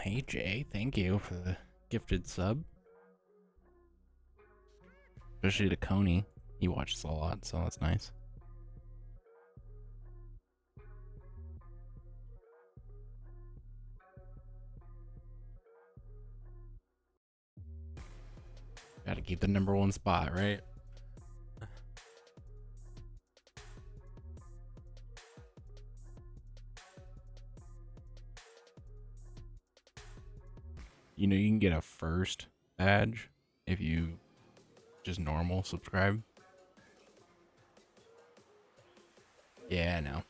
hey Jay, thank you for the gifted sub. Especially to Coney. He watches a lot, so that's nice. Gotta keep the #1 spot, right? You know, you can get a first badge if you just normal subscribe. Yeah, I know.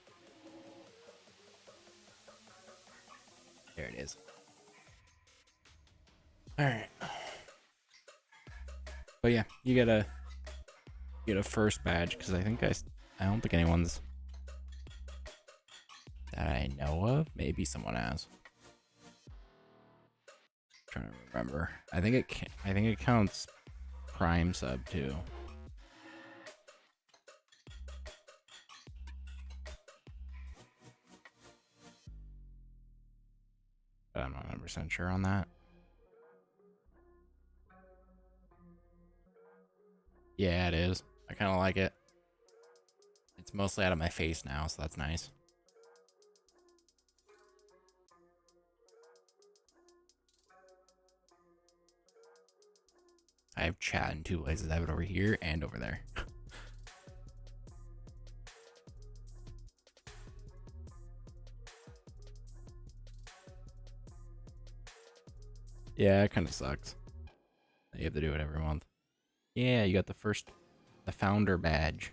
There it is. Alright. But yeah, you get a first badge because I don't think anyone's that I know of. Maybe someone has. I'm trying to remember. I think it counts Prime sub too. But I'm not 100% sure on that. Yeah, it is. I kind of like it. It's mostly out of my face now, so that's nice. I have chat in two places. I have it over here and over there. Yeah, it kind of sucks. You have to do it every month. Yeah, you got the founder badge.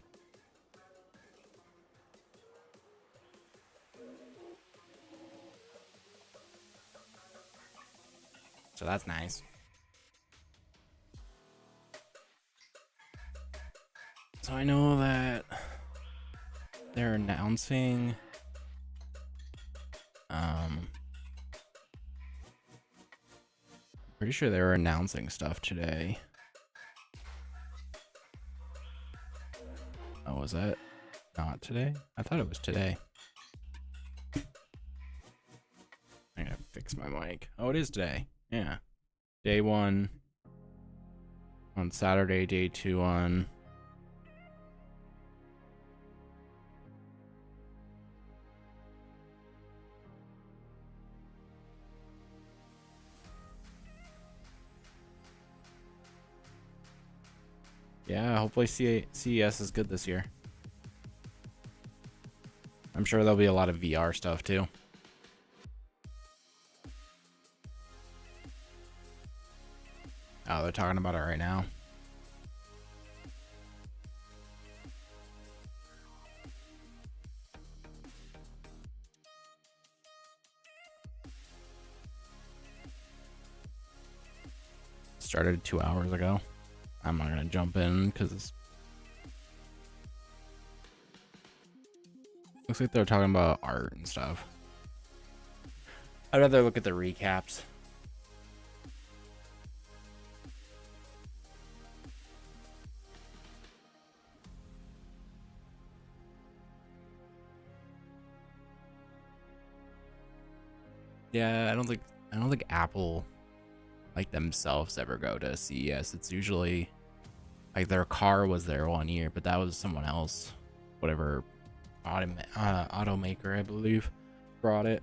So that's nice. So I know that they're announcing pretty sure they were announcing stuff today. Oh, was that not today? I thought it was today. I gotta fix my mic. Oh, it is today. Yeah. Day 1 on Saturday, day 2 on yeah, hopefully CES is good this year. I'm sure there'll be a lot of VR stuff too. Oh, they're talking about it right now. Started 2 hours ago. I'm not gonna jump in because looks like they're talking about art and stuff. I'd rather look at the recaps. Yeah, I don't think Apple like themselves ever go to CES. It's usually like their car was there 1 year, but that was someone else, whatever automaker I believe brought it.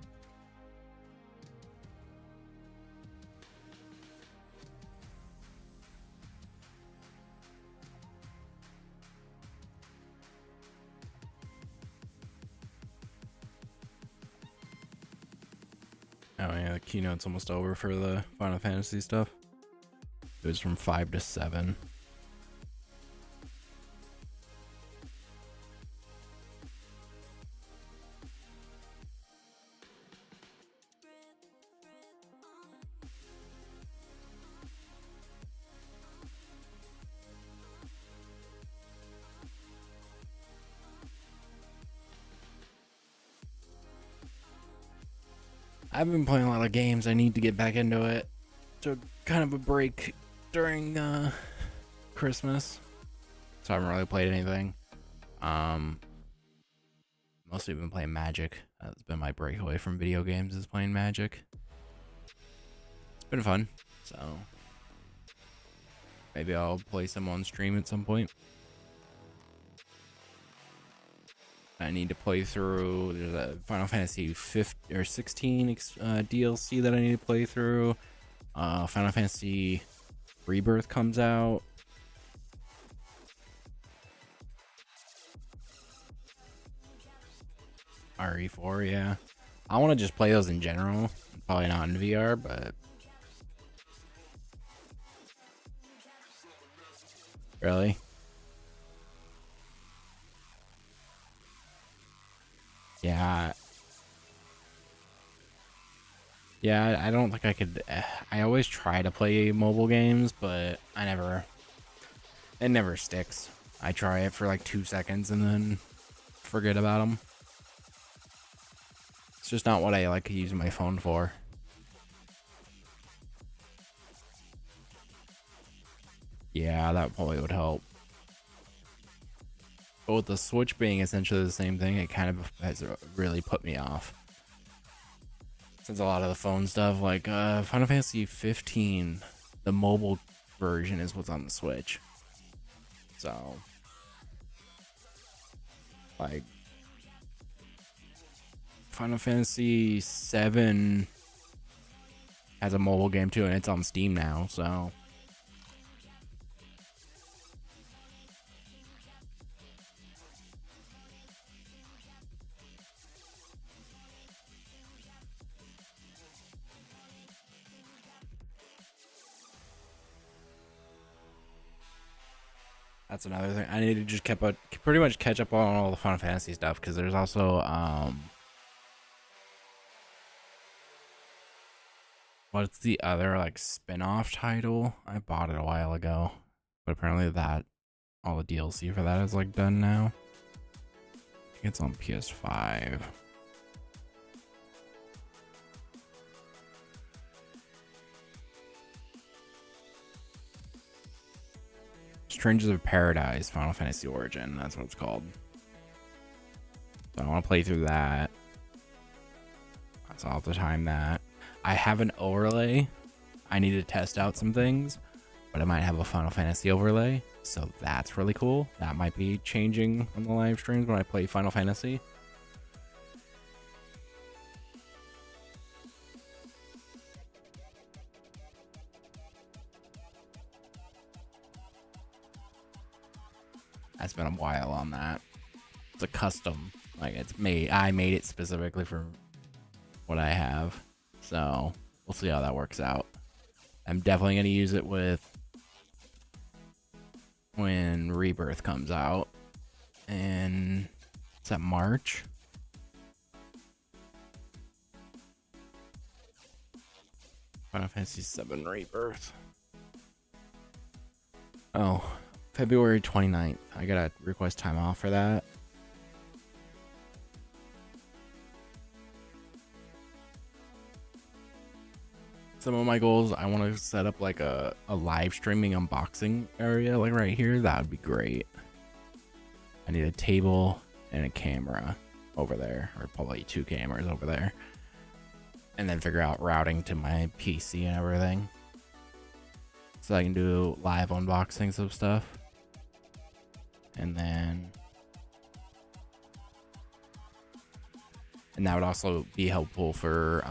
Oh yeah, the keynote's almost over for the Final Fantasy stuff. It was from 5 to 7. I've been playing a lot of games. I need to get back into it. Took kind of a break during Christmas, so I haven't really played anything. Mostly been playing Magic. That's been my breakaway from video games, is playing Magic. been fun. So maybe I'll play some on stream at some point. I need to play through. There's a Final Fantasy 15 or 16 DLC that I need to play through. Final Fantasy Rebirth comes out. RE4, yeah. I want to just play those in general. Probably not in VR, but really. Yeah. Yeah, I don't think I could. I always try to play mobile games, but it never sticks. I try it for like 2 seconds and then forget about them. It's just not what I like to use my phone for. Yeah, that probably would help. But with the Switch being essentially the same thing, it kind of has really put me off. Since a lot of the phone stuff, like Final Fantasy 15, the mobile version is what's on the Switch. So, like, Final Fantasy 7 has a mobile game too, and it's on Steam now, so. That's another thing. I need to just pretty much catch up on all the Final Fantasy stuff, because there's also what's the other like spin-off title? I bought it a while ago, but apparently that all the DLC for that is like done now. I think it's on PS5. Strangers of Paradise Final Fantasy Origin, that's what it's called. So I want to play through that. So I'll have to time that. I have an overlay. I need to test out some things, but I might have a Final Fantasy overlay, so that's really cool. That might be changing on the live streams when I play Final Fantasy. I spent a while on that. It's a custom, like I made it specifically for what I have, so we'll see how that works out. I'm definitely going to use it when Rebirth comes out, and is that March? Final Fantasy VII Rebirth. Oh, February 29th. I gotta request time off for that. Some of my goals, I want to set up like a live streaming unboxing area, like right here. That would be great. I need a table and a camera over there, or probably 2 cameras over there, and then figure out routing to my PC and everything, so I can do live unboxings of stuff. And that would also be helpful for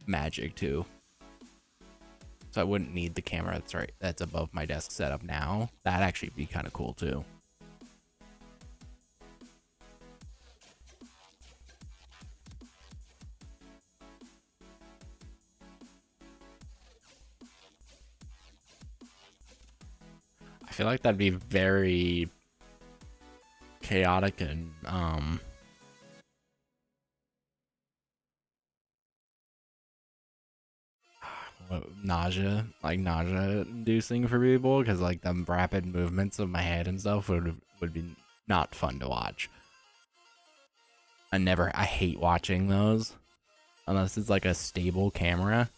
Magic too. So I wouldn't need the camera that's above my desk setup now. That'd actually be kind of cool too. I feel like that'd be very chaotic and nausea inducing for people, because like the rapid movements of my head and stuff would be not fun to watch. I hate watching those unless it's like a stable camera.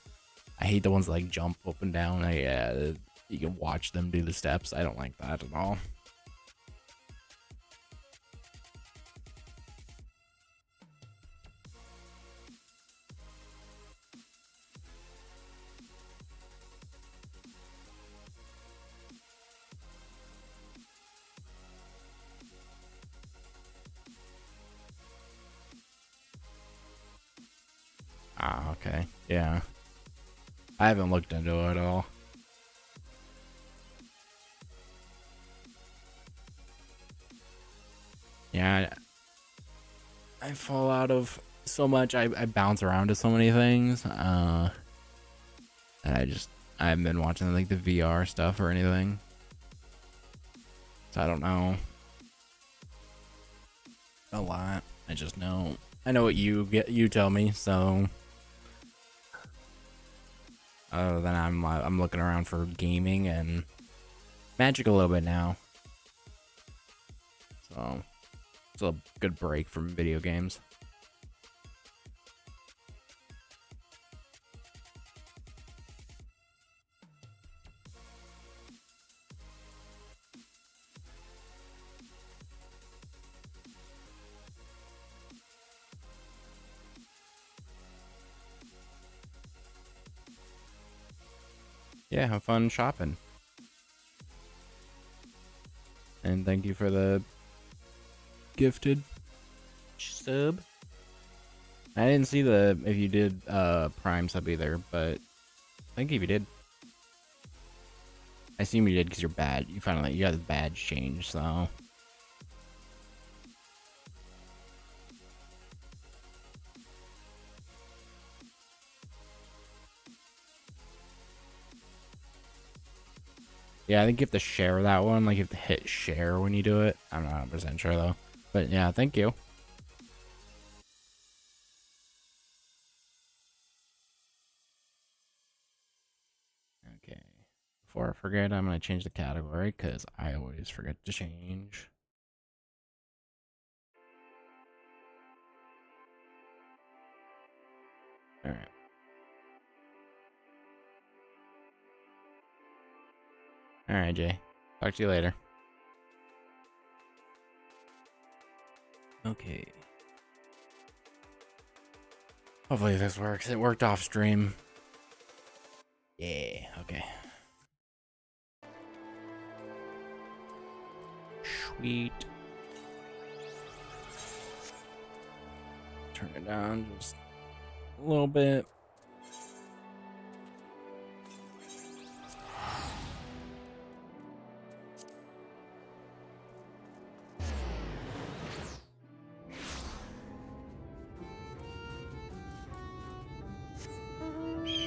I hate the ones that like jump up and down. You can watch them do the steps. I don't like that at all. okay. Yeah. I haven't looked into it at all. Yeah, I fall out of so much. I bounce around to so many things. And I haven't been watching like the VR stuff or anything. So I don't know a lot. I just know. I know what you tell me. So other than I'm looking around for gaming and Magic a little bit now. So it's a good break from video games. Yeah, have fun shopping. And thank you for the gifted sub. I didn't see if you did Prime sub either, but thank you if you did. I assume you did because you're bad. You got the badge changed, so. Yeah, I think you have to share that one. Like, you have to hit share when you do it. I'm not 100% sure, though. But yeah, thank you. Okay. Before I forget, I'm going to change the category because I always forget to change. All right. All right, Jay. Talk to you later. Okay. Hopefully this works. It worked off stream. Yeah, okay. Sweet. Turn it down just a little bit.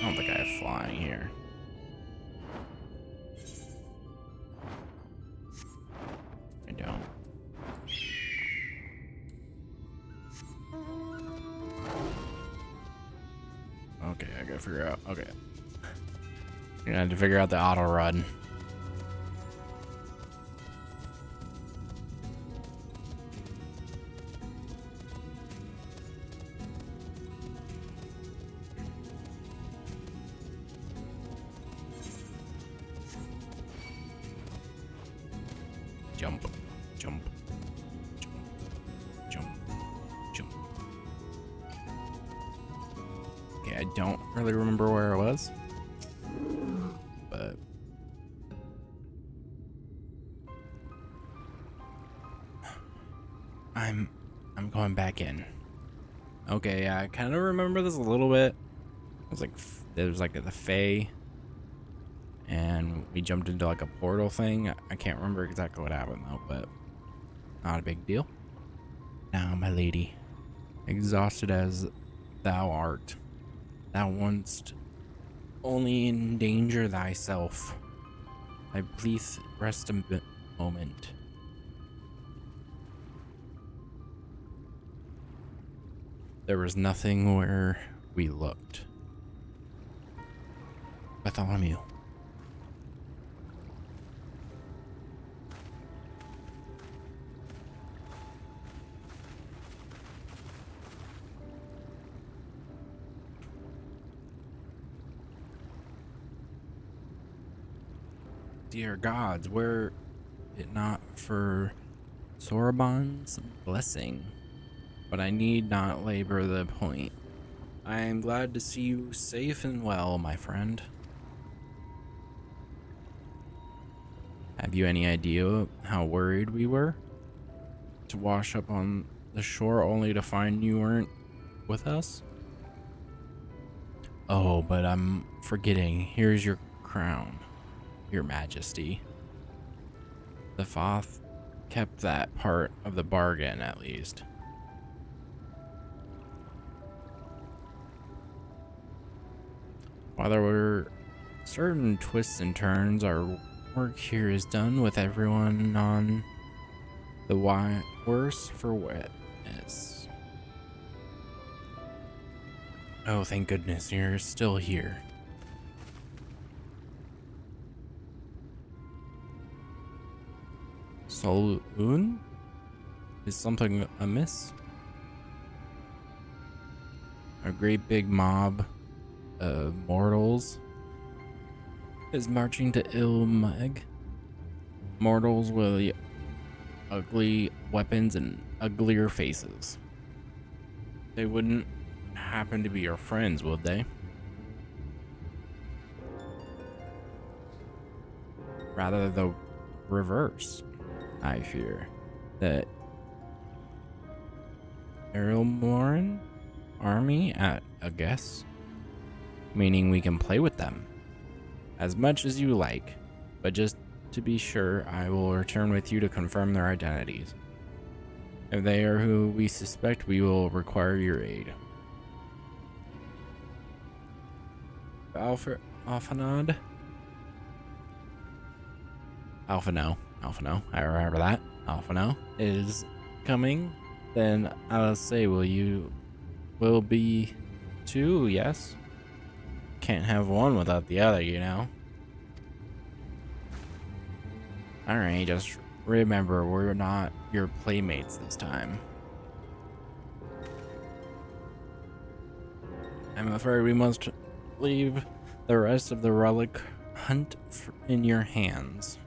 I don't think I have flying here. I don't. Okay, I gotta figure out. Okay. I had to figure out the auto run. Jump, jump, jump, jump, jump. Okay, I don't really remember where I was, but I'm going back in. Okay, yeah, I kind of remember this a little bit. It was like there was like the Fae, and we jumped into like a portal thing. I can't remember exactly what happened though, but not a big deal. Now, my lady, exhausted as thou art, thou wouldst only endanger thyself. I please rest a moment. There was nothing where we looked. Bartholomew. Dear gods, were it not for Sorbonne's blessing, but I need not labor the point. I am glad to see you safe and well, my friend. Have you any idea how worried we were? To wash up on the shore only to find you weren't with us? Oh, but I'm forgetting. Here's your crown, your majesty. The Foth kept that part of the bargain, at least. While there were certain twists and turns, our work here is done with everyone on the worse for witness. Oh, thank goodness you're still here. Saloon? Is something amiss? A great big mob of mortals is marching to Ilmeg. Mortals with ugly weapons and uglier faces. They wouldn't happen to be your friends, would they? Rather the reverse, I fear. That Erlmorin army at a guess? Meaning we can play with them as much as you like, but just to be sure, I will return with you to confirm their identities. If they are who we suspect, we will require your aid. Alphanod? Alphano, I remember that. Alphano is coming. Then I'll say, will be two, yes? Can't have one without the other, you know? Alright, just remember, we're not your playmates this time. I'm afraid we must leave the rest of the relic hunt in your hands.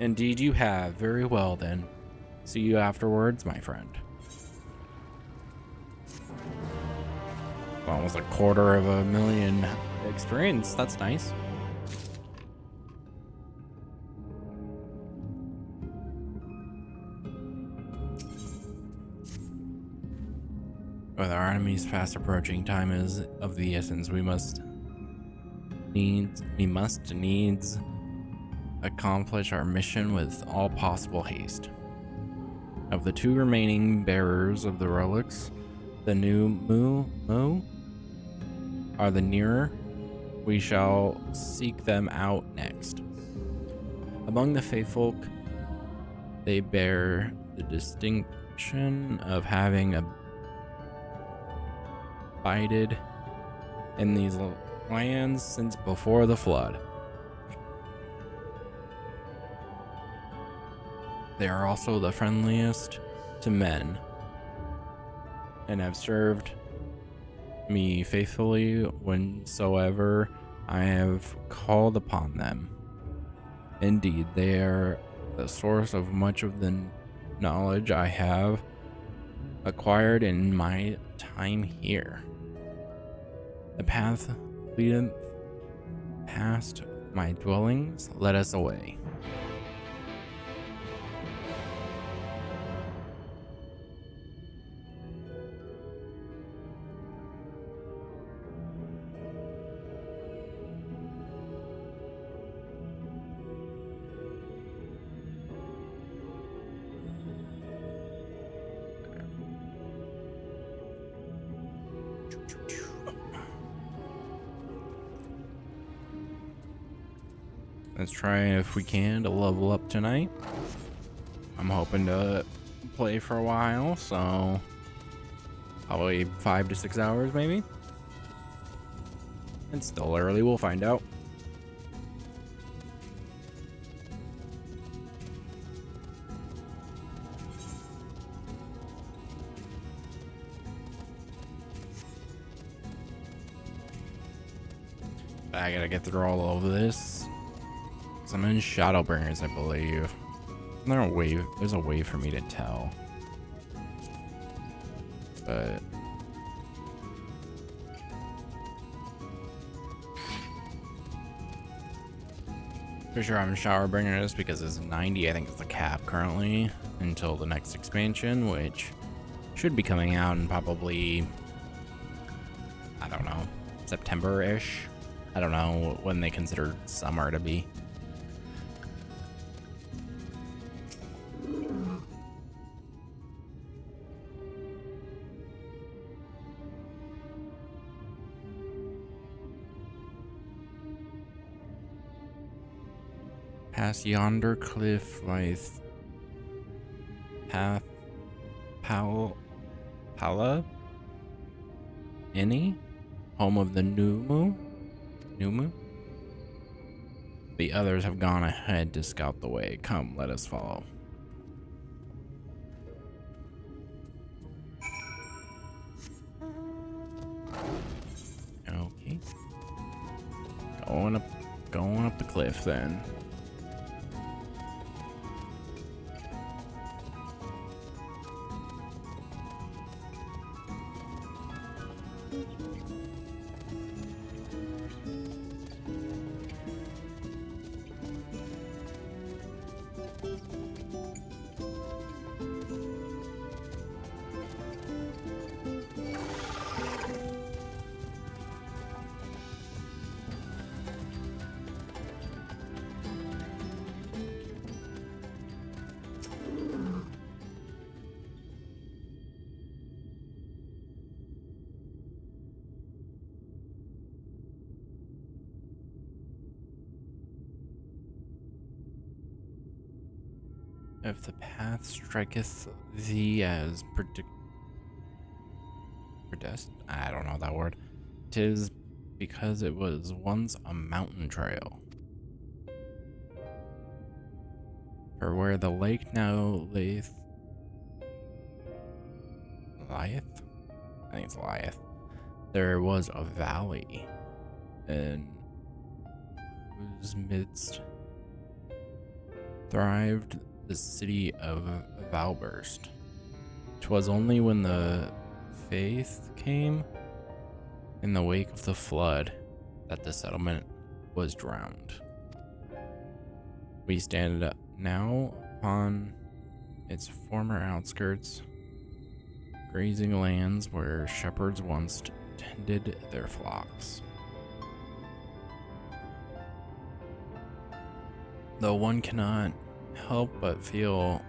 Indeed you have. Very well then. See you afterwards, my friend. Almost 250,000 experience. That's nice. With our enemies fast approaching, time is of the essence. We must needs accomplish our mission with all possible haste. Of the two remaining bearers of the relics, the new Mu are the nearer. We shall seek them out next. Among the faithful, they bear the distinction of having abided in these lands since before the flood. They are also the friendliest to men and have served me faithfully whensoever I have called upon them. Indeed, they are the source of much of the knowledge I have acquired in my time here. The path leading past my dwellings led us away. Let's try if we can to level up tonight. I'm hoping to play for a while, so probably 5 to 6 hours maybe. It's still early, we'll find out. I gotta get through all of this. I'm in Shadowbringers, I believe. There's a way for me to tell. But For sure I'm shower bringer this because it's 90, I think it's the cap currently, until the next expansion, which should be coming out in probably, I don't know, September-ish. I don't know when they consider summer to be. Past yonder cliff lieth path Pala Any, home of the Numu. The others have gone ahead to scout the way. Come, let us follow. Okay. Going up the cliff then. If the path striketh thee as I don't know that word. 'Tis because it was once a mountain trail. For where the lake now lieth, I think it's lieth, there was a valley, in whose midst thrived the city of Valburst. 'Twas only when the faith came in the wake of the flood that the settlement was drowned. We stand now upon its former outskirts, grazing lands where shepherds once tended their flocks. Though one cannot help but feel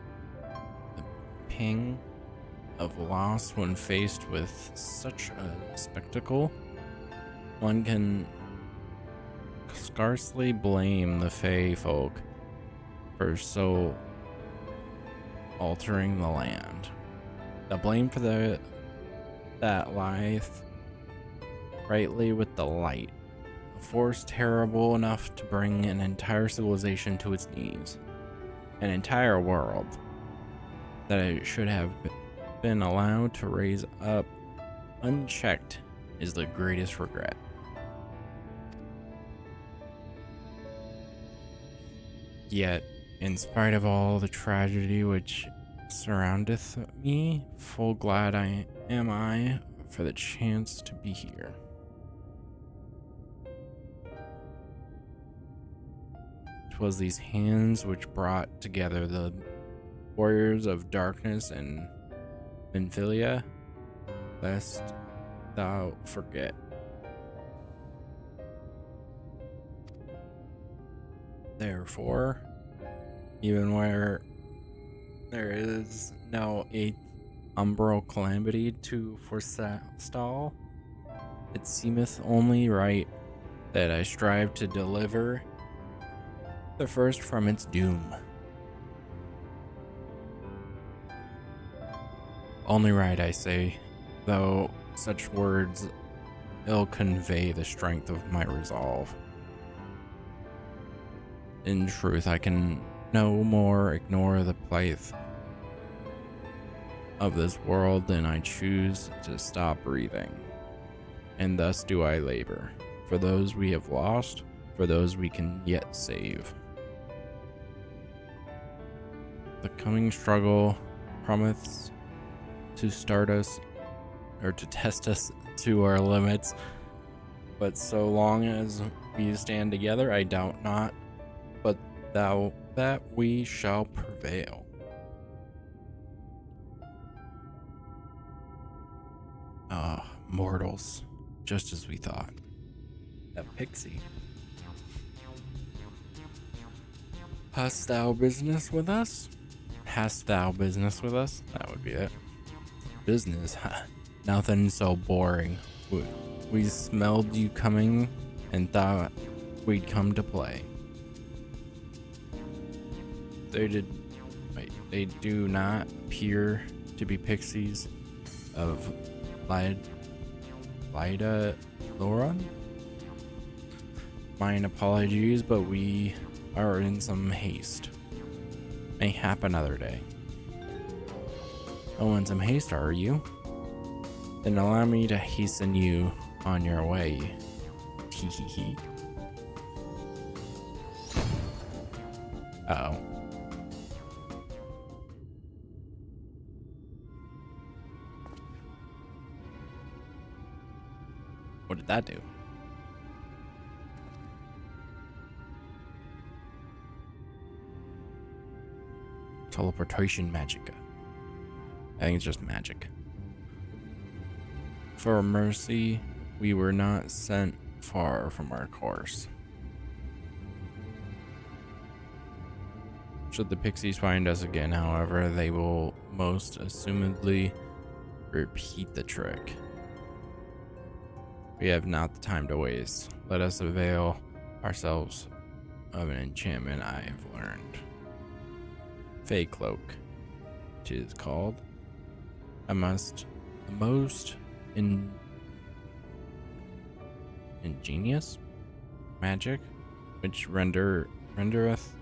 the pang of loss when faced with such a spectacle, one can scarcely blame the Fey folk for so altering the land. The blame for that lieth rightly with the light, a force terrible enough to bring an entire civilization to its knees, an entire world that it should have been allowed to raise up unchecked is the greatest regret. Yet, in spite of all the tragedy which surroundeth me, full glad am I for the chance to be here. 'Twas these hands which brought together the warriors of darkness and Minfilia, lest thou forget. Therefore, even where there is no eighth umbral calamity to forestall, it seemeth only right that I strive to deliver the first from its doom. Only right, I say, though such words ill convey the strength of my resolve. In truth, I can no more ignore the plight of this world than I choose to stop breathing. And thus do I labor, for those we have lost, for those we can yet save. The coming struggle promises to start us, or to test us to our limits, but so long as we stand together, I doubt not but thou that we shall prevail. Ah, mortals, just as we thought. A pixie. Hast thou business with us? Hast thou business with us? That would be it. Business, huh? Nothing so boring. We smelled you coming and thought we'd come to play. They do not appear to be pixies of Lida Loran. Mine apologies, but we are in some haste. Mayhap another day. Oh, in some haste, are you? Then allow me to hasten you on your way. Hee hee hee. Uh-oh. What did that do? Teleportation magic. I think it's just magic. For mercy, we were not sent far from our course. Should the pixies find us again, however, they will most assumedly repeat the trick. We have not the time to waste. Let us avail ourselves of an enchantment I have learned. Fey Cloak, it is called. The most ingenious magic, which rendereth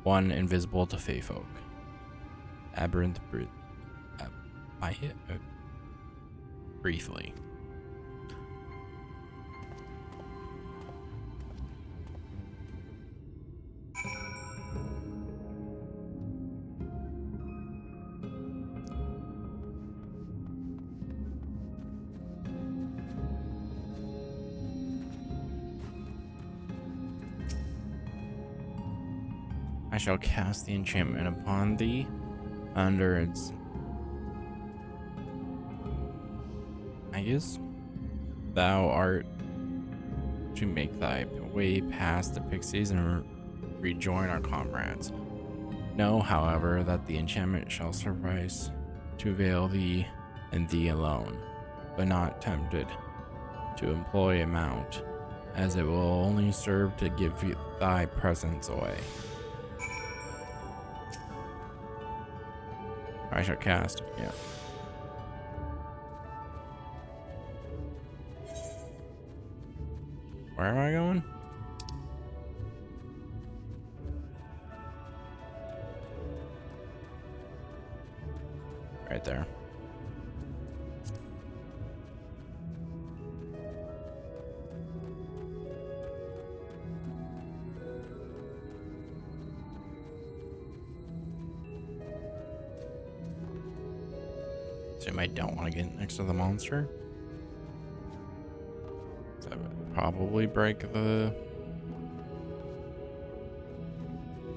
one invisible to Fey folk. Aberrant briefly. I shall cast the enchantment upon thee under its guess thou art to make thy way past the pixies and rejoin our comrades. Know, however, that the enchantment shall suffice to veil thee and thee alone, but not tempted to employ a mount, as it will only serve to give thy presence away. I shall cast, yeah. Where am I going? Right there. So I don't want to get next to the monster. So that would probably break the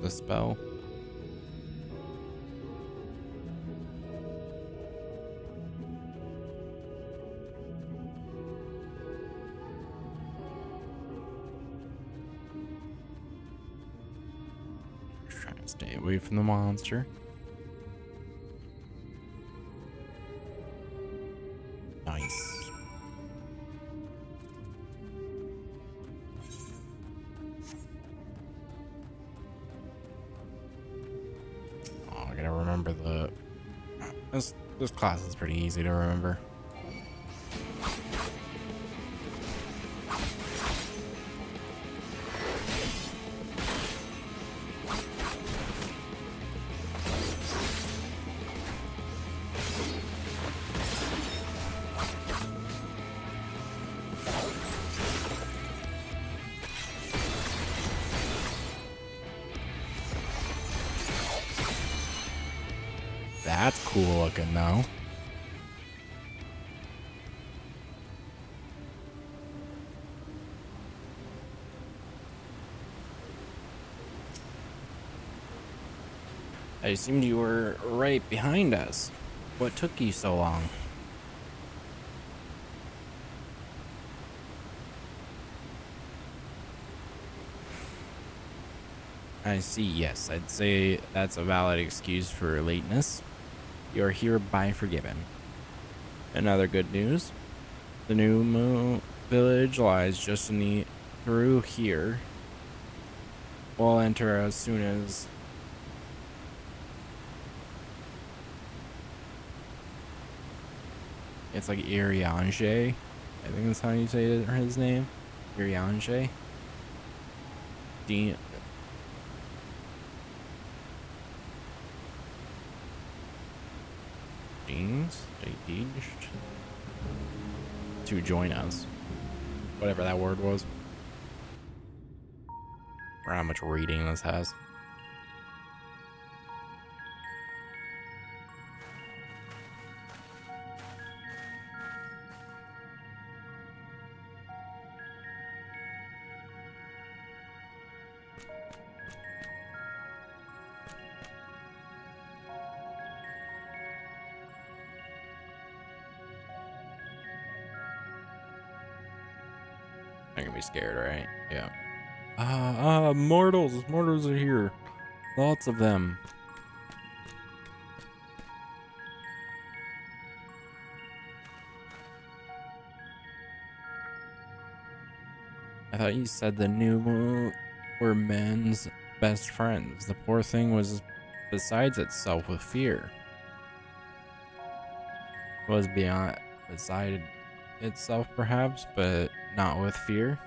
spell. Try to stay away from the monster. Nice. Oh, I gotta remember this class is pretty easy to remember. That's cool looking though. I assumed you were right behind us. What took you so long? I see, yes. I'd say that's a valid excuse for lateness. You're hereby forgiven. In other good news, the new village lies just through here. We'll enter as soon as it's like Iriange. I think that's how you say his name. Iriange. Dean. Jeans? To join us. Whatever that word was. Or how much reading this has. I'm gonna be scared, right? Yeah. Mortals. Mortals are here. Lots of them. I thought you said the new were men's best friends. The poor thing was besides itself with fear. Was beside itself perhaps, but not with fear.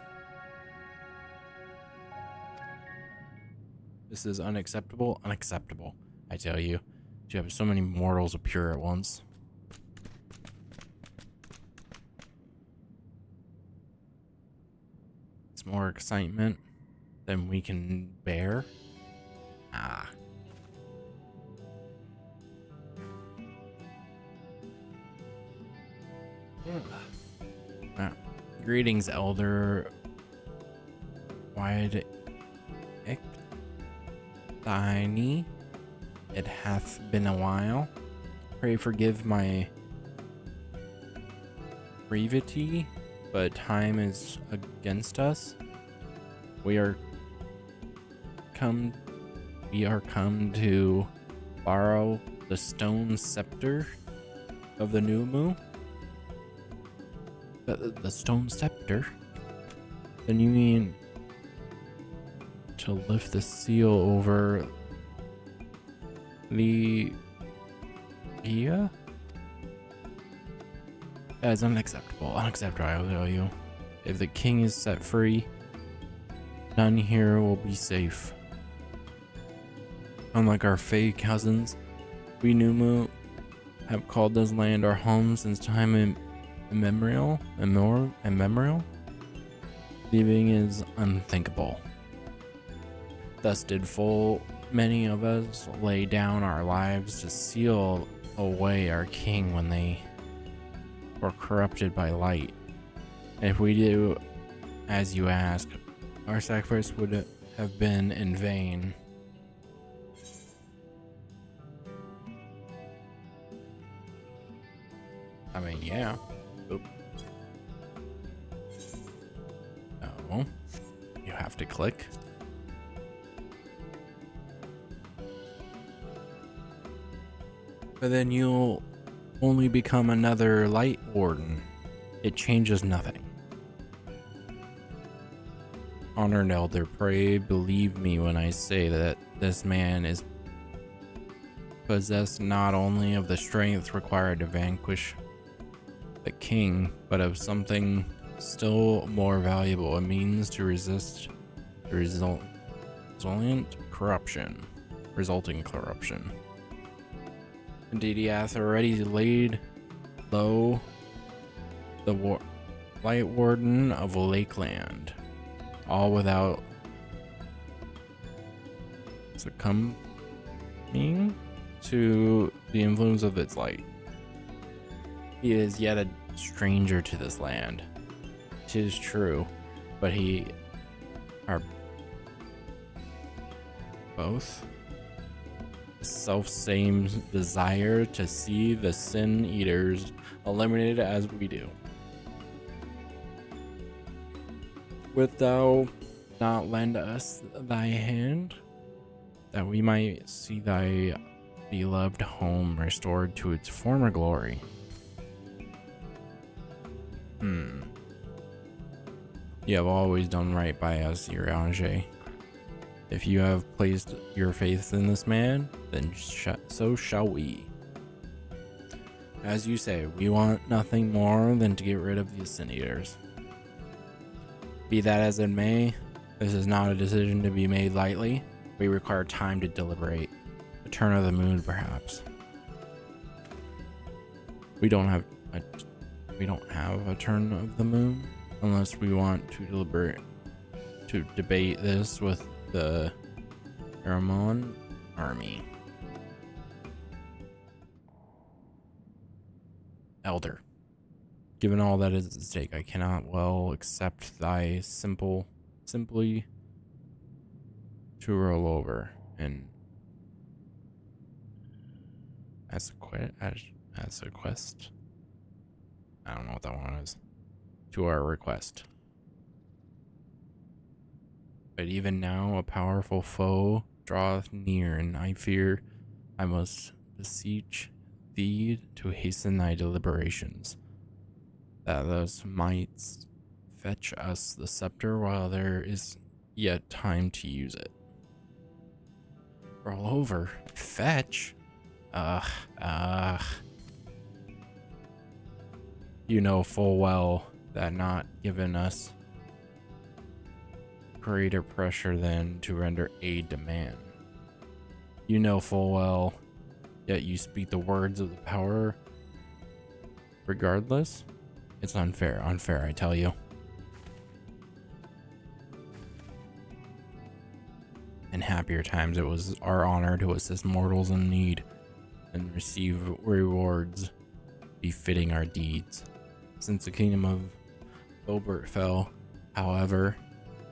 This is unacceptable. Unacceptable, I tell you. You have so many mortals appear at once. It's more excitement than we can bear. Ah. Greetings, Elder. Wide Tiny. It hath been a while. Pray forgive my brevity, but time is against us. We are come to borrow the stone scepter of the Numu. The stone scepter? Then you mean to lift the seal over the Gia? That is unacceptable. Unacceptable, I will tell you. If the king is set free, none here will be safe. Unlike our Fey cousins, we Numu have called this land our home since time immemorial. Leaving is unthinkable. Thus did full many of us lay down our lives to seal away our king when they were corrupted by light. And if we do as you ask, our sacrifice would have been in vain. I mean, yeah. Oop. No. You have to click. But then you'll only become another light warden. It changes nothing. Honored elder, pray believe me when I say that this man is possessed not only of the strength required to vanquish the king, but of something still more valuable, a means to resist the resulting corruption. Indeed, he hath already laid low the light warden of Lakeland, all without succumbing to the influence of its light. He is yet a stranger to this land. 'Tis true, but he are both self-same desire to see the sin eaters eliminated as we do. Wilt thou not lend us thy hand, that we might see thy beloved home restored to its former glory? You have always done right by us, Urianger. If you have placed your faith in this man, then so shall we. As you say, we want nothing more than to get rid of the sin eaters. Be that as it may, this is not a decision to be made lightly. We require time to deliberate. A turn of the moon, perhaps. We don't have a turn of the moon unless we want to debate this with the Aramon army. Elder, given all that is at stake, I cannot well accept thy simply to roll over and as a quest. I don't know what that one is. To our request. But even now a powerful foe draweth near, and I fear I must beseech thee to hasten thy deliberations, that thus mightst fetch us the scepter while there is yet time to use it. Roll over. Fetch? You know full well that not given us greater pressure than to render aid to man. You know full well, yet you speak the words of the power regardless. It's unfair, I tell you. In happier times, it was our honor to assist mortals in need and receive rewards befitting our deeds. Since the kingdom of Filbert fell, however,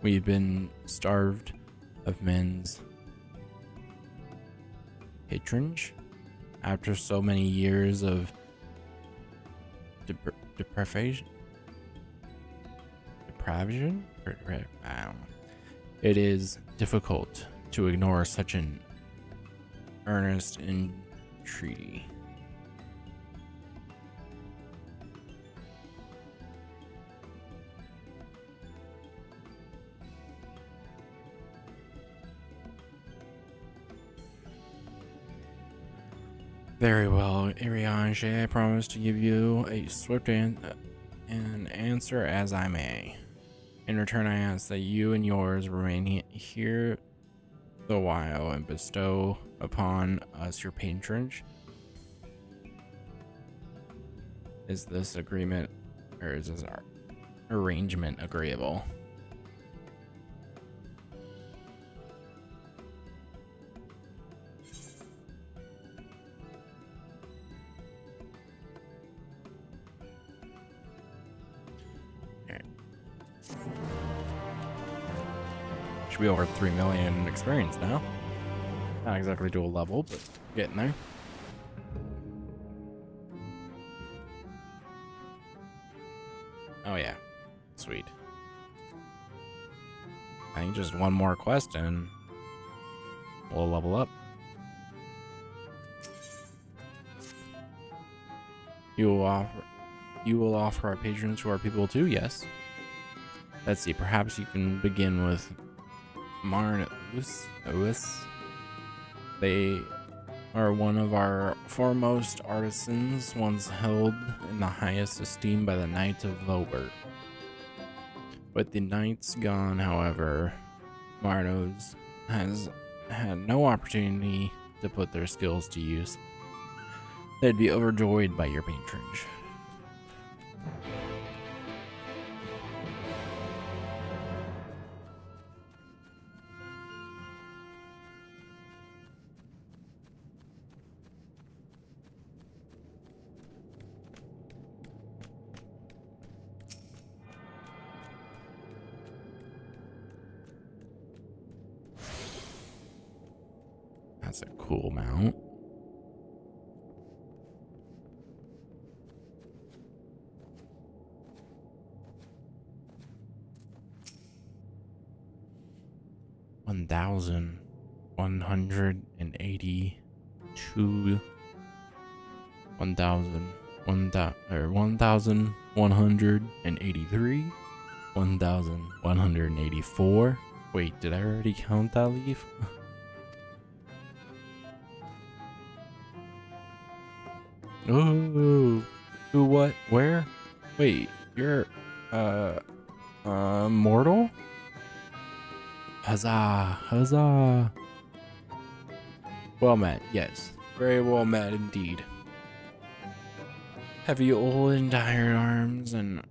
we've been starved of men's patronage. After so many years of depravation, I don't know. It is difficult to ignore such an earnest entreaty. Very well, Urianger, I promise to give you a swift an answer as I may. In return, I ask that you and yours remain here the while and bestow upon us your patronage. Is this agreement, or is this our arrangement agreeable? Should be over 3 million experience now. Not exactly to a level, but getting there. Oh yeah, sweet. I think just one more quest and we'll level up. You will offer our patrons to our people too, yes. Let's see, perhaps you can begin with Marnus. They are one of our foremost artisans, once held in the highest esteem by the Knights of Vobert. With the Knights gone, however, Marnus has had no opportunity to put their skills to use. They'd be overjoyed by your patronage. That's a cool mount. $1,182. 1,183. 1,184. Wait, did I already count that leaf? Ooh. Ooh, what? Where? Wait, you're mortal? Huzzah! Huzzah! Well met, yes. Very well met indeed. Heavy old and iron arms and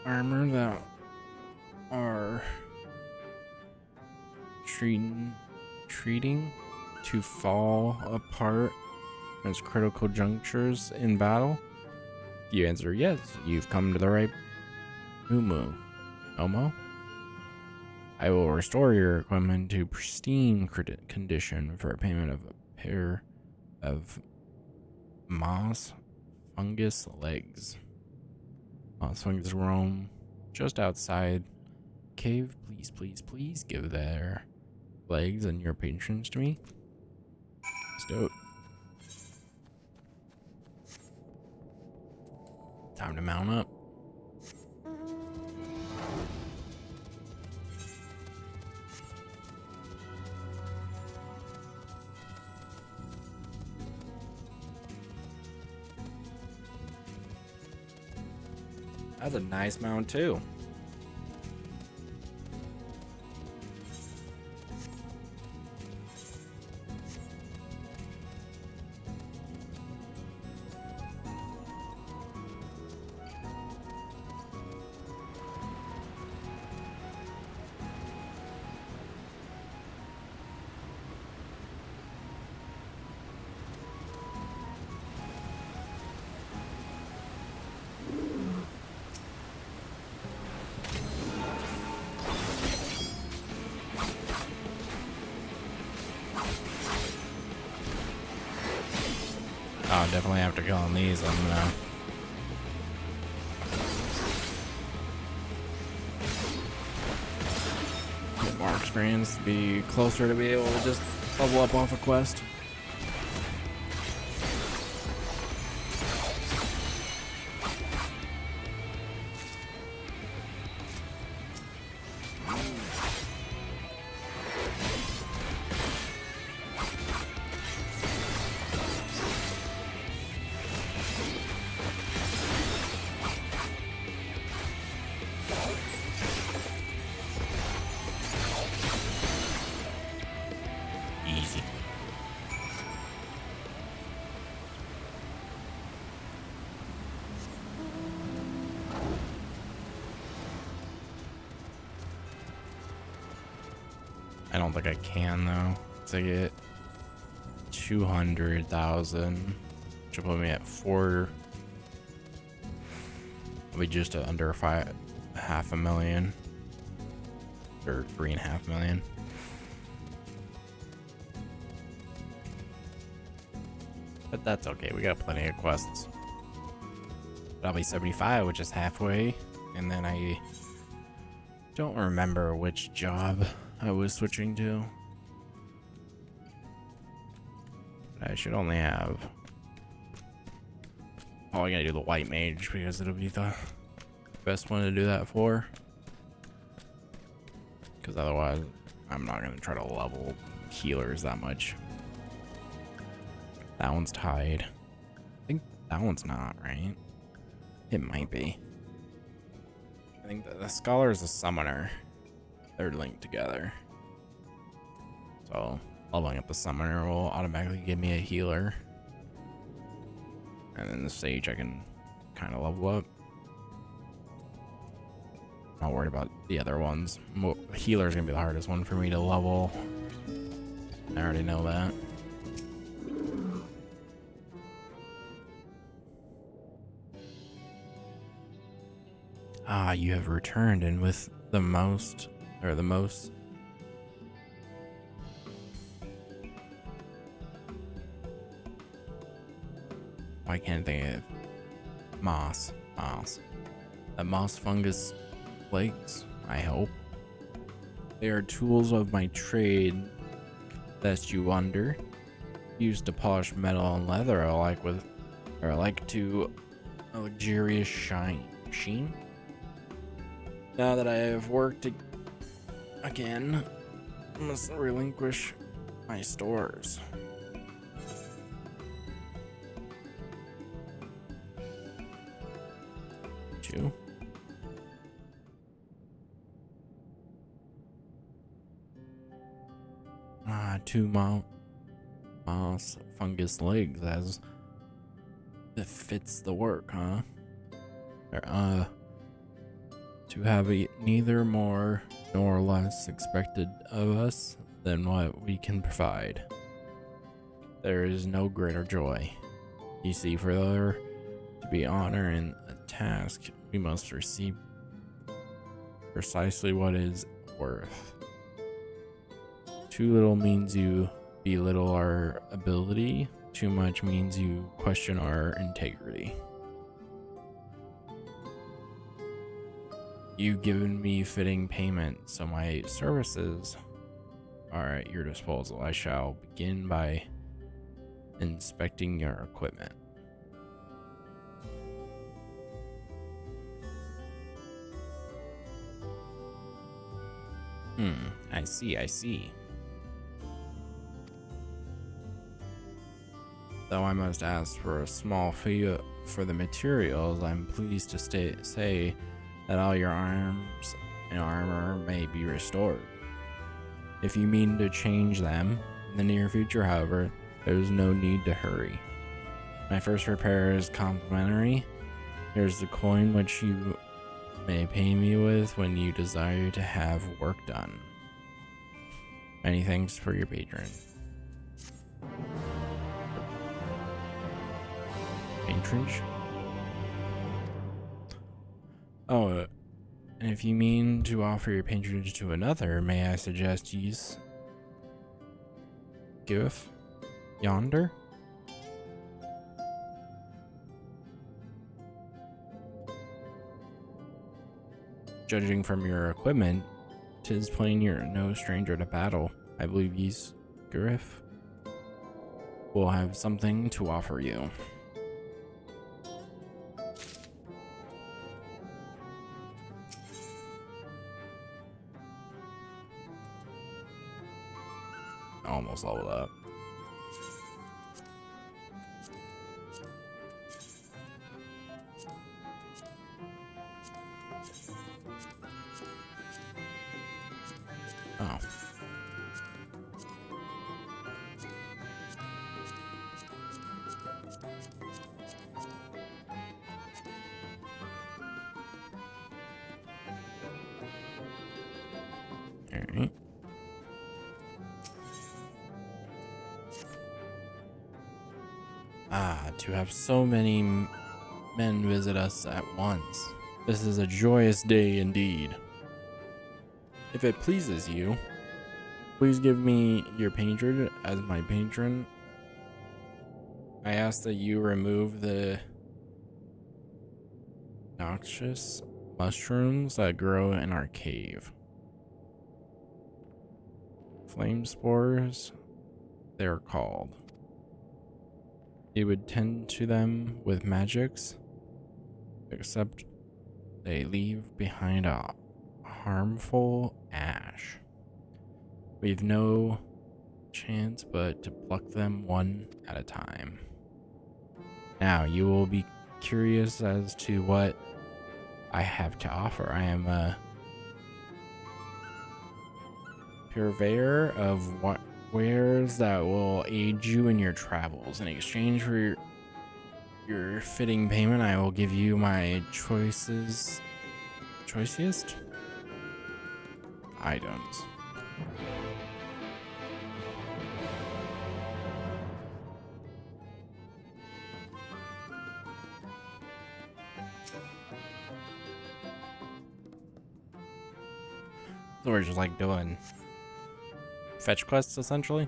armor that are treating to fall apart as critical junctures in battle? The answer yes, you've come to the right Omo. I will restore your equipment to pristine condition for a payment of a pair of moss fungus legs. Moss fungus roam just outside cave. Please give their legs and your patrons to me. Stoked. Time to mount up. That's a nice mount too. Oh, definitely after killing these, I'm gonna get more experience to be closer to be able to just level up off a quest. Easy. I don't think I can though. To get 200,000, which will put me at 4. I'll be just under half a million, or 3.5 million. But that's okay. We got plenty of quests. But I'll be 75, which is halfway, and then I don't remember which job I was switching to. But I should only have... Oh, I gotta do the white mage because it'll be the best one to do that for. Because otherwise, I'm not gonna try to level healers that much. That one's tied. I think that one's not, right? It might be. I think the scholar is a summoner. They're linked together. So leveling up the summoner will automatically give me a healer. And then the sage I can kind of level up. Not worried about the other ones. Healer is gonna be the hardest one for me to level. I already know that. Ah, you have returned, and with the most I can't think of moss. Moss fungus flakes, I hope. They are tools of my trade, lest you wonder. Used to polish metal and leather alike to a luxurious sheen. Now that I have worked again, I must relinquish my stores. Two. Two moss fungus legs as it fits the work, huh? To have neither more nor less expected of us than what we can provide. There is no greater joy. You see, for there to be honor in a task, we must receive precisely what is worth. Too little means you belittle our ability. Too much means you question our integrity. You've given me fitting payment, so my services are at your disposal. I shall begin by inspecting your equipment. I see. Though I must ask for a small fee for the materials, I'm pleased to say that all your arms and armor may be restored. If you mean to change them in the near future, however, there is no need to hurry. My first repair is complimentary. Here's the coin which you may pay me with when you desire to have work done. Many thanks for your patronage. Oh, and if you mean to offer your patronage to another, may I suggest use Gif yonder? Judging from your equipment, 'tis plain you're no stranger to battle. I believe Ys Griff will have something to offer you. Almost leveled up. Oh. Alright. To have so many men visit us at once. This is a joyous day indeed. If it pleases you, please give me your patronage as my patron. I ask that you remove the noxious mushrooms that grow in our cave. Flame spores, they're called. You would tend to them with magics, except they leave behind a harmful ash. We've no chance but to pluck them one at a time. Now, you will be curious as to what I have to offer. I am a purveyor of wares that will aid you in your travels. In exchange for your fitting payment, I will give you my choicest items. So we're just like doing fetch quests essentially.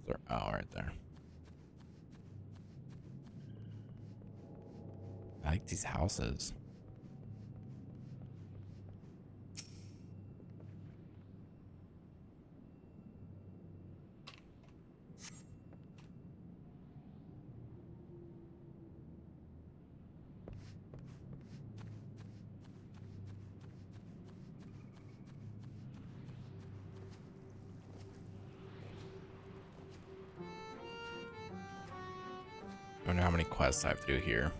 Oh, right there. I like these houses. I wonder how many quests I have to do here.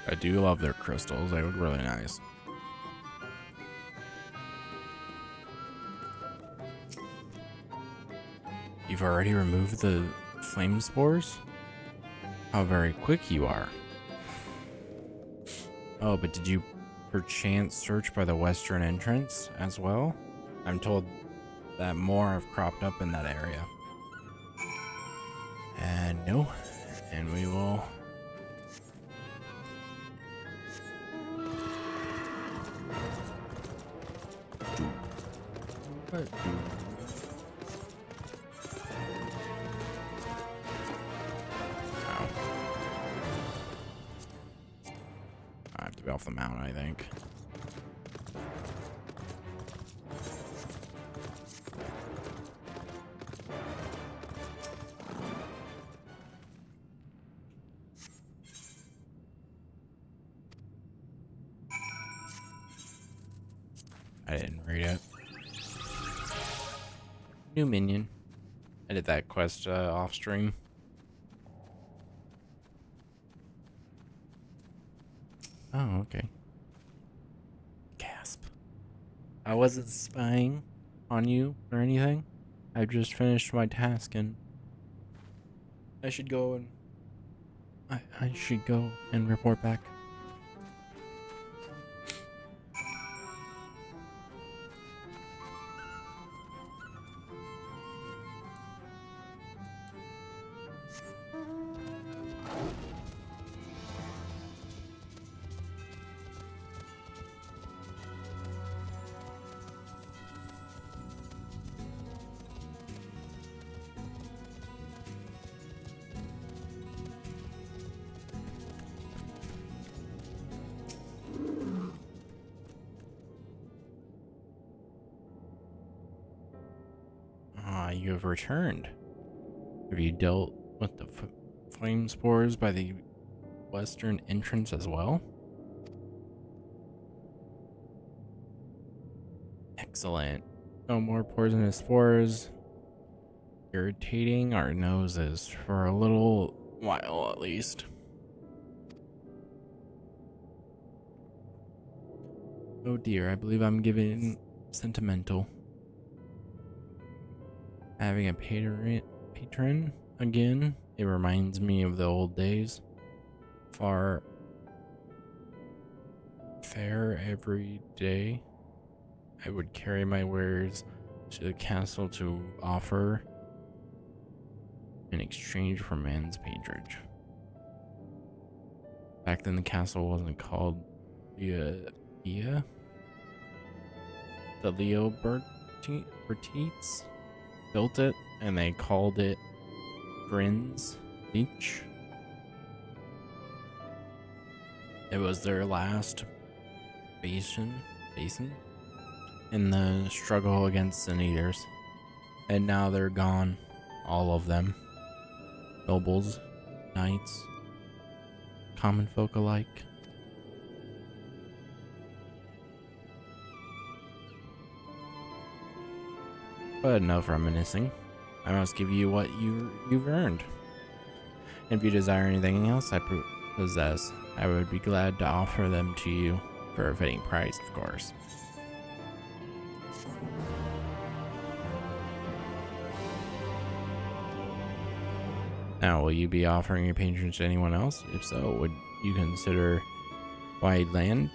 I do love their crystals. They look really nice. You've already removed the flame spores? How very quick you are. Oh, but did you perchance search by the western entrance as well? I'm told that more have cropped up in that area. And no. And we will... Ow. I have to be off the mountain, I think. I didn't read it. New minion. I did that quest off stream. Oh, okay. Gasp. I wasn't spying on you or anything. I just finished my task and I should go and I should go and report back. You have returned. Have you dealt with the flame spores by the western entrance as well? Excellent. No more poisonous spores irritating our noses for a little while at least. Oh dear, I believe I'm getting sentimental. Having a patron again, it reminds me of the old days. Fair every day, I would carry my wares to the castle to offer in exchange for man's patronage. Back then the castle wasn't called the Leo Bertites built it and they called it Grins Beach. It was their last basin in the struggle against the Eaters, and now they're gone, all of them. Nobles, knights, common folk alike. But enough reminiscing. I must give you what you've earned. If you desire anything else I possess, I would be glad to offer them to you for a fitting price, of course. Now, will you be offering your patronage to anyone else? If so, would you consider wide lad?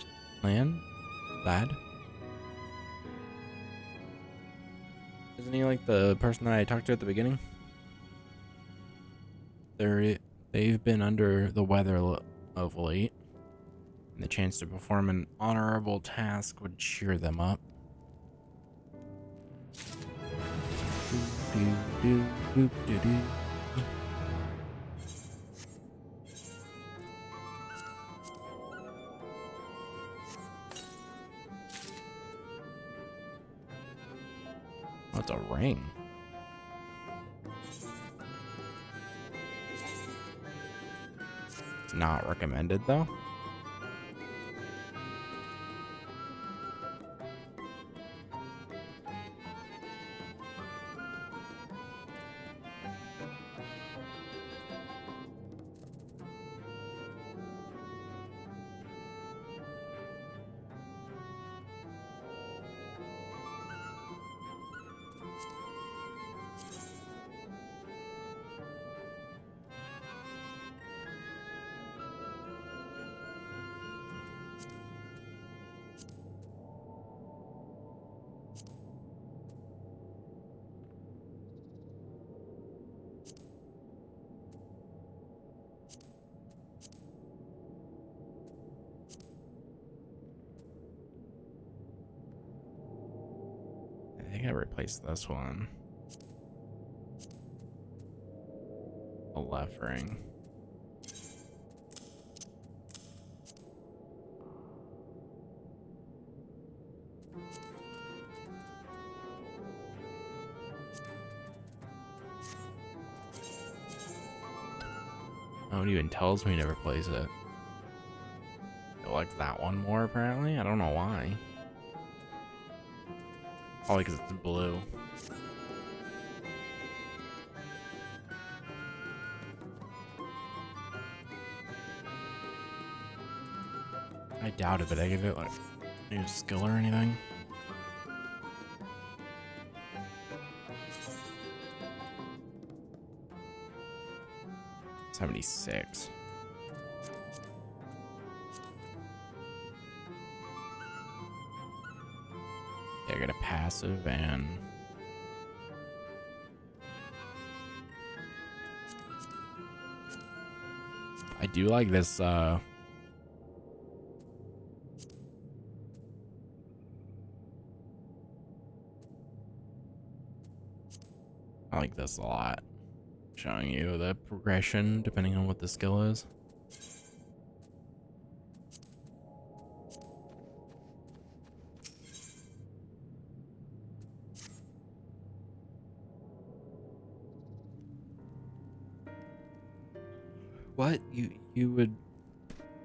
Isn't he like the person that I talked to at the beginning? they've been under the weather of late, and the chance to perform an honorable task would cheer them up. What's a ring? It's not recommended though. I think I replaced this one. The left ring. Oh, it even tells me to replace it. It likes that one more, apparently. I don't know why. Probably because it's blue. I doubt it, but I give it like new skill or anything. $76. Yeah, I got a passive and I do like this I like this a lot. Showing you the progression depending on what the skill is. What? You would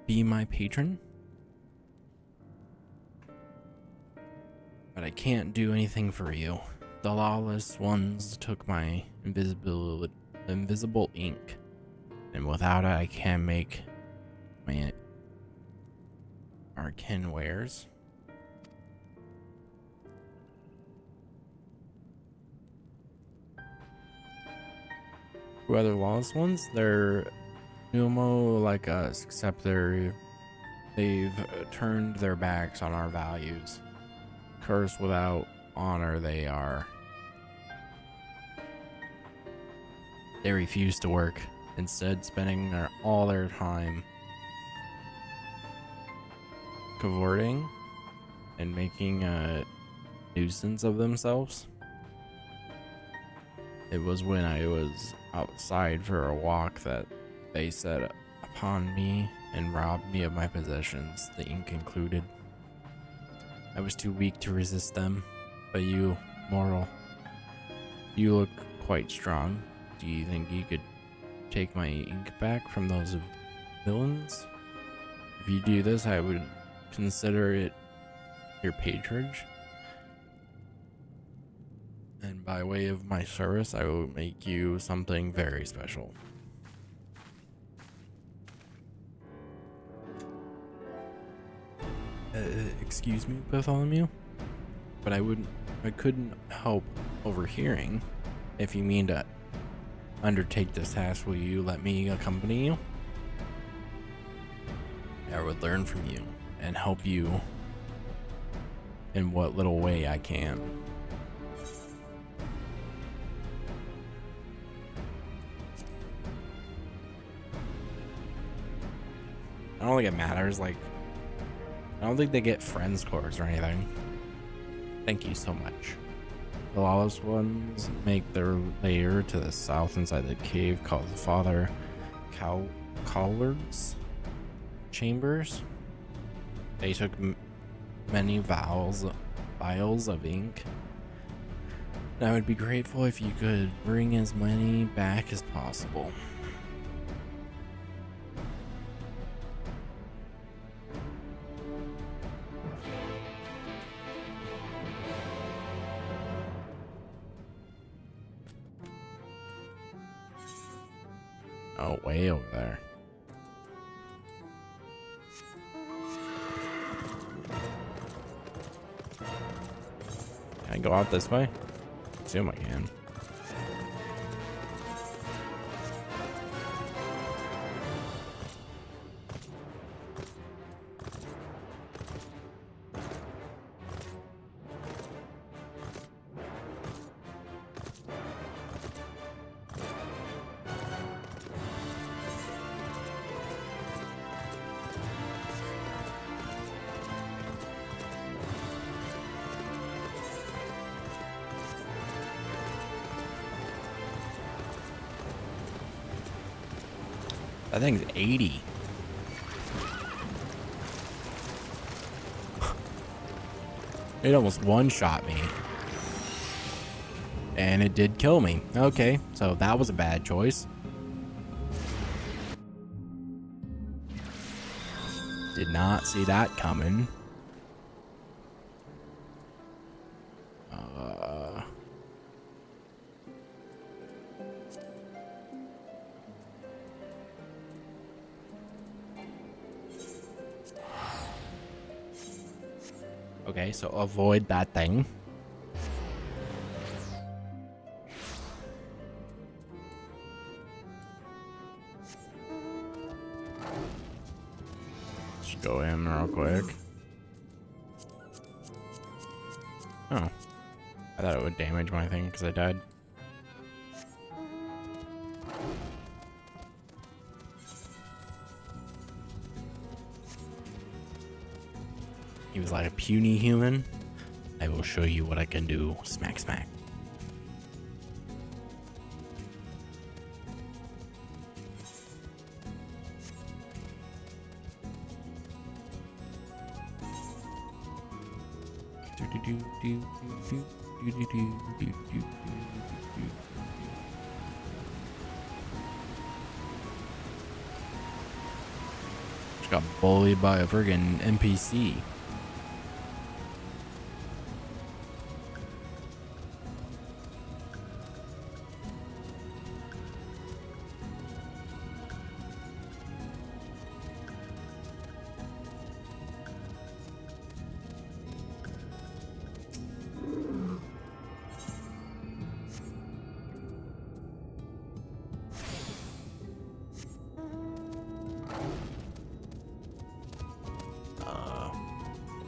be my patron? But I can't do anything for you. The lawless ones took my invisible ink, and without it I can't make my arcane wares. Who are the lawless ones? They're Numo like us, except they've turned their backs on our values. Cursed without honor they are. They refuse to work, instead spending all their time cavorting and making a nuisance of themselves. It was when I was outside for a walk that they set upon me and robbed me of my possessions, the ink included. I was too weak to resist them, but you, mortal, you look quite strong. Do you think you could take my ink back from those villains? If you do this, I would consider it your patronage. And by way of my service, I will make you something very special. Excuse me, Bartholomew, but I couldn't help overhearing. If you mean to undertake this task, will you let me accompany you? I would learn from you and help you in what little way I can. I don't think it matters. Like, I don't think they get friend scores or anything. Thank you so much. The lawless ones make their lair to the south inside the cave called the Father Collard's Chambers. They took many vials of ink. I would be grateful if you could bring as many back as possible. Oh, way over there. Can I go out this way? Assume I can. That thing's 80. It almost one-shot me. And it did kill me. Okay, so that was a bad choice. Did not see that coming. Okay, so avoid that thing. Just go in real quick. Oh. I thought it would damage my thing because I died. He was like a puny human. I will show you what I can do. Smack, smack. Just got bullied by a friggin' NPC.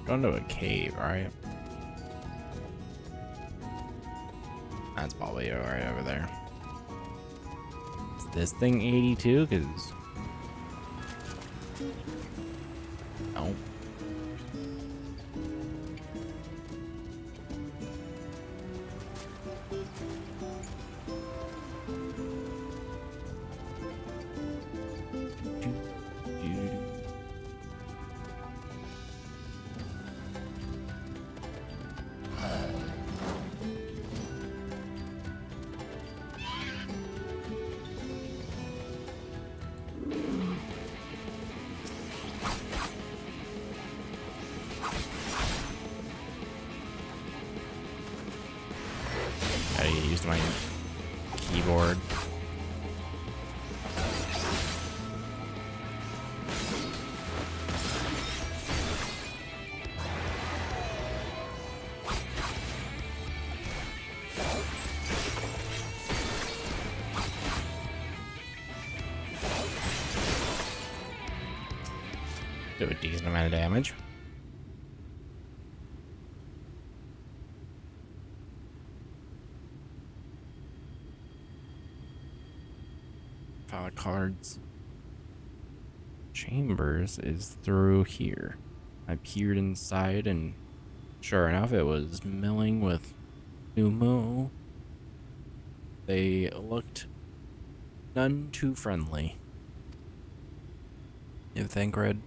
Going to a cave, right? That's probably right over there. Is this thing 82? Because no. I used my keyboard. Do a decent amount of damage. File cards. chambers is through here. I peered inside and sure enough, it was milling with Numu. They looked none too friendly. If Thancred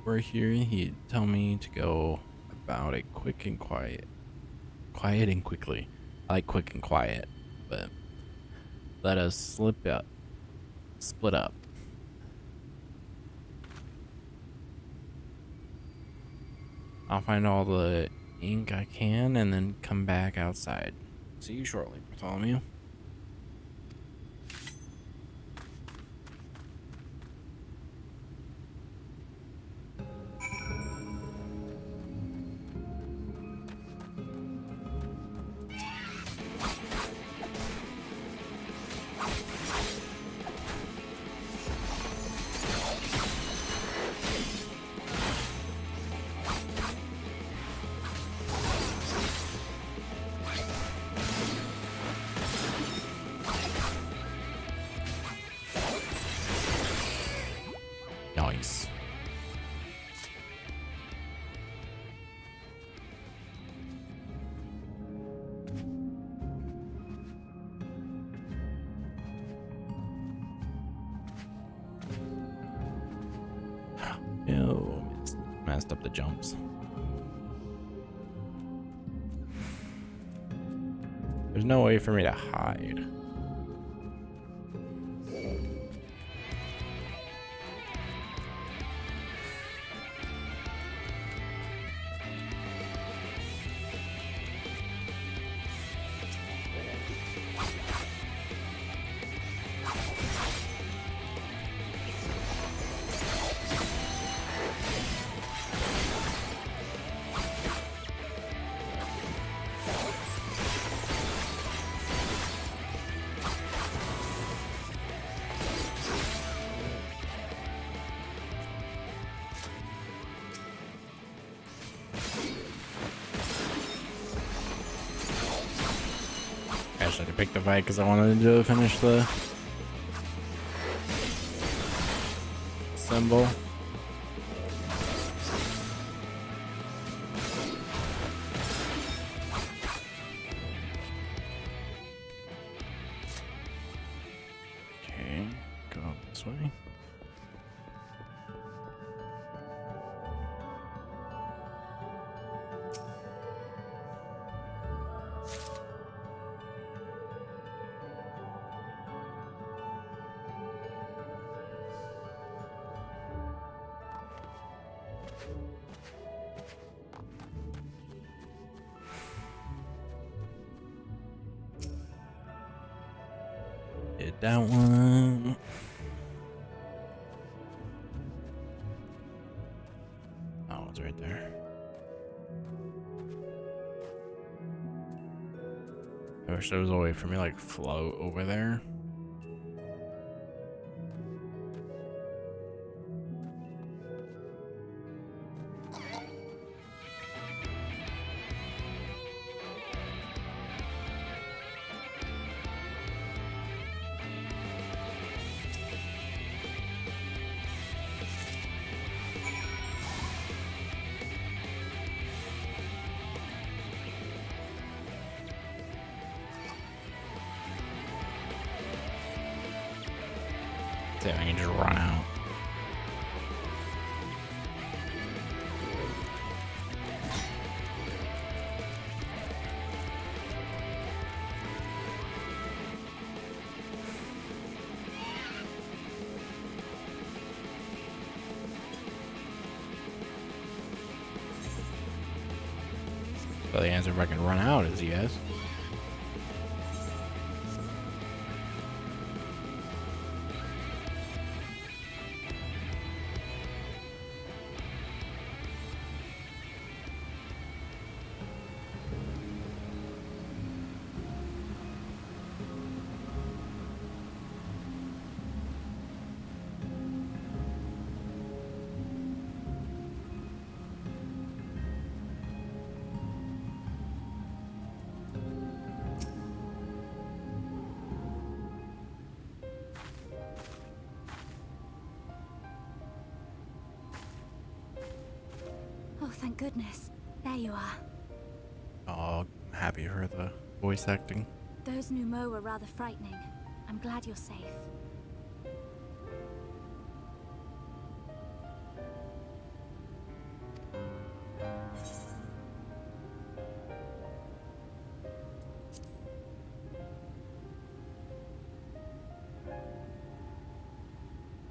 were here, he'd tell me to go about it quick and quiet. Quiet and quickly. I like quick and quiet, but let us split up. I'll find all the ink I can and then come back outside. See you shortly, Bartholomew. Nice. Ew, messed up the jumps. There's no way for me to hide. Actually, I picked the fight because I wanted to finish the symbol. Okay, go up this way. Did that one. Oh, it's right there. I wish there was a way for me to like float over there. See if I can just run out. So the answer if I can run out is yes. thank goodness. There you are. Oh, I'm happy for the voice acting. Those Numo were rather frightening. I'm glad you're safe.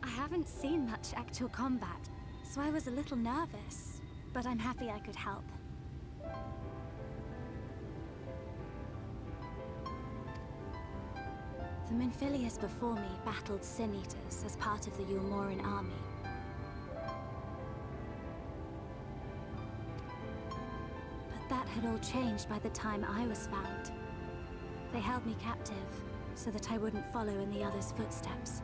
I haven't seen much actual combat, so I was a little nervous, but I'm happy I could help. The Minphilius before me battled Sin Eaters as part of the Yulmoran army. But that had all changed by the time I was found. They held me captive, so that I wouldn't follow in the others' footsteps.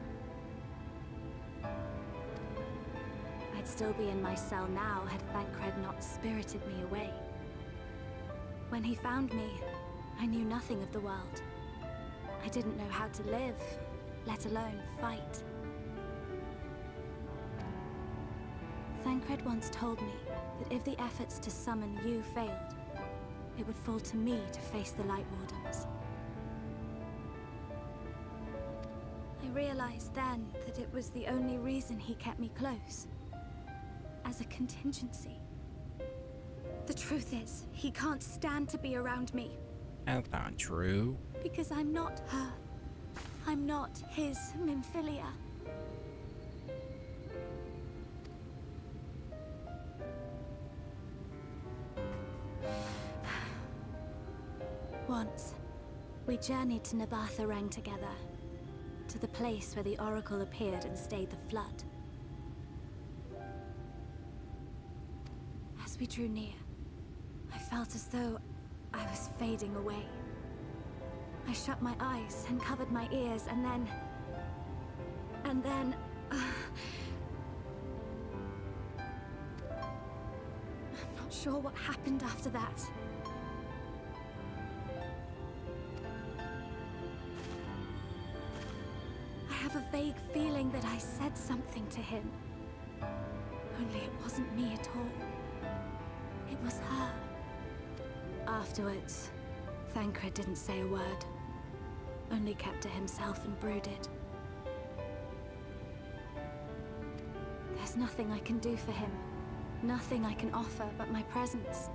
I'd still be in my cell now had Thancred not spirited me away. When he found me, I knew nothing of the world. I didn't know how to live, let alone fight. Thancred once told me that if the efforts to summon you failed, it would fall to me to face the Light Wardens. I realized then that it was the only reason he kept me close. As a contingency. The truth is, he can't stand to be around me. That's not true. Because I'm not her. I'm not his Minphilia. Once, we journeyed to Nabatha together. To the place where the Oracle appeared and stayed the flood. As we drew near, I felt as though I was fading away. I shut my eyes and covered my ears, and then... I'm not sure what happened after that. I have a vague feeling that I said something to him. Only it wasn't me at all. It was her. Afterwards, Thancred didn't say a word. Only kept to himself and brooded. There's nothing I can do for him. Nothing I can offer but my presence.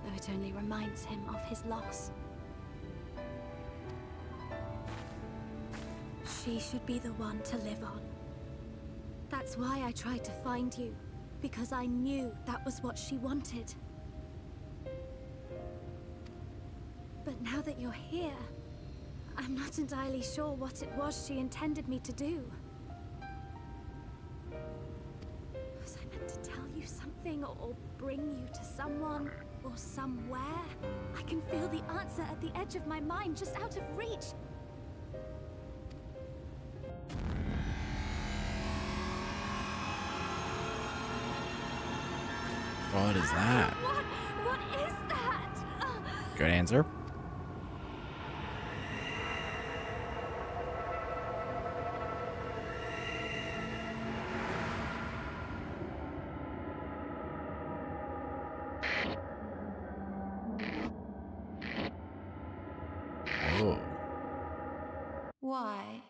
Though it only reminds him of his loss. She should be the one to live on. That's why I tried to find you. Because I knew that was what she wanted. But now that you're here, I'm not entirely sure what it was she intended me to do. Was I meant to tell you something or bring you to someone or somewhere? I can feel the answer at the edge of my mind, just out of reach. What is that? What is that? Good answer. Oh. Why?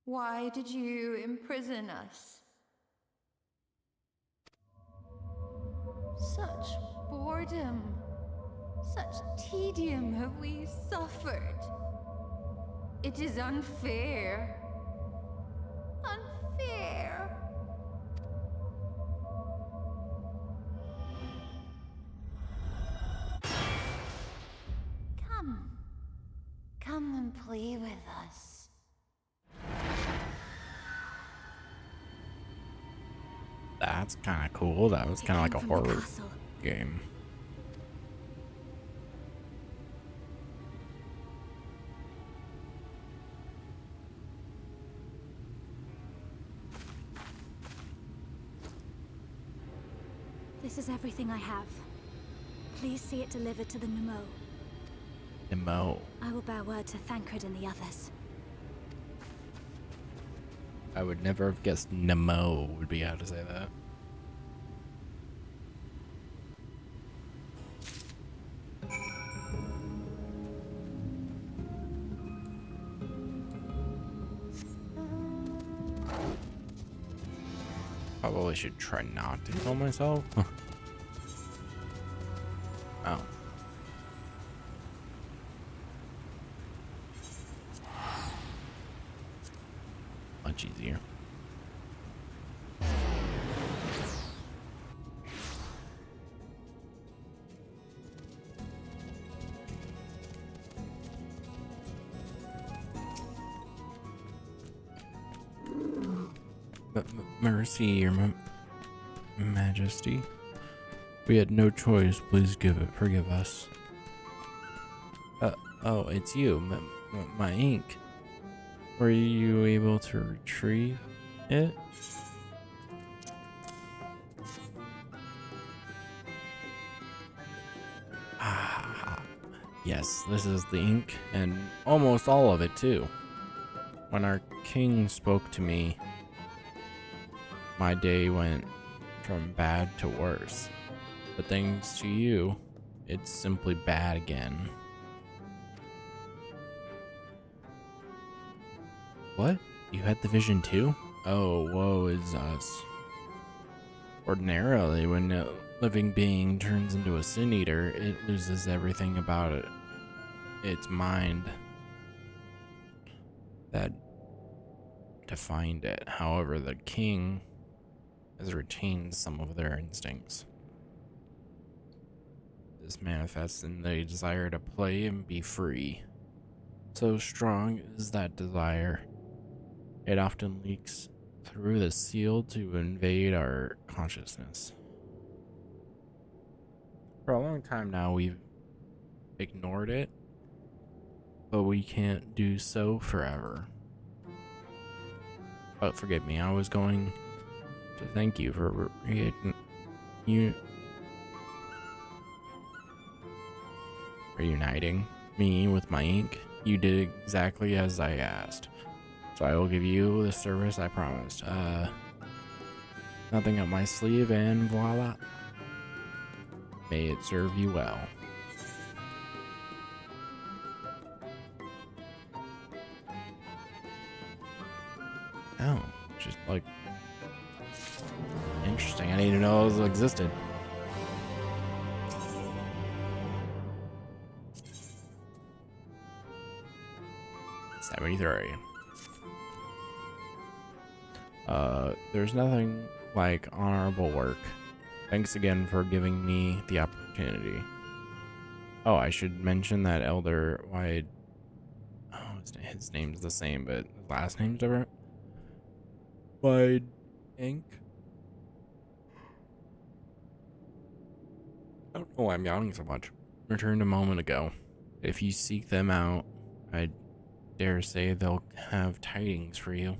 Why did you imprison us? Such boredom, such tedium have we suffered. It is unfair. Unfair. Come and play with us. That's kind of cool. That was kind of like a horror game. This is everything I have. Please see it delivered to the Nemo. Nemo. I will bear word to Thancred and the others. I would never have guessed Nemo would be how to say that. probably should try not to kill myself. Oh. Much easier. Mercy, your majesty. We had no choice. Please forgive us. Oh, it's you, my ink. Were you able to retrieve it? Ah, yes, this is the ink, and almost all of it too. When our king spoke to me, my day went from bad to worse. But thanks to you, it's simply bad again. What? You had the vision too? Oh, woe is us. Ordinarily, when a living being turns into a sin eater, it loses everything about it. Its mind that defined it. However, the king has retained some of their instincts. This manifests in the desire to play and be free. So strong is that desire, it often leaks through the seal to invade our consciousness. For a long time now, we've ignored it, but we can't do so forever. But forgive me, I was going to thank you for reuniting me with my ink. You did exactly as I asked. So I will give you the service I promised. Nothing up my sleeve, and voila. May it serve you well. Oh, just like interesting. I didn't even know those existed. '73. There's nothing like honorable work. Thanks again for giving me the opportunity. Oh, I should mention that Elder Wide. Oh, his name's the same, but his last name's different. Wide Ink. I don't know why I'm yawning so much. Returned a moment ago. If you seek them out, I dare say they'll have tidings for you.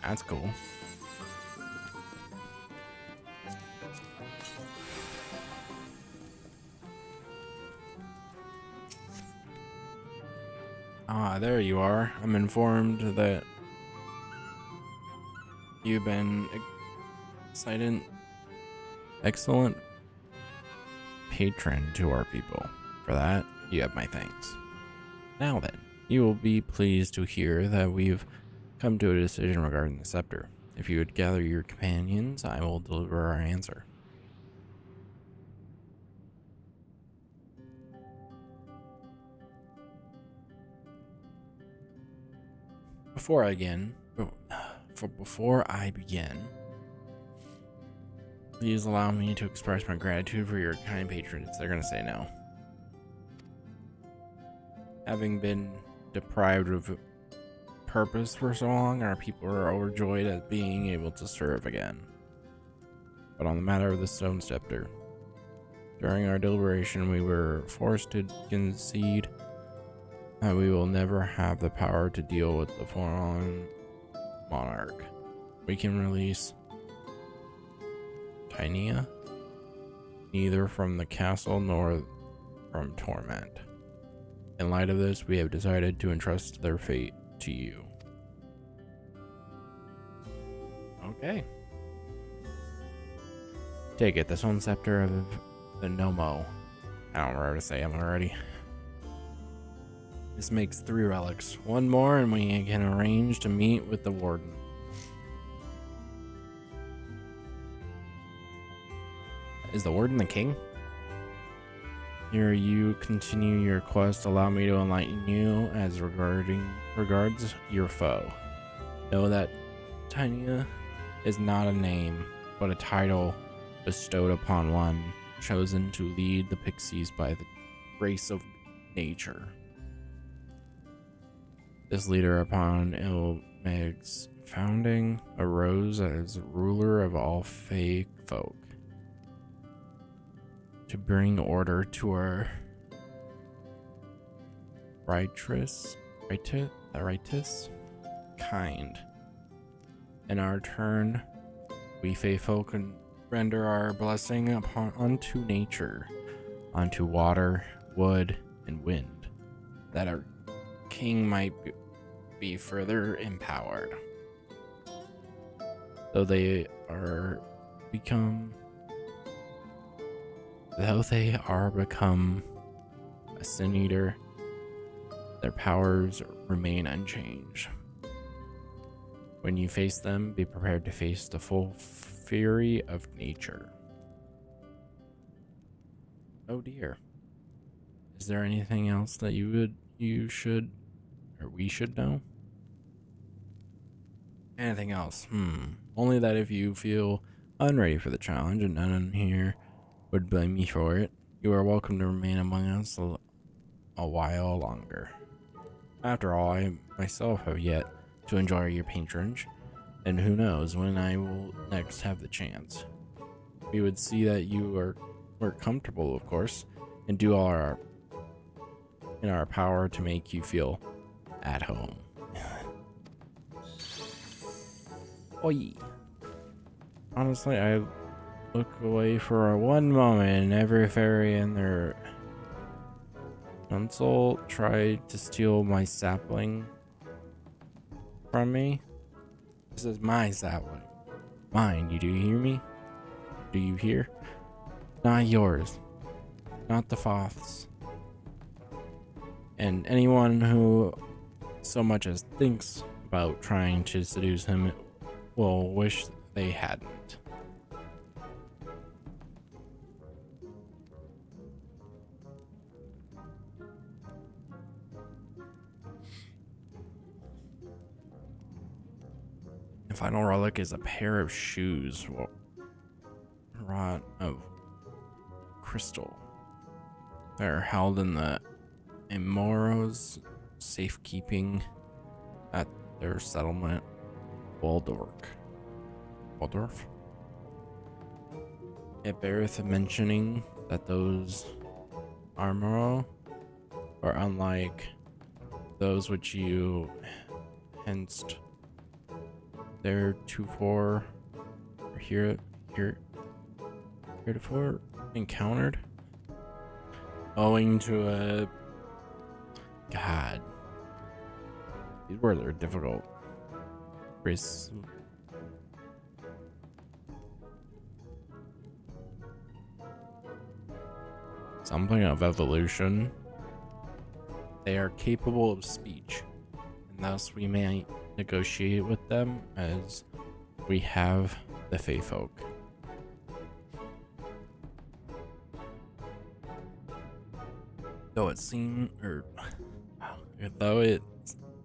That's cool. Ah, there you are. I'm informed that you've been excellent patron to our people. For that, you have my thanks. Now then, you will be pleased to hear that we've come to a decision regarding the scepter. If you would gather your companions, I will deliver our answer. Before I begin, please allow me to express my gratitude for your kind patronage. They're gonna say no. Having been deprived of purpose for so long, our people are overjoyed at being able to serve again. But on the matter of the stone scepter, During our deliberation, we were forced to concede that we will never have the power to deal with the fallen monarch. We can release Tynea, neither from the castle nor from torment. In light of this, we have decided to entrust their fate to you. Okay. Take it, the Stone Scepter of the Nomo. I don't remember how to say them already. This makes 3 relics. One more and we can arrange to meet with the warden. Is the warden the king? Here you continue your quest. Allow me to enlighten you as regards your foe. Know that Tynea is not a name, but a title bestowed upon one chosen to lead the pixies by the grace of nature. This leader, upon Ilmeg's founding, arose as ruler of all Fae folk to bring order to our righteous kind. In our turn, we Fae folk can render our blessing unto nature, onto water, wood, and wind, that our king might be further empowered. Though they are become a sin eater, their powers remain unchanged. When you face them, be prepared to face the full fury of nature. Oh dear. Is there anything else that we should know? Anything else? Only that if you feel unready for the challenge, and none here would blame me for it, you are welcome to remain among us a while longer. After all, I myself have yet to enjoy your patronage, and who knows when I will next have the chance. We would see that you were comfortable, of course, and do all in our power to make you feel at home. Oi. Honestly, I look away for one moment and every fairy and their council tried to steal my sapling from me. This is my sapling. Mine, do you hear me? Do you hear? Not yours. Not the Foth's. And anyone who so much as thinks about trying to seduce him will wish they hadn't. The final relic is a pair of shoes wrought of crystal. They're held in the Imoro's safekeeping at their settlement, Waldorf. It beareth mentioning that those Armoro are unlike those which you hence heretofore encountered, owing to a god. These words are difficult. Something of evolution. They are capable of speech, and thus we may negotiate with them as we have the Fae folk. Though it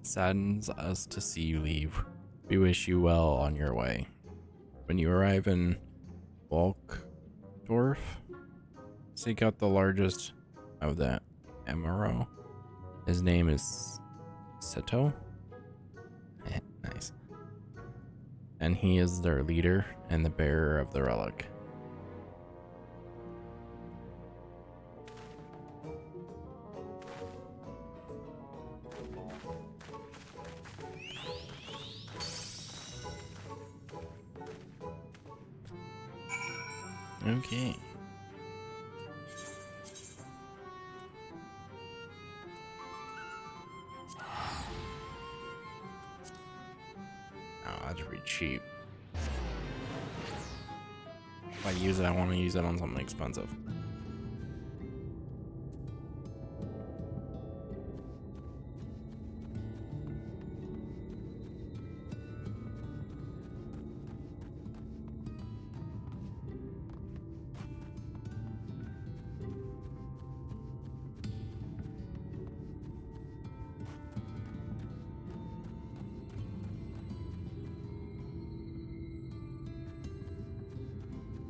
saddens us to see you leave, we wish you well on your way. When you arrive in Walkdorf, seek out the largest of the Emero. His name is Seto. Nice. And he is their leader and the bearer of the relic. Okay. Oh, that's pretty cheap. If I use it, I want to use it on something expensive.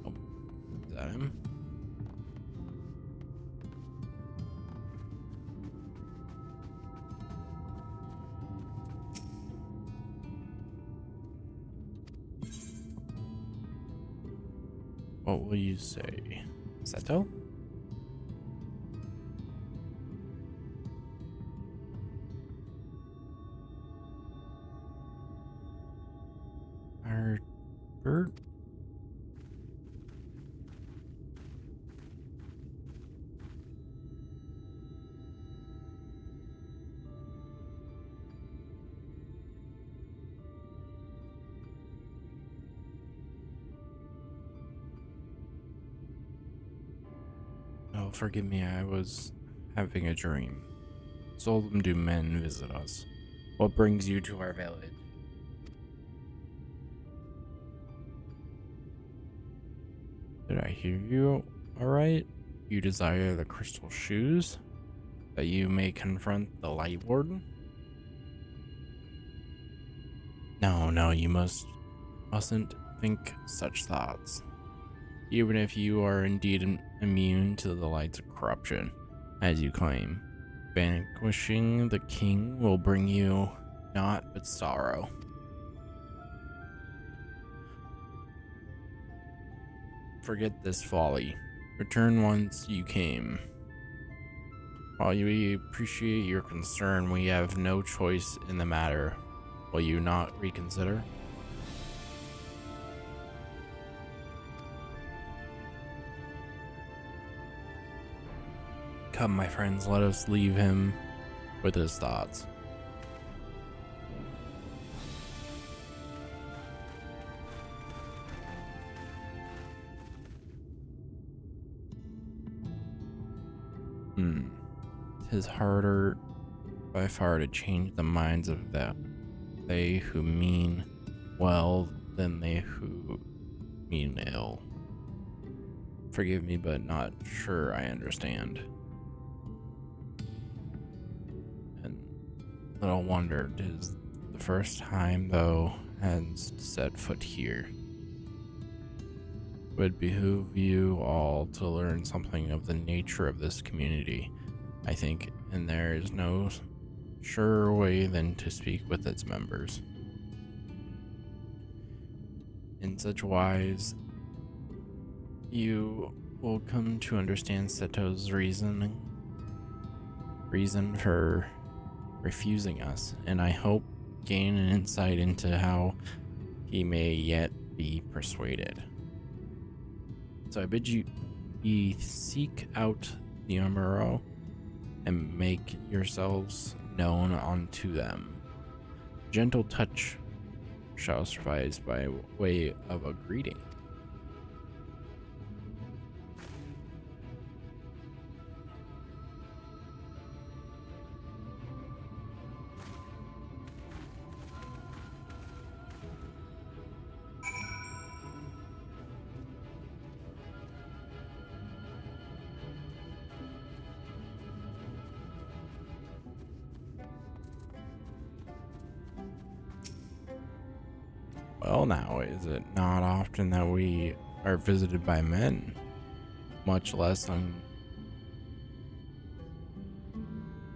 Oh, is that him? What will you say? Seto? Bird? Oh, forgive me, I was having a dream. Seldom do men visit us. What brings you to our village? Did I hear you alright? You desire the crystal shoes? That you may confront the Light Warden? No, you mustn't think such thoughts. Even if you are indeed immune to the light's corruption, as you claim, vanquishing the king will bring you naught but sorrow. Forget this folly. Return whence you came. While we appreciate your concern, we have no choice in the matter. Will you not reconsider? Come, my friends, let us leave him with his thoughts. Tis harder by far to change the minds of they who mean well than they who mean ill. Forgive me, but not sure I understand. And little wonder, 'tis the first time thou hadst set foot here. Would behoove you all to learn something of the nature of this community, I think, and there is no surer way than to speak with its members. In such wise, you will come to understand Seto's reason for refusing us, and I hope gain an insight into how he may yet be persuaded. So I bid you seek out the Amuro and make yourselves known unto them. Gentle touch shall suffice by way of a greeting. Well, now, is it not often that we are visited by men, much less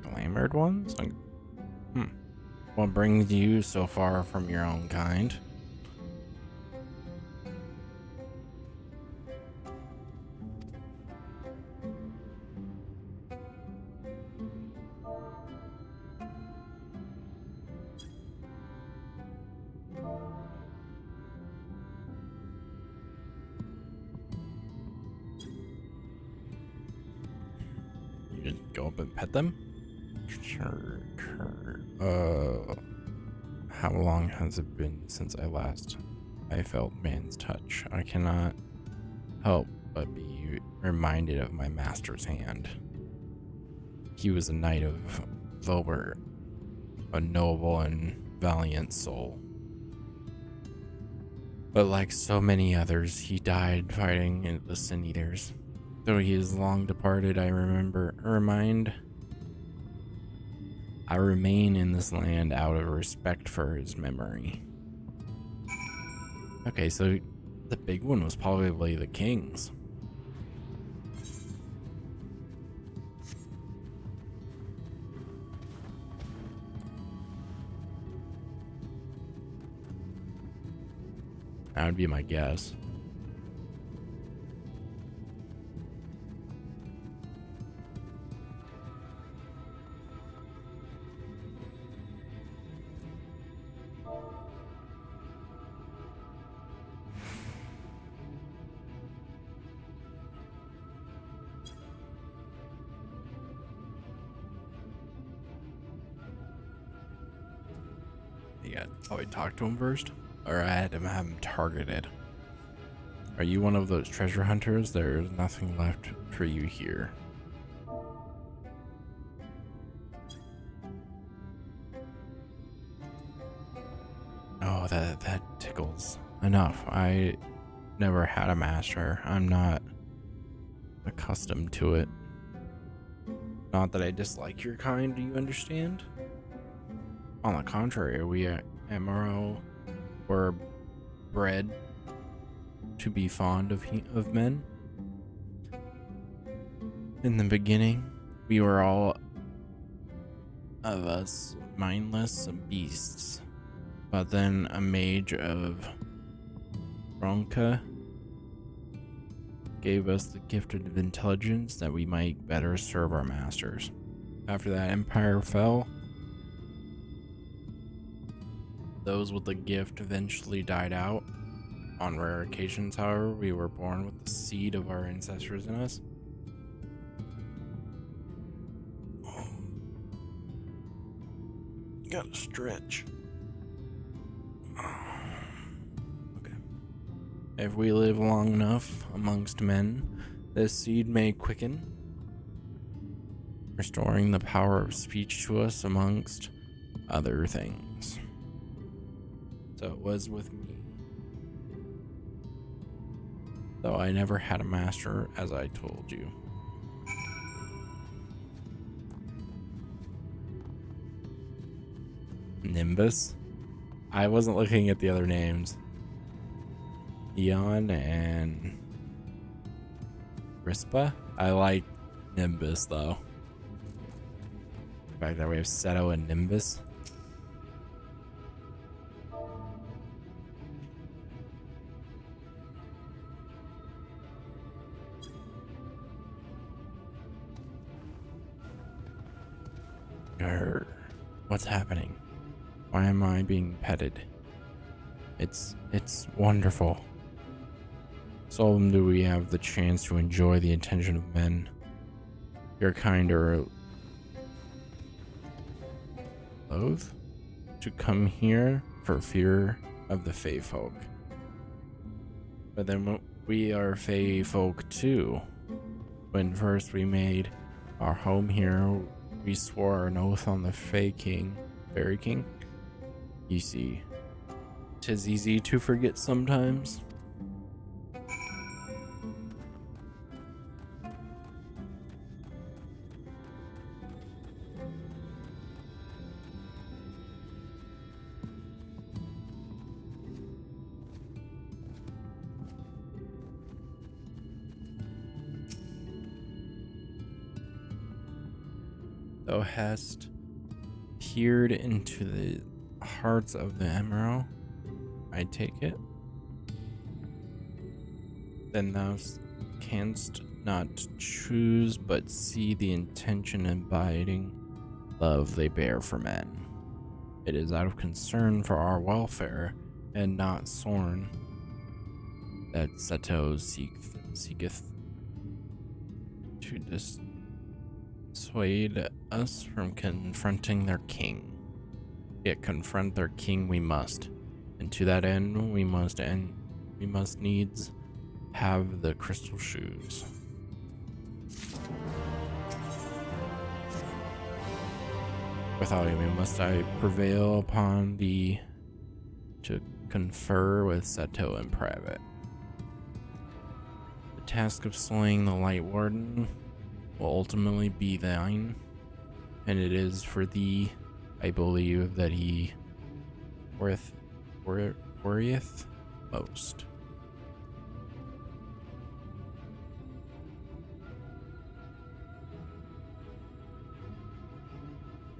unglamored ones? What brings you so far from your own kind? go up and pet them? Sure. How long has it been since I felt man's touch? I cannot help but be reminded of my master's hand. He was a knight of Vilbert, a noble and valiant soul. But like so many others, he died fighting the Sin Eaters. Though he is long departed, I remain in this land out of respect for his memory. Okay, so the big one was probably the king's. That would be my guess. Yeah, probably talk to him first, or I had to have him targeted. Are you one of those treasure hunters? There's nothing left for you here. Oh, that tickles. Enough. I never had a master. I'm not accustomed to it. Not that I dislike your kind, do you understand? On the contrary, we at MRO were bred to be fond of men. In the beginning, we were all of us mindless beasts. But then a mage of Ronka gave us the gift of intelligence that we might better serve our masters. After that empire fell, those with the gift eventually died out. On rare occasions, however, we were born with the seed of our ancestors in us. Gotta stretch. Okay. If we live long enough amongst men, this seed may quicken, restoring the power of speech to us amongst other things. So it was with me. Though I never had a master, as I told you. Nimbus? I wasn't looking at the other names. Eon and Rispa? I like Nimbus though. The fact that we have Seto and Nimbus. What's happening? Why am I being petted? It's wonderful. Seldom do we have the chance to enjoy the attention of men. Your kind are loath to come here for fear of the Fey folk. But then we are Fey folk too. When first we made our home here, we swore an oath on the Fey King, Fairy King. You see, 'tis easy to forget sometimes. Thou hast peered into the hearts of the emerald, I take it. Then thou canst not choose but see the intention and abiding love they bear for men. It is out of concern for our welfare and not sorn that Seto seeketh to dissuade us from confronting their king. Yet confront their king we must, and to that end we must needs have the crystal shoes. Without you must I prevail upon thee to confer with Seto in private. The task of slaying the Light Warden will ultimately be thine, and it is for thee I believe that he worrieth most.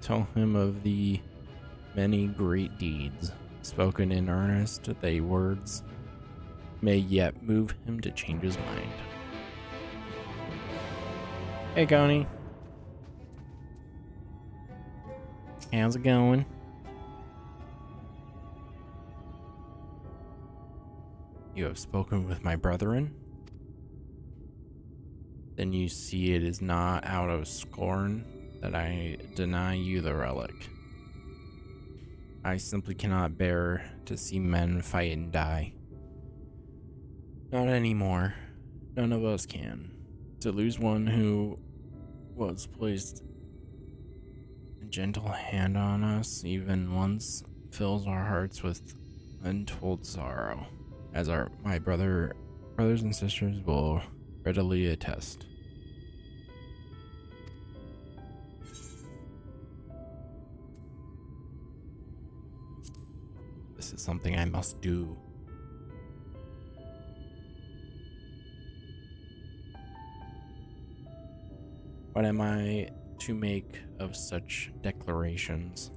Tell him of the many great deeds spoken in earnest. Thy words may yet move him to change his mind. Hey, Coney. How's it going? You have spoken with my brethren? Then you see it is not out of scorn that I deny you the relic. I simply cannot bear to see men fight and die. Not anymore. None of us can. To lose one who was placed a gentle hand on us even once fills our hearts with untold sorrow, as my brothers and sisters will readily attest. This is something I must do. What am I to make of such declarations?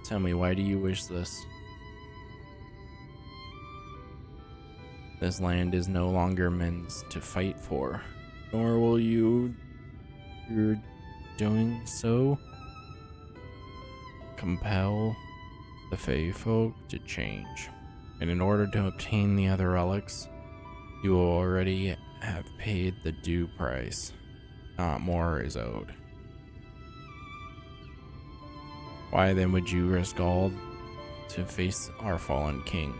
Tell me, why do you wish this? This land is no longer men's to fight for, nor will you're doing so compel the Fey folk to change. And in order to obtain the other relics, you will already have paid the due price. Not more is owed. Why then would you risk all to face our fallen king?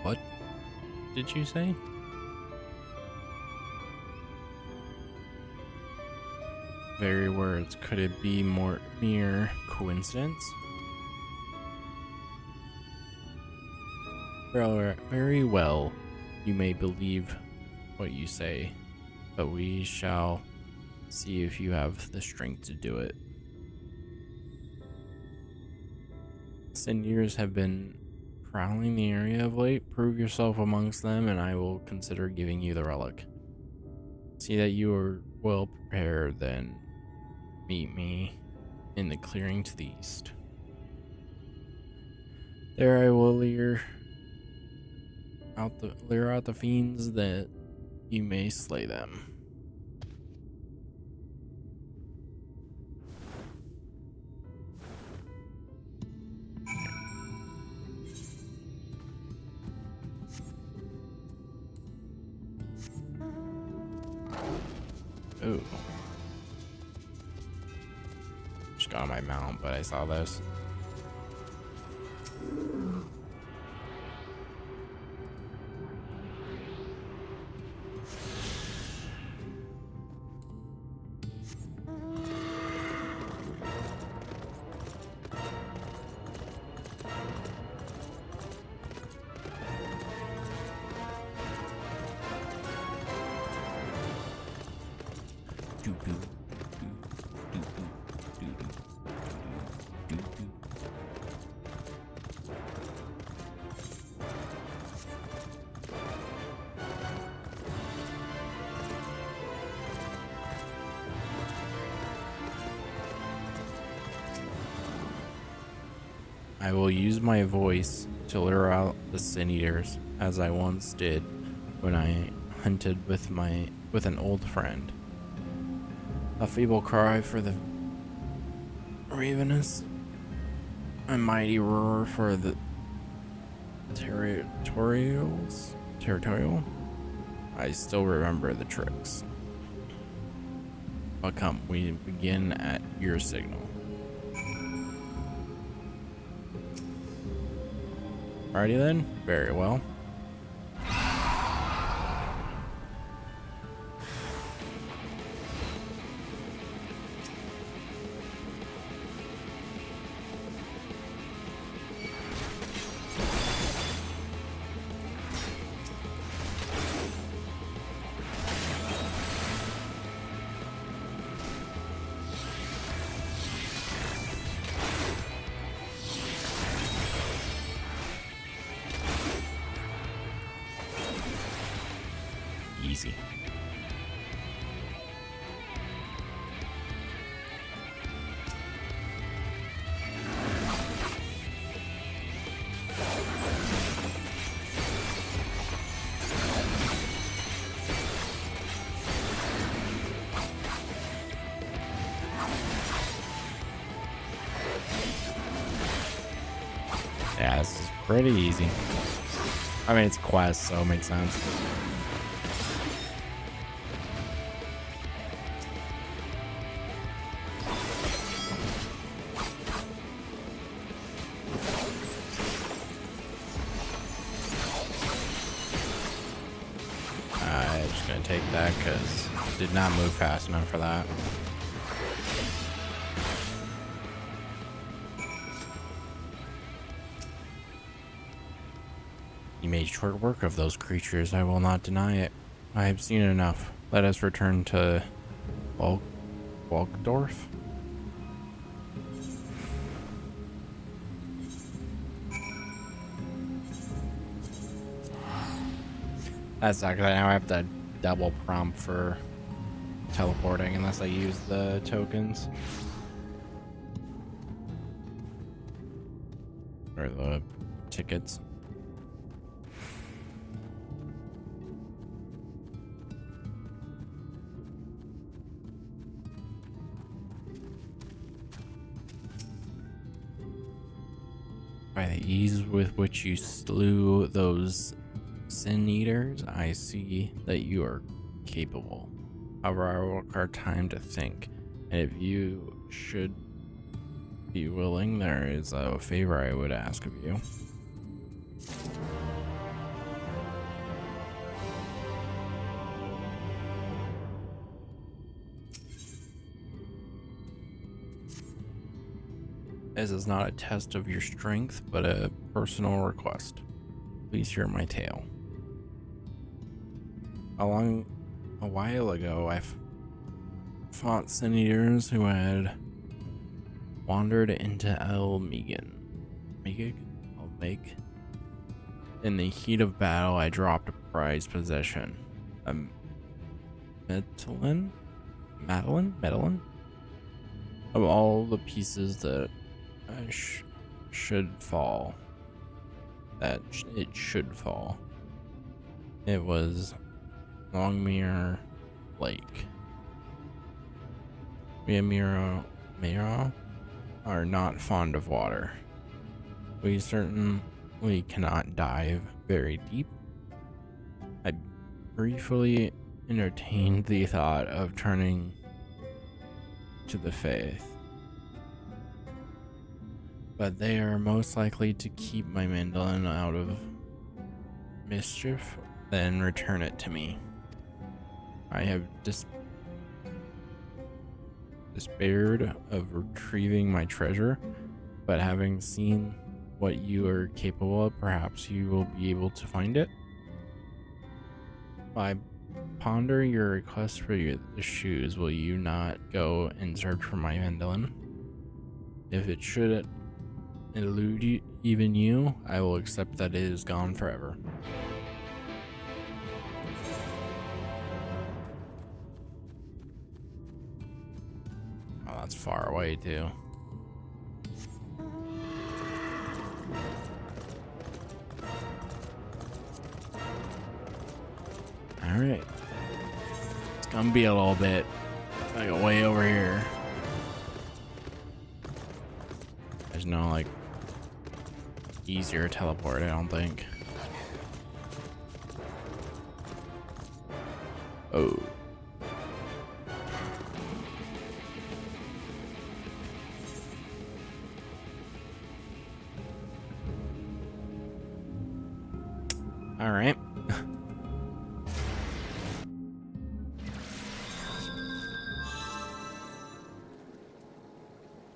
What did you say? Very words. Could it be mere coincidence? Very well. You may believe what you say, but we shall see if you have the strength to do it. Seniors have been prowling the area of late. Prove yourself amongst them, and I will consider giving you the relic. See that you are well prepared, then meet me in the clearing to the east. There I will lure out the fiends that you may slay them. Ooh. Just got on my mount, but I saw this. I will use my voice to lure out the sin eaters, as I once did when I hunted with an old friend. A feeble cry for the ravenous a mighty roar for the territorial. I still remember the tricks. But come, we begin at your signal. Alrighty then, very well. Easy. Yeah, this is pretty easy. I mean, it's a quest, so it makes sense. Just gonna take that because did not move fast enough for that. You made short work of those creatures, I will not deny it. I have seen enough. Let us return to Walkdorf. That's actually now I have to double prompt for teleporting unless I use the tokens. Or the tickets. By the ease with which you slew those sin eaters, I see that you are capable. However, I will require time to think, and if you should be willing, there is a favor I would ask of you. This is not a test of your strength, but a personal request. Please hear my tale. A while ago, I fought sin eaters who had wandered into El Megan. In the heat of battle, I dropped a prized possession. A Madeline? Of all the pieces that should fall. It should fall. It was Longmere Lake. We Mira are not fond of water. We certainly cannot dive very deep. I briefly entertained the thought of turning to the faith, but they are most likely to keep my mandolin out of mischief, then return it to me. I have despaired of retrieving my treasure, but having seen what you are capable of, perhaps you will be able to find it. I ponder your request for the shoes. Will you not go and search for my mandolin? If it should elude even you, I will accept that it is gone forever. Oh, that's far away too. All right, it's gonna be a little bit like way over here. There's no like easier to teleport, I don't think. Oh. All right.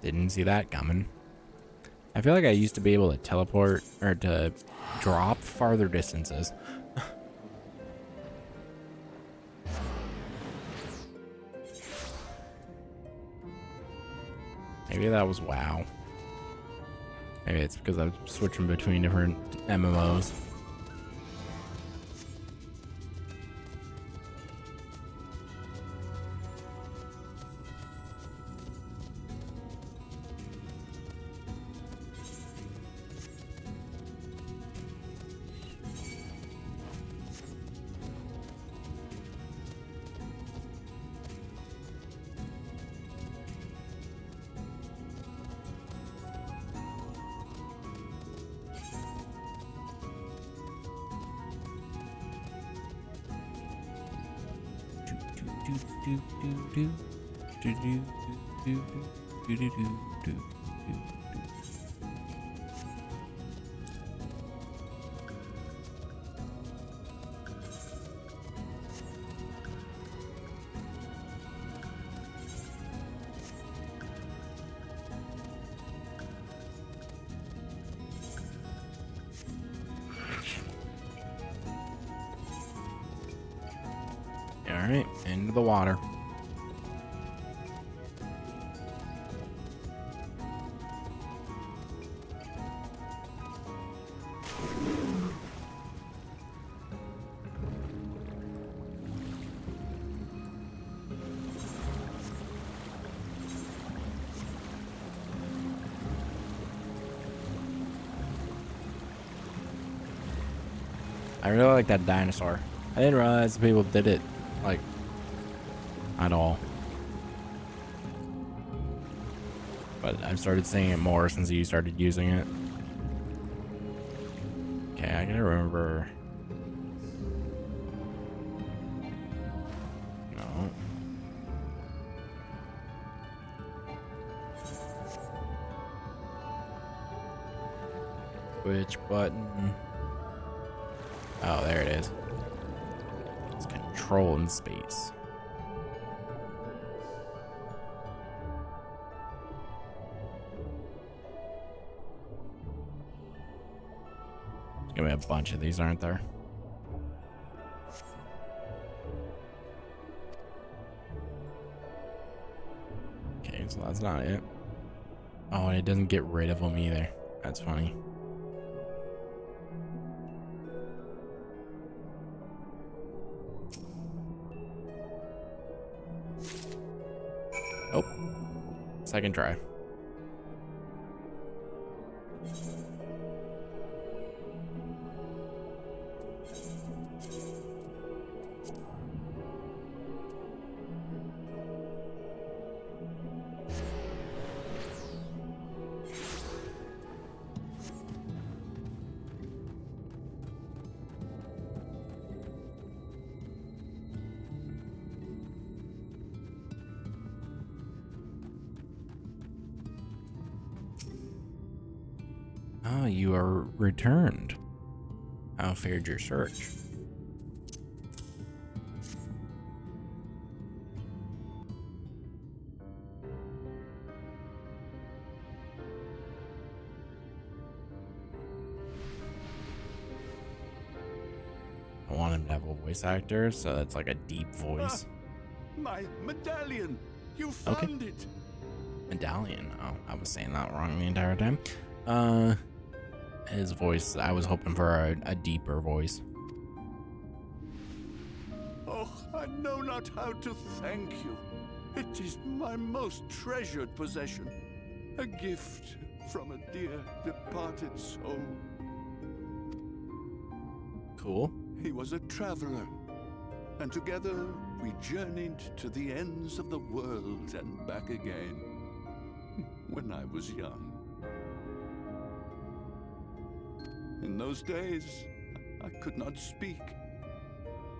Didn't see that coming. I feel like I used to be able to teleport or to drop farther distances. Maybe that was WoW. Maybe it's because I'm switching between different MMOs. All right, into the water. I really like that dinosaur. I didn't realize people did it, like, at all. But I've started seeing it more since you started using it. Okay, I gotta remember. No. Which button? Oh, there it is. It's control in space. There's gonna be a bunch of these, aren't there? Okay, so that's not it. Oh, and it doesn't get rid of them either. That's funny. Oh, second try. Ah, you are returned. How fared your search? I want him to have a voice actor, so that's like a deep voice. My medallion! You found it! Medallion. Oh, I was saying that wrong the entire time. His voice, I was hoping for a deeper voice. Oh, I know not how to thank you. It is my most treasured possession. A gift from a dear departed soul. Cool. He was a traveler, and together we journeyed to the ends of the world and back again when I was young. those days, I could not speak.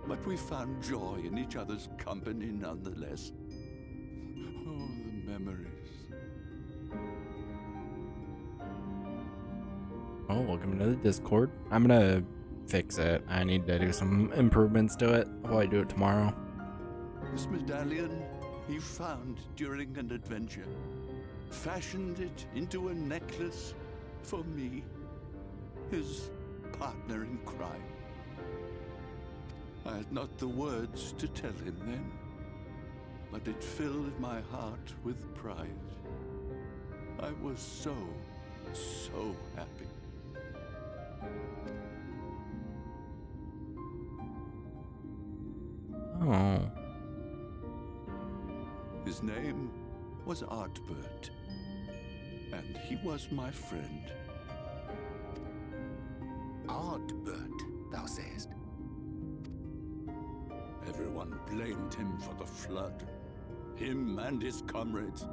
But we found joy in each other's company nonetheless. Oh, the memories. Oh, welcome to the Discord. I'm gonna fix it. I need to do some improvements to it. I'll probably do it tomorrow. This medallion he found during an adventure, fashioned it into a necklace for me, his partner in crime. I had not the words to tell him then, but it filled my heart with pride. I was so happy. Oh. His name was Artbert, and he was my friend. Ardbert, thou sayest? Everyone blamed him for the flood, him and his comrades.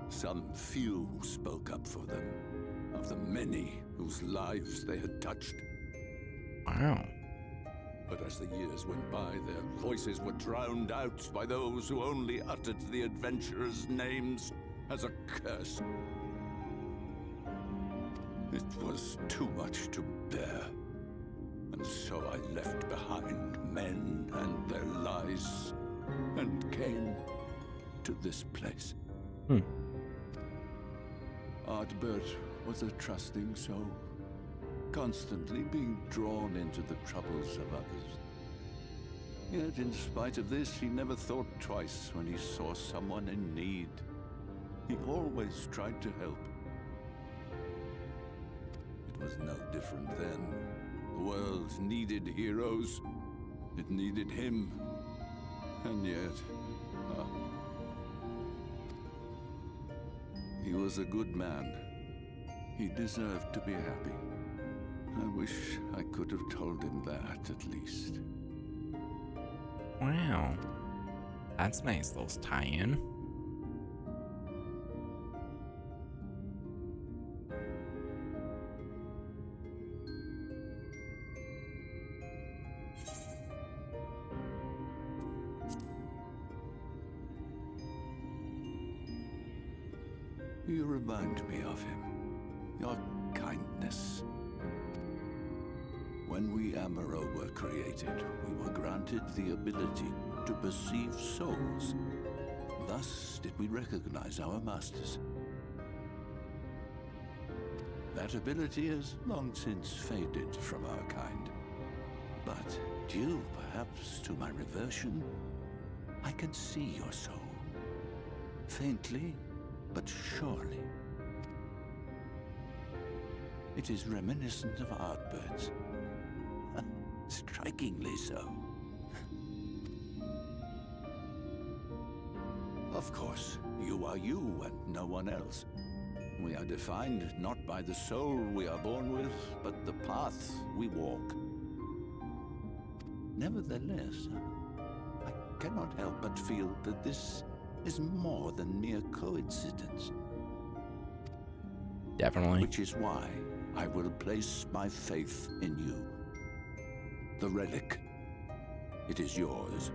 Some few spoke up for them, of the many whose lives they had touched. Wow. But as the years went by, their voices were drowned out by those who only uttered the adventurers' names as a curse. It was too much to bear, and so I left behind men and their lies, and came to this place. Ardbert was a trusting soul, constantly being drawn into the troubles of others. Yet in spite of this, he never thought twice when he saw someone in need. He always tried to help. It was no different then. The world needed heroes. It needed him. And yet, he was a good man. He deserved to be happy. I wish I could have told him that, at least. Wow. That's nice, those tie-in. You remind me of him. Your kindness. When we Amaro were created, we were granted the ability to perceive souls. Thus did we recognize our masters. That ability has long since faded from our kind. But due perhaps to my reversion, I can see your soul. Faintly, but surely. It is reminiscent of Ardbert's. Strikingly so. Of course, you are you and no one else. We are defined not by the soul we are born with, but the path we walk. Nevertheless, I cannot help but feel that this is more than mere coincidence. Definitely. Which is why I will place my faith in you. The relic. It is yours.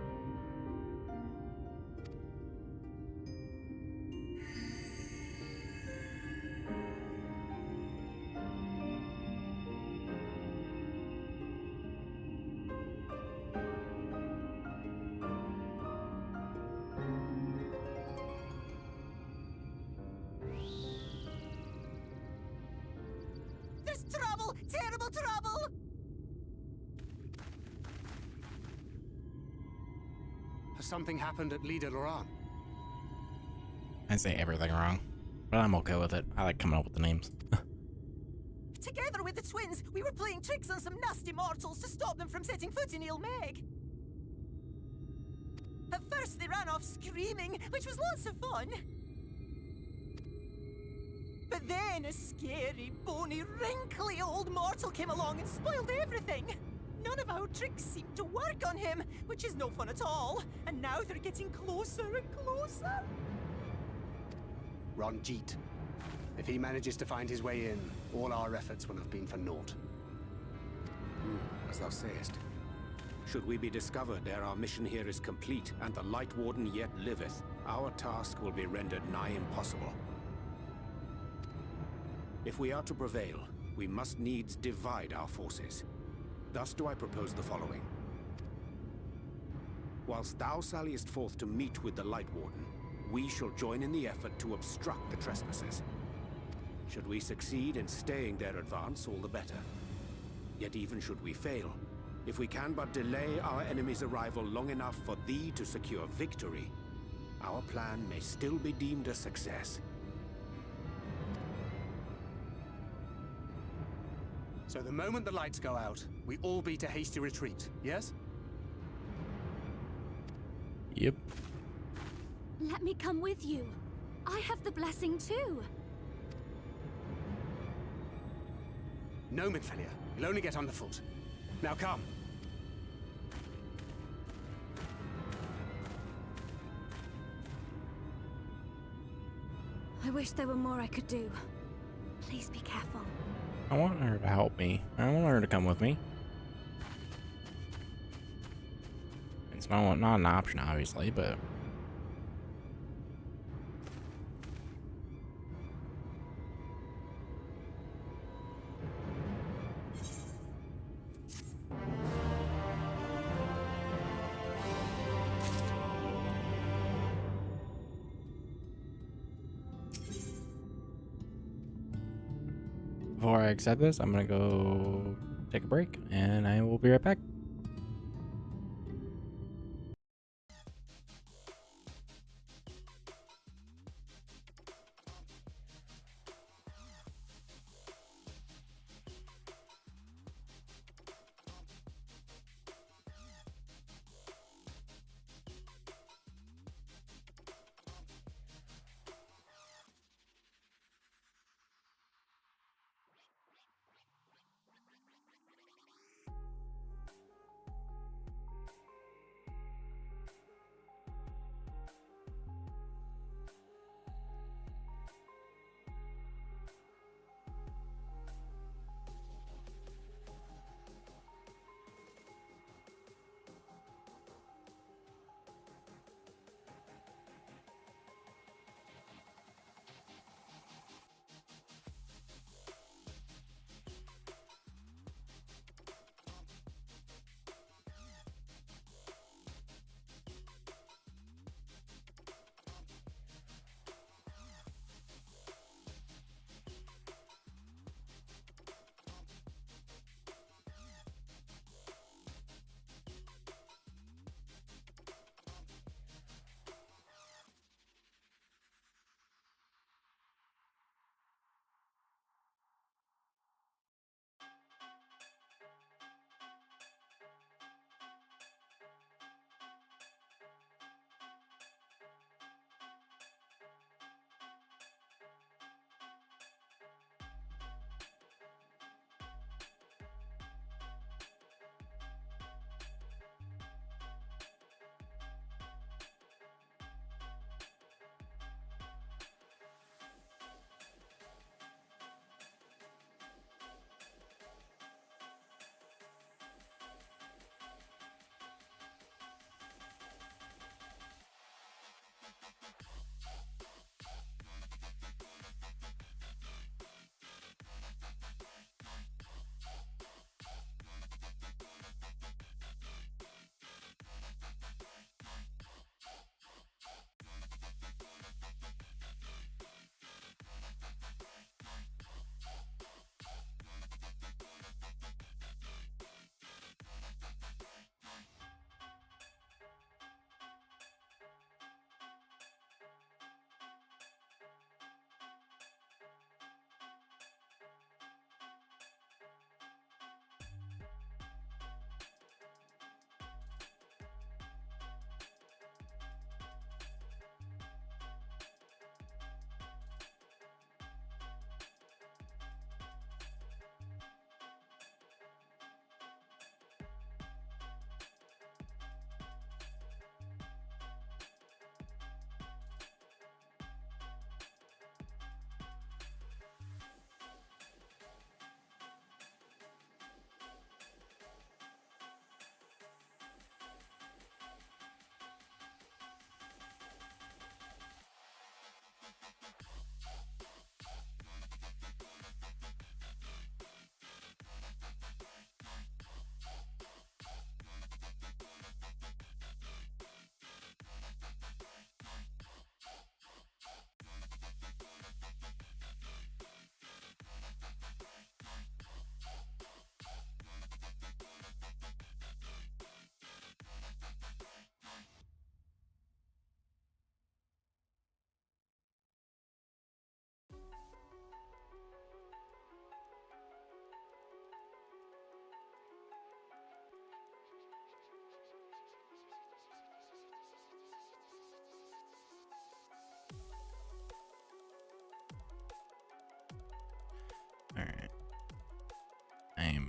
There's trouble! Terrible trouble! Has something happened at Lida Loran? I say everything wrong, but I'm okay with it. I like coming up with the names. Together with the twins, we were playing tricks on some nasty mortals to stop them from setting foot in Ilmeg. At first, they ran off screaming, which was lots of fun. But then a scary, bony, wrinkly old mortal came along and spoiled everything. None of our tricks seemed to work on him, which is no fun at all. And now they're getting closer and closer. Ranjit. If he manages to find his way in, all our efforts will have been for naught. As thou sayest. Should we be discovered ere our mission here is complete, and the Light Warden yet liveth, our task will be rendered nigh impossible. If we are to prevail, we must needs divide our forces. Thus do I propose the following. Whilst thou salliest forth to meet with the Light Warden, we shall join in the effort to obstruct the trespassers. Should we succeed in staying their advance, all the better. Yet even should we fail, if we can but delay our enemy's arrival long enough for thee to secure victory, our plan may still be deemed a success. So the moment the lights go out, we all beat a hasty retreat, yes? Yep. Let me come with you. I have the blessing too. No, Midfelia. You'll only get underfoot. Now come. I wish there were more I could do. Please be careful. I want her to help me. I want her to come with me. It's not an option, obviously, but... Before I accept this, I'm gonna go take a break, and I will be right back.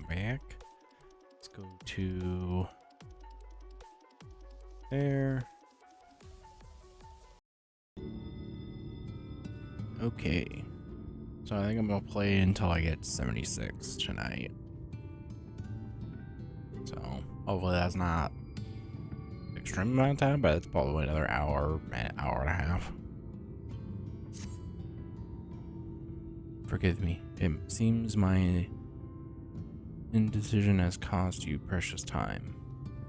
back. Let's go to there. Okay. So I think I'm gonna play until I get 76 tonight. So hopefully that's not extreme amount of time, but it's probably another hour and a half. Forgive me. It seems my indecision has cost you precious time,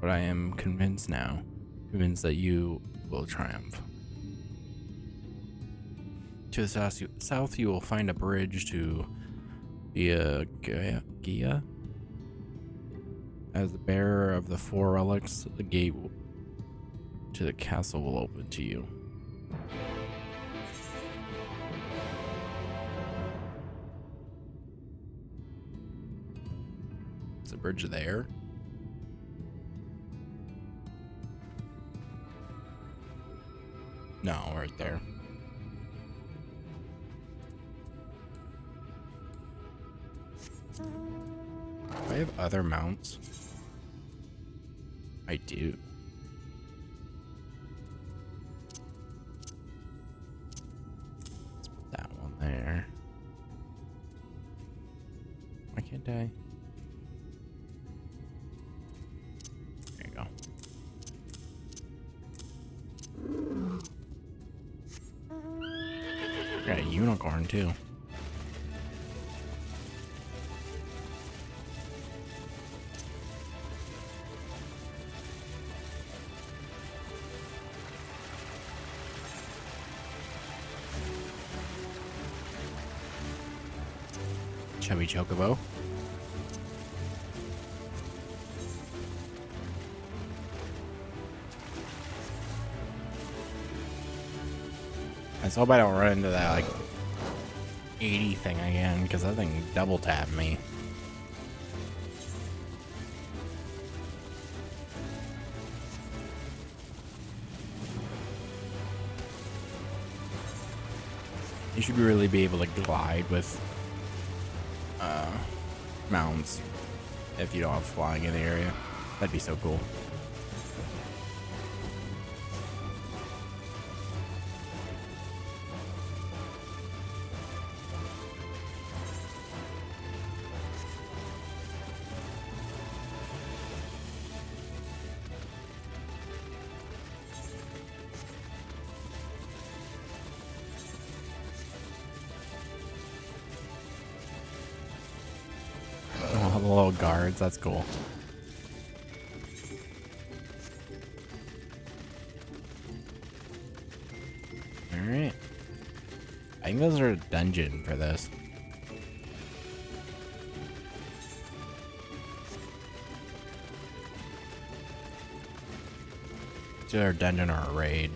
but I am convinced now, that you will triumph. To the south, you will find a bridge to the Gia. As the bearer of the 4 relics, the gate to the castle will open to you. Is the bridge there? No, right there. Do I have other mounts? I do. Let's put that one there. Why can't I? There you go. Got a unicorn too. Chubby Chocobo. Let's hope I don't run into that like 80 thing again, because that thing double tapped me. You should really be able to glide with mounts if you don't have flying in the area. That'd be so cool. Oh, the little guards, that's cool. Alright. I think those are a dungeon for this. It's either a dungeon or a raid.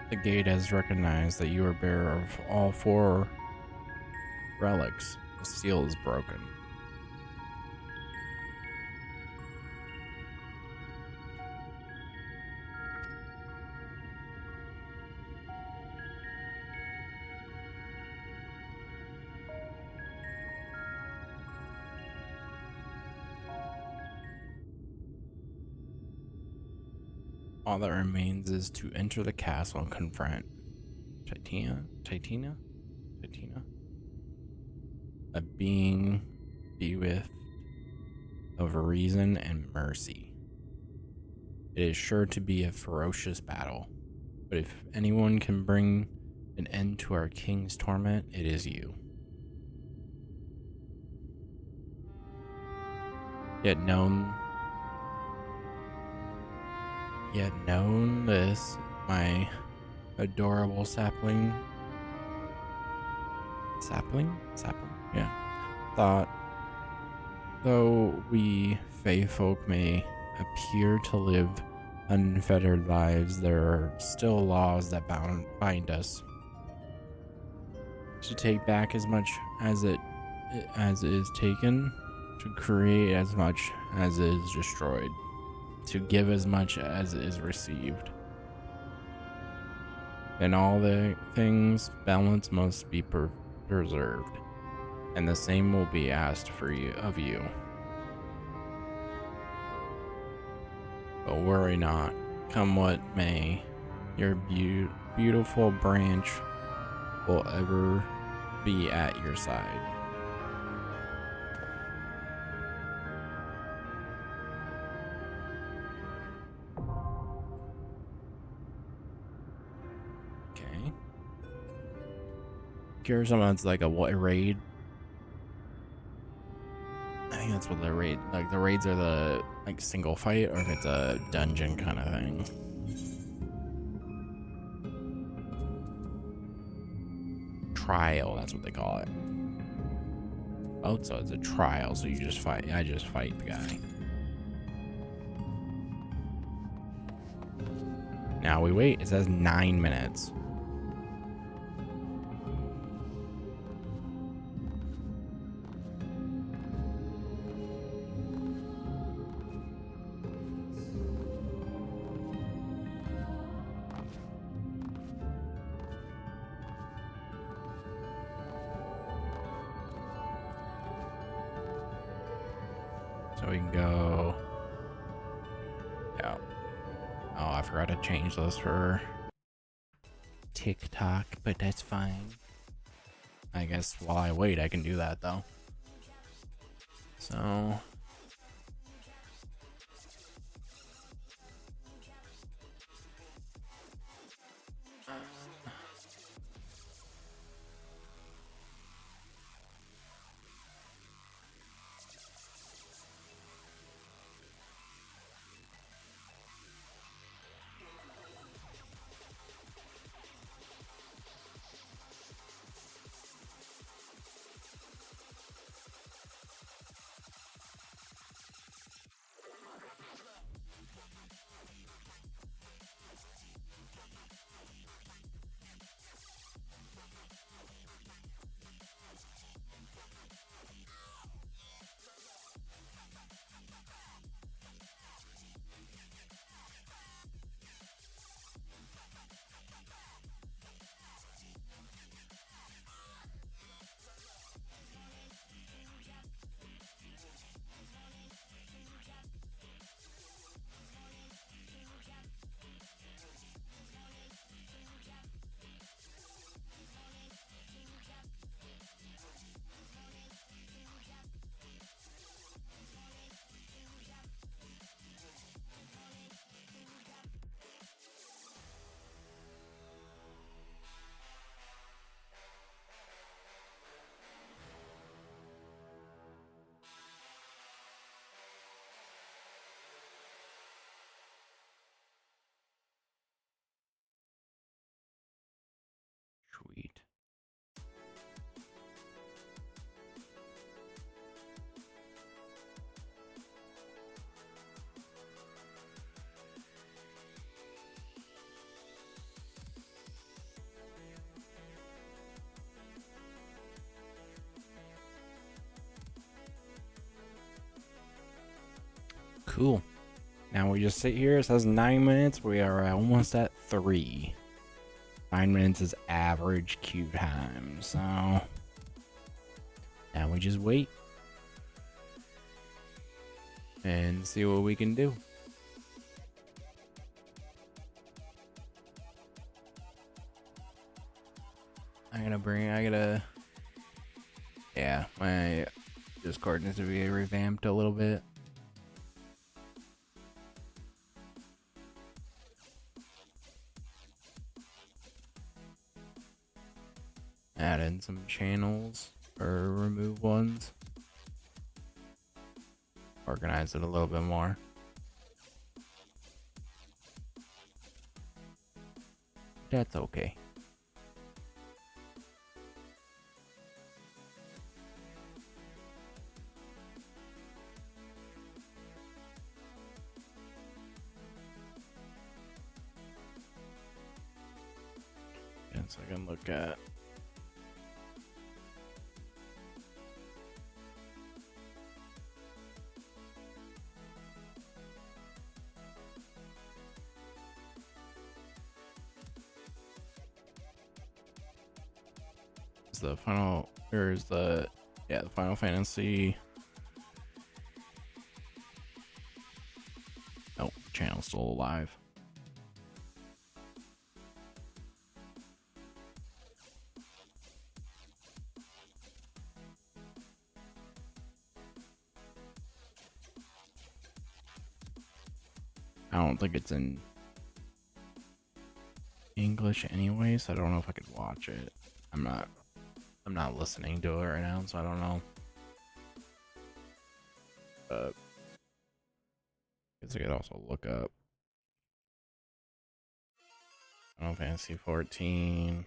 The gate has recognized that you are bearer of all 4 relics. The seal is broken. All that remains is to enter the castle and confront Titina? A being be with of reason and mercy. It is sure to be a ferocious battle, but if anyone can bring an end to our king's torment, it is you. Yet known this, my adorable sapling, yeah, thought, though we Fae folk may appear to live unfettered lives, there are still laws that bind us to take back as much as is taken, to create as much as is destroyed, to give as much as is received. In all the things, balance must be preserved, and the same will be asked of you. But worry not, come what may, your beautiful branch will ever be at your side. Okay. Curious if that's like a raid. I think that's what the raid, like the raids are the like single fight, or if it's a dungeon kind of thing. Trial, that's what they call it. Oh, so it's a trial, so you just fight. I just fight the guy. Now we wait. It says 9 minutes. So we can go. Yeah. Oh, I forgot to change those for TikTok, but that's fine. I guess while I wait, I can do that though. So. Sweet. Cool. Now we just sit here. It says 9 minutes. We are almost at 3. 9 minutes is average queue time. So now we just wait and see what we can do. Yeah, my Discord needs to be revamped a little bit. some channels or remove ones. Organize it a little bit more. That's okay. So I can look at the final, or is the the Final Fantasy. Oh, channel's still alive. I don't think it's in English anyway, so I don't know if I could watch it. I'm not listening to it right now, so I don't know. But I guess I could also look up Final Fantasy 14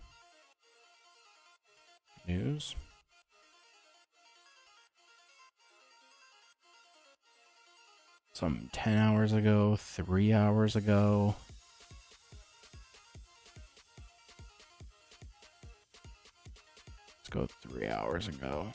news. Some 10 hours ago, 3 hours ago. Let's go 3 hours ago.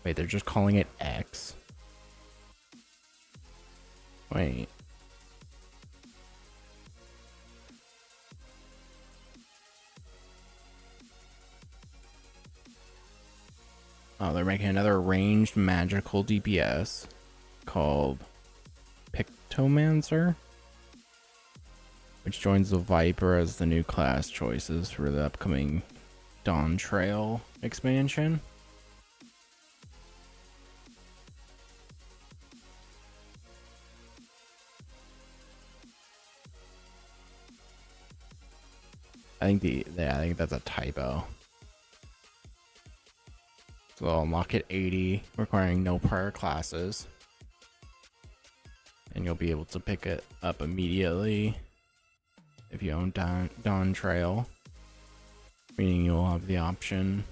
Wait, they're just calling it X? Wait. Oh, they're making another ranged magical DPS called Pictomancer, which joins the Viper as the new class choices for the upcoming Dawn Trail expansion. I think that's a typo. So I'll unlock it 80, requiring no prior classes. And you'll be able to pick it up immediately if you own Dawn Trail. Meaning you'll have the option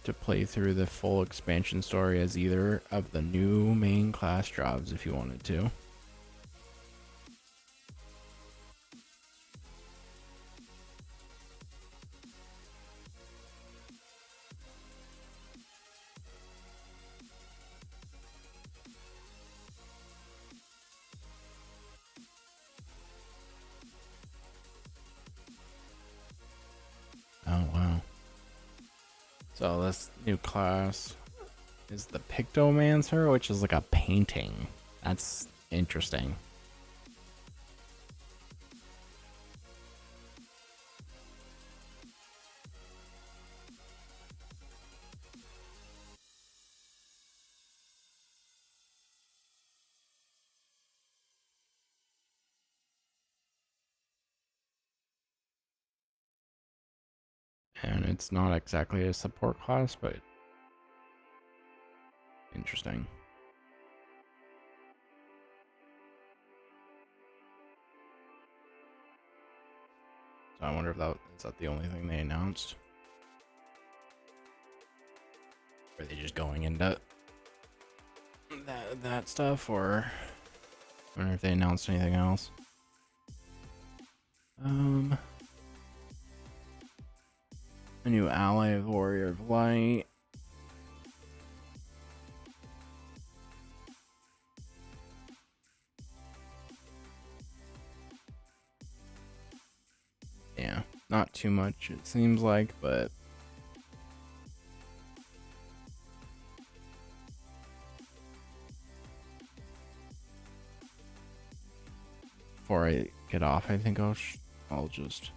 to play through the full expansion story as either of the new main class jobs if you wanted to. Oh, wow. So this new class is the Pictomancer, which is like a painting. That's interesting. And it's not exactly a support class, but interesting. So I wonder if is that the only thing they announced? Are they just going into that stuff, or I wonder if they announced anything else? A new ally of Warrior of Light. Yeah, not too much it seems like, but before I get off, I think I'll I'll just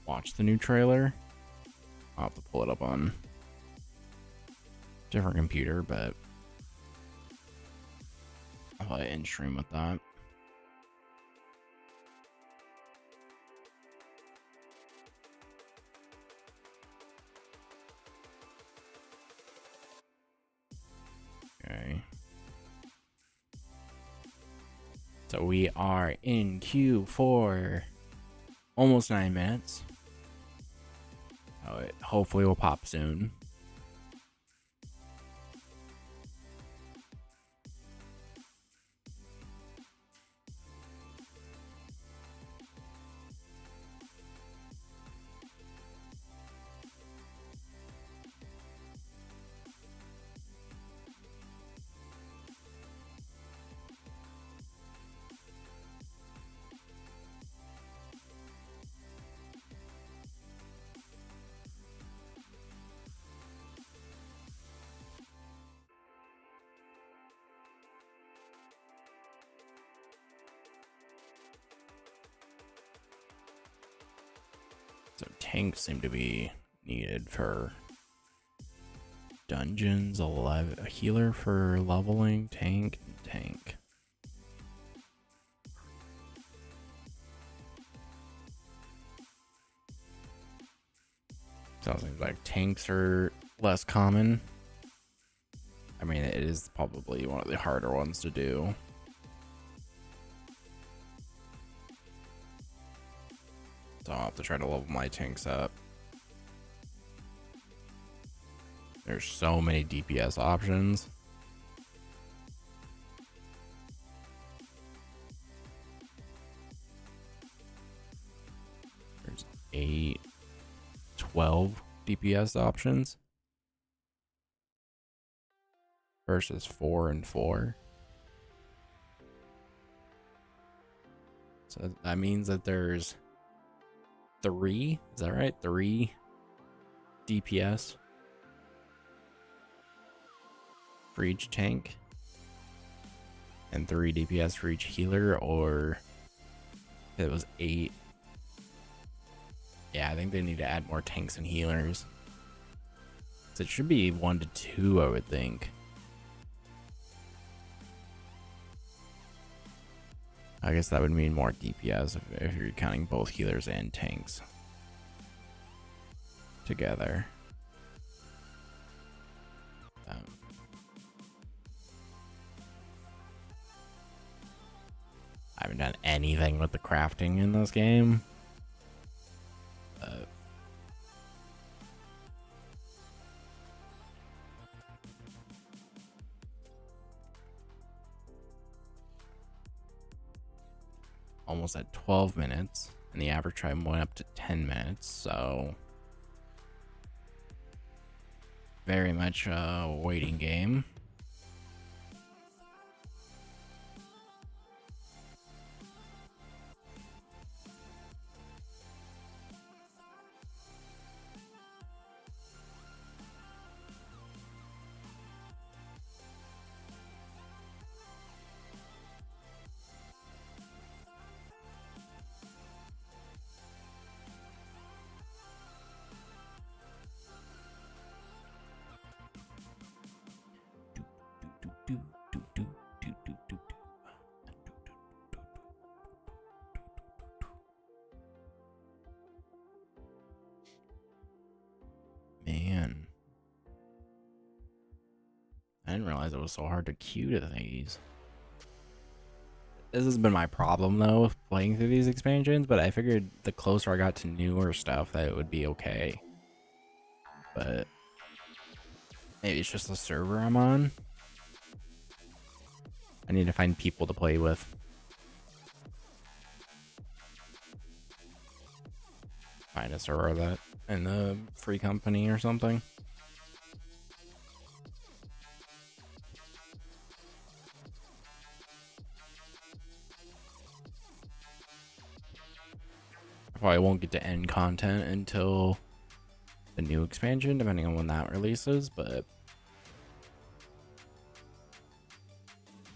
watch the new trailer. I'll have to pull it up on different computer, but I'll probably end stream with that. Okay. So we are in queue for almost 9 minutes. Oh, it hopefully will pop soon. So tanks seem to be needed for dungeons. A healer for leveling, tank, and tank. Sounds like tanks are less common. I mean, it is probably one of the harder ones to do. So I'll have to try to level my tanks up. There's so many DPS options. There's 8, 12 DPS options versus 4 and 4. So that means that there's 3, is that right? 3 DPS for each tank and 3 DPS for each healer, or if it was 8. Yeah, I think they need to add more tanks and healers. So it should be 1 to 2, I would think. I guess that would mean more DPS if you're counting both healers and tanks together. I haven't done anything with the crafting in this game. Almost at 12 minutes, and the average time went up to 10 minutes, so very much a waiting game. Man, I didn't realize it was so hard to queue to these. This has been my problem though with playing through these expansions, but I figured the closer I got to newer stuff that it would be okay. But maybe it's just the server I'm on. I need to find people to play with. Find a server that in the free company or something. I probably won't get to end content until the new expansion, depending on when that releases, but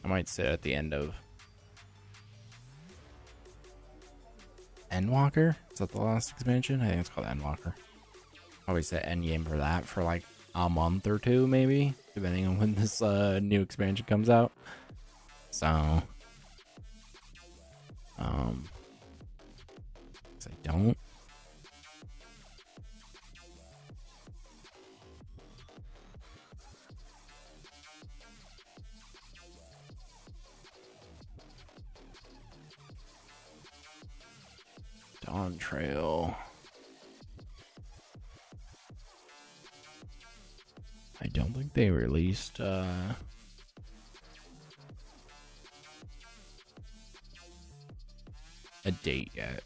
I might sit at the end of Endwalker? Is that the last expansion? I think it's called Endwalker. Probably set endgame for that for like a month or two, maybe, depending on when this new expansion comes out. So, 'cause I don't. Dawn Trail. I don't think they released a date yet.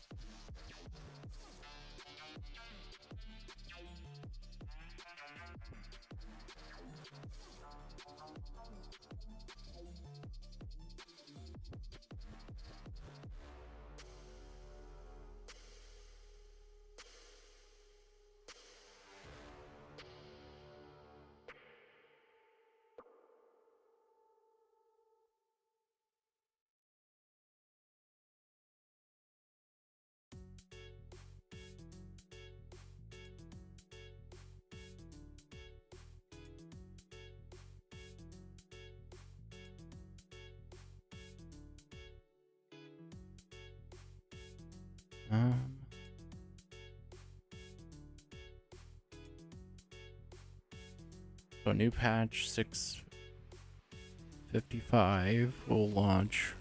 So new patch 655 will launch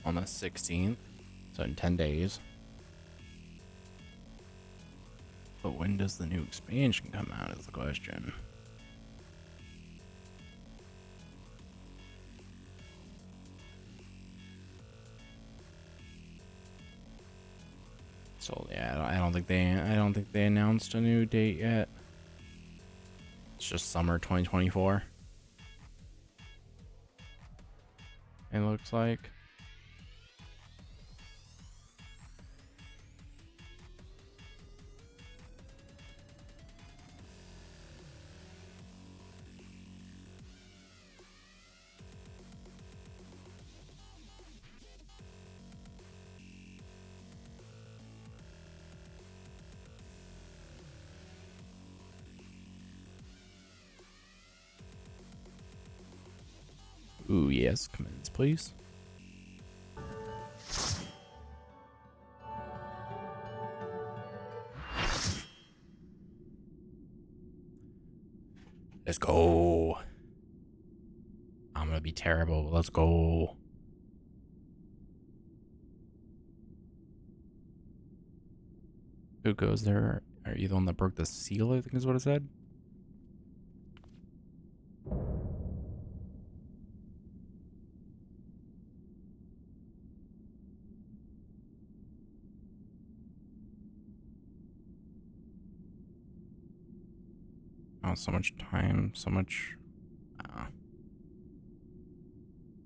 on the 16th, so in 10 days. But when does the new expansion come out is the question. So yeah, I don't think they announced a new date yet. It's just summer 2024. It looks like. Ooh, yes, commence, please. Let's go. I'm gonna be terrible, but let's go. Who goes there? Are you the one that broke the seal, I think is what it said? Oh, so much time, so much. I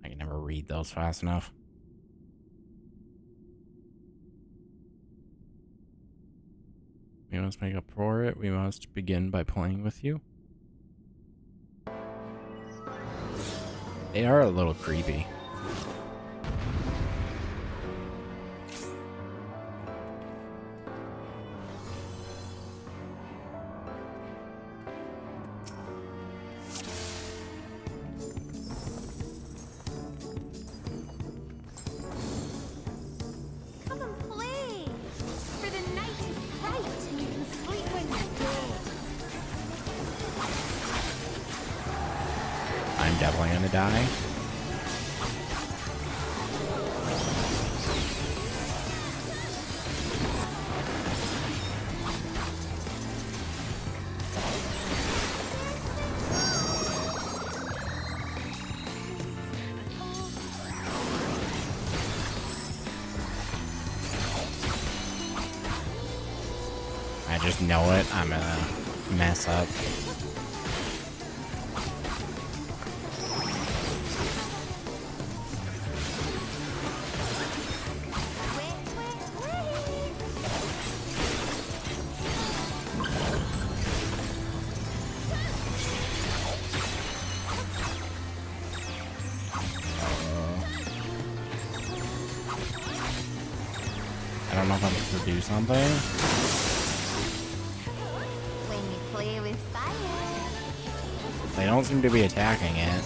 can never read those fast enough. We must make up for it. We must begin by playing with you. They are a little creepy. Come and play! For the night is bright and you can sleep when you're dead. I'm definitely gonna die. I just know it. I'm gonna mess up. I don't know if I'm supposed to do something. When you play with fire. They don't seem to be attacking it.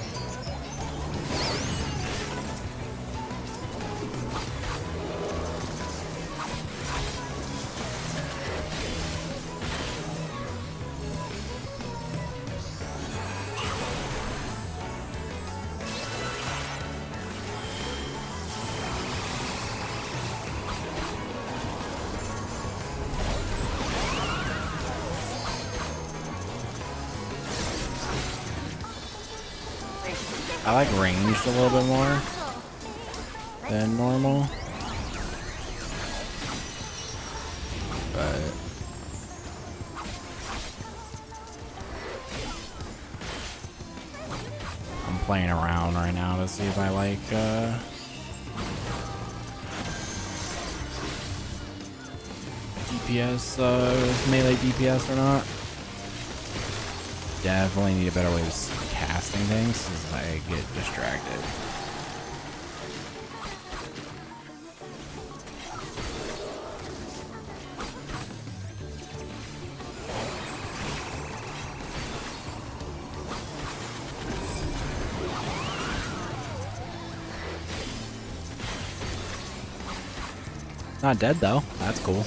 I like ranged a little bit more than normal, but I'm playing around right now to see if I like DPS, melee DPS or not. Definitely need a better way of casting things as I get distracted. Not dead though. That's cool.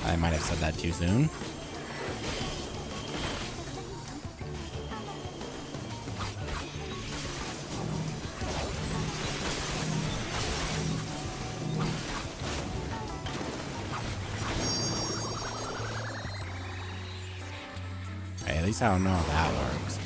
I might have said that too soon. Hey, at least I don't know how that works.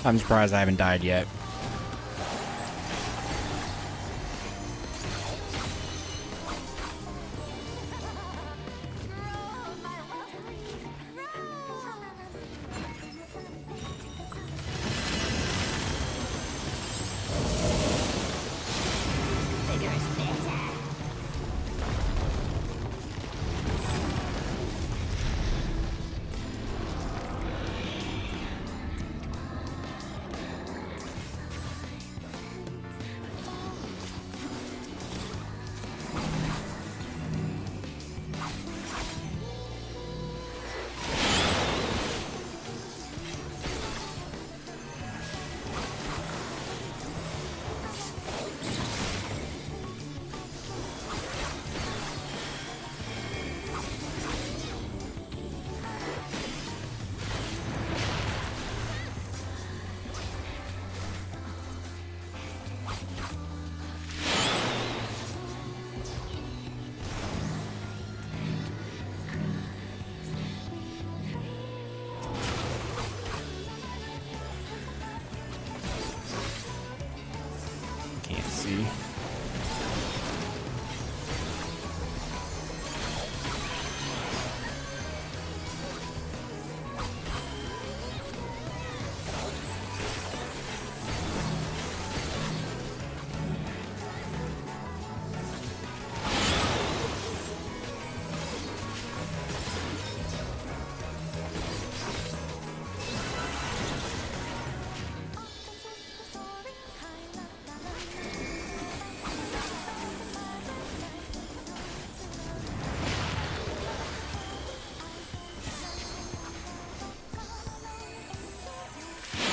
I'm surprised I haven't died yet.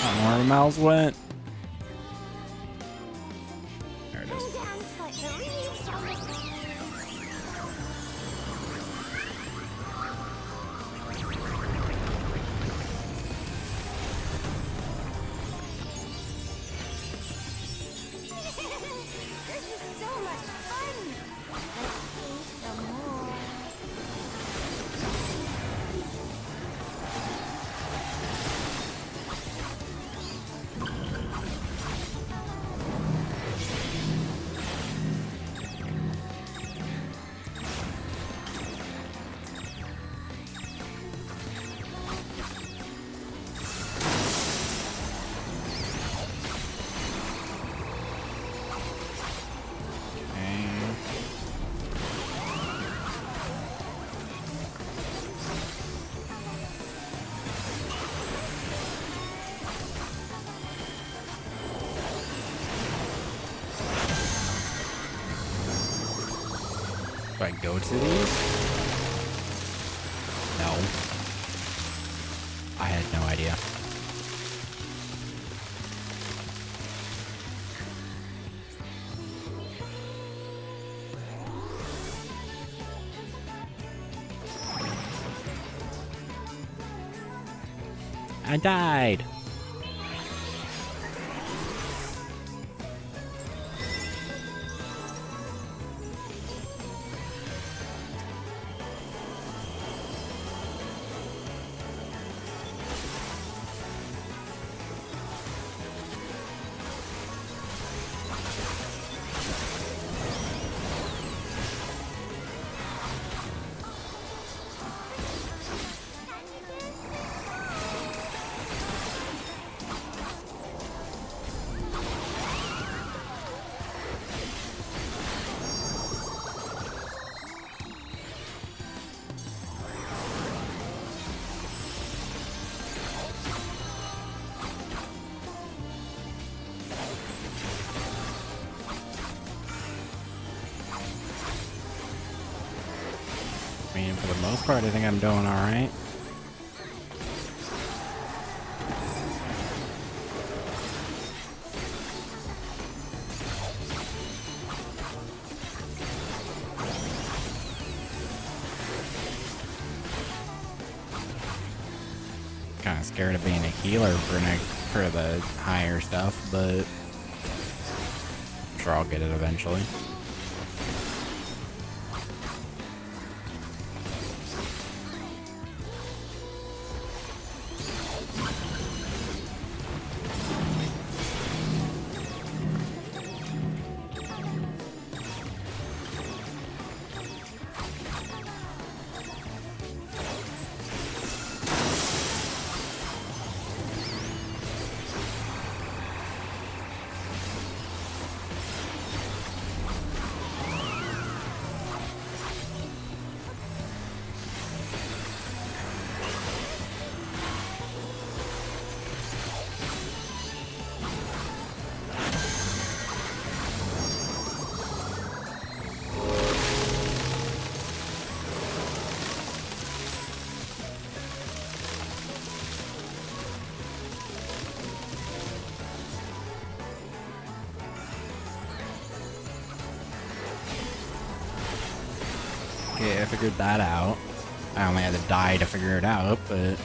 I don't know where my mouse went. There it is. Dance like the leaves on the This is so much fun! Let's see some more. Do I go to these? No. I had no idea. I died. I mean, for the most part, I think I'm doing all right. Kind of scared of being a healer for the higher stuff, but I'm sure I'll get it eventually. Okay, I figured that out. I only had to die to figure it out, but...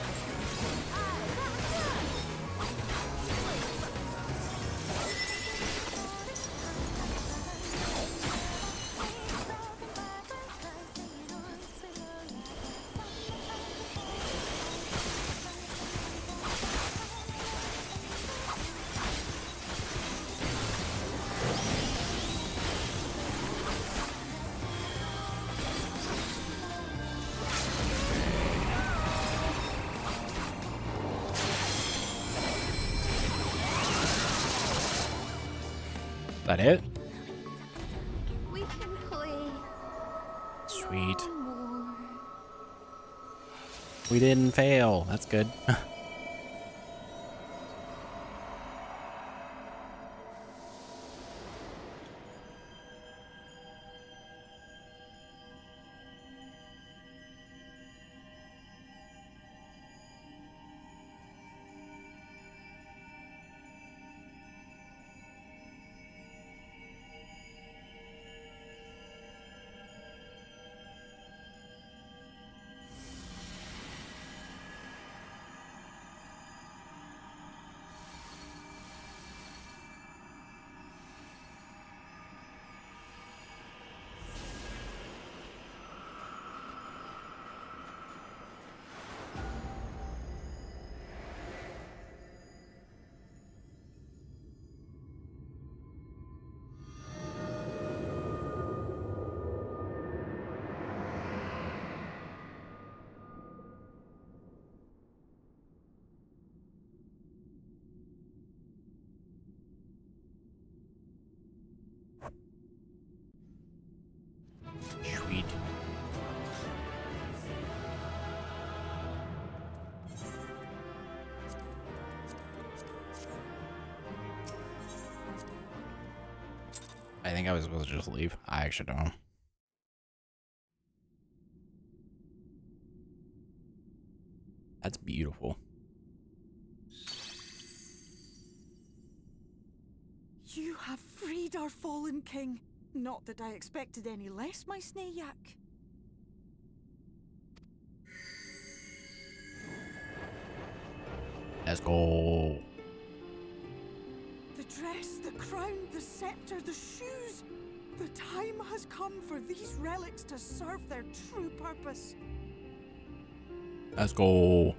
That it? We can play Sweet. more. We didn't fail. That's good. I think I was supposed to just leave. I actually don't know. That's beautiful. You have freed our fallen king. Not that I expected any less, my Snayak. Let's go. The dress, the crown, the scepter, the shoes. The time has come for these relics to serve their true purpose. Let's go.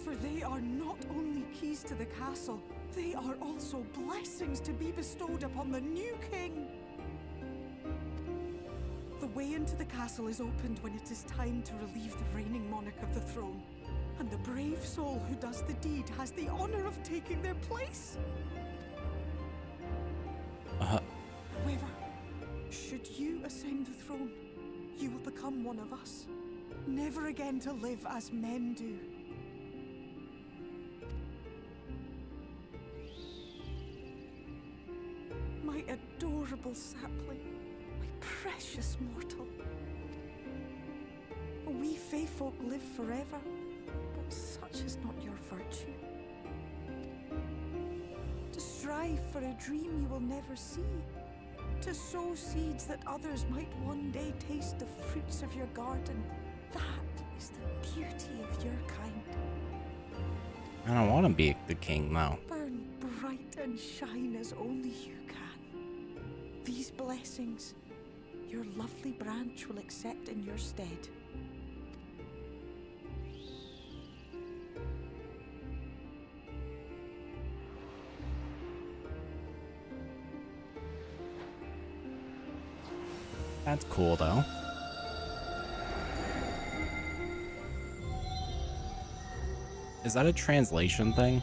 For they are not only keys to the castle, they are also blessings to be bestowed upon the new king. The way into the castle is opened when it is time to relieve the reigning monarch of the throne. And the brave soul who does the deed has the honor of taking their place. However, should you ascend the throne, you will become one of us, never again to live as men do. My adorable sapling, my precious mortal. We Fae folk live forever, but such is not your virtue. To strive for a dream you will never see, to sow seeds that others might one day taste the fruits of your garden, that is the beauty of your kind. I don't want to be the king now. Burn bright and shine as only you can. These blessings, your lovely branch will accept in your stead. That's cool though. Is that a translation thing?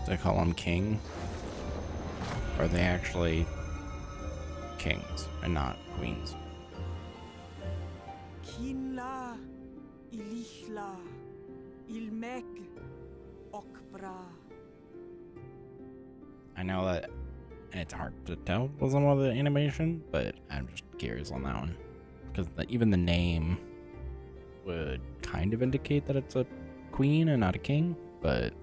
Do I call them king? Or are they actually kings and not queens? Kinla, Ilichla, Ilmek, Okbra. I know that it's hard to tell with some of the animation, but I'm just curious on that one. Because even the name would kind of indicate that it's a queen and not a king, but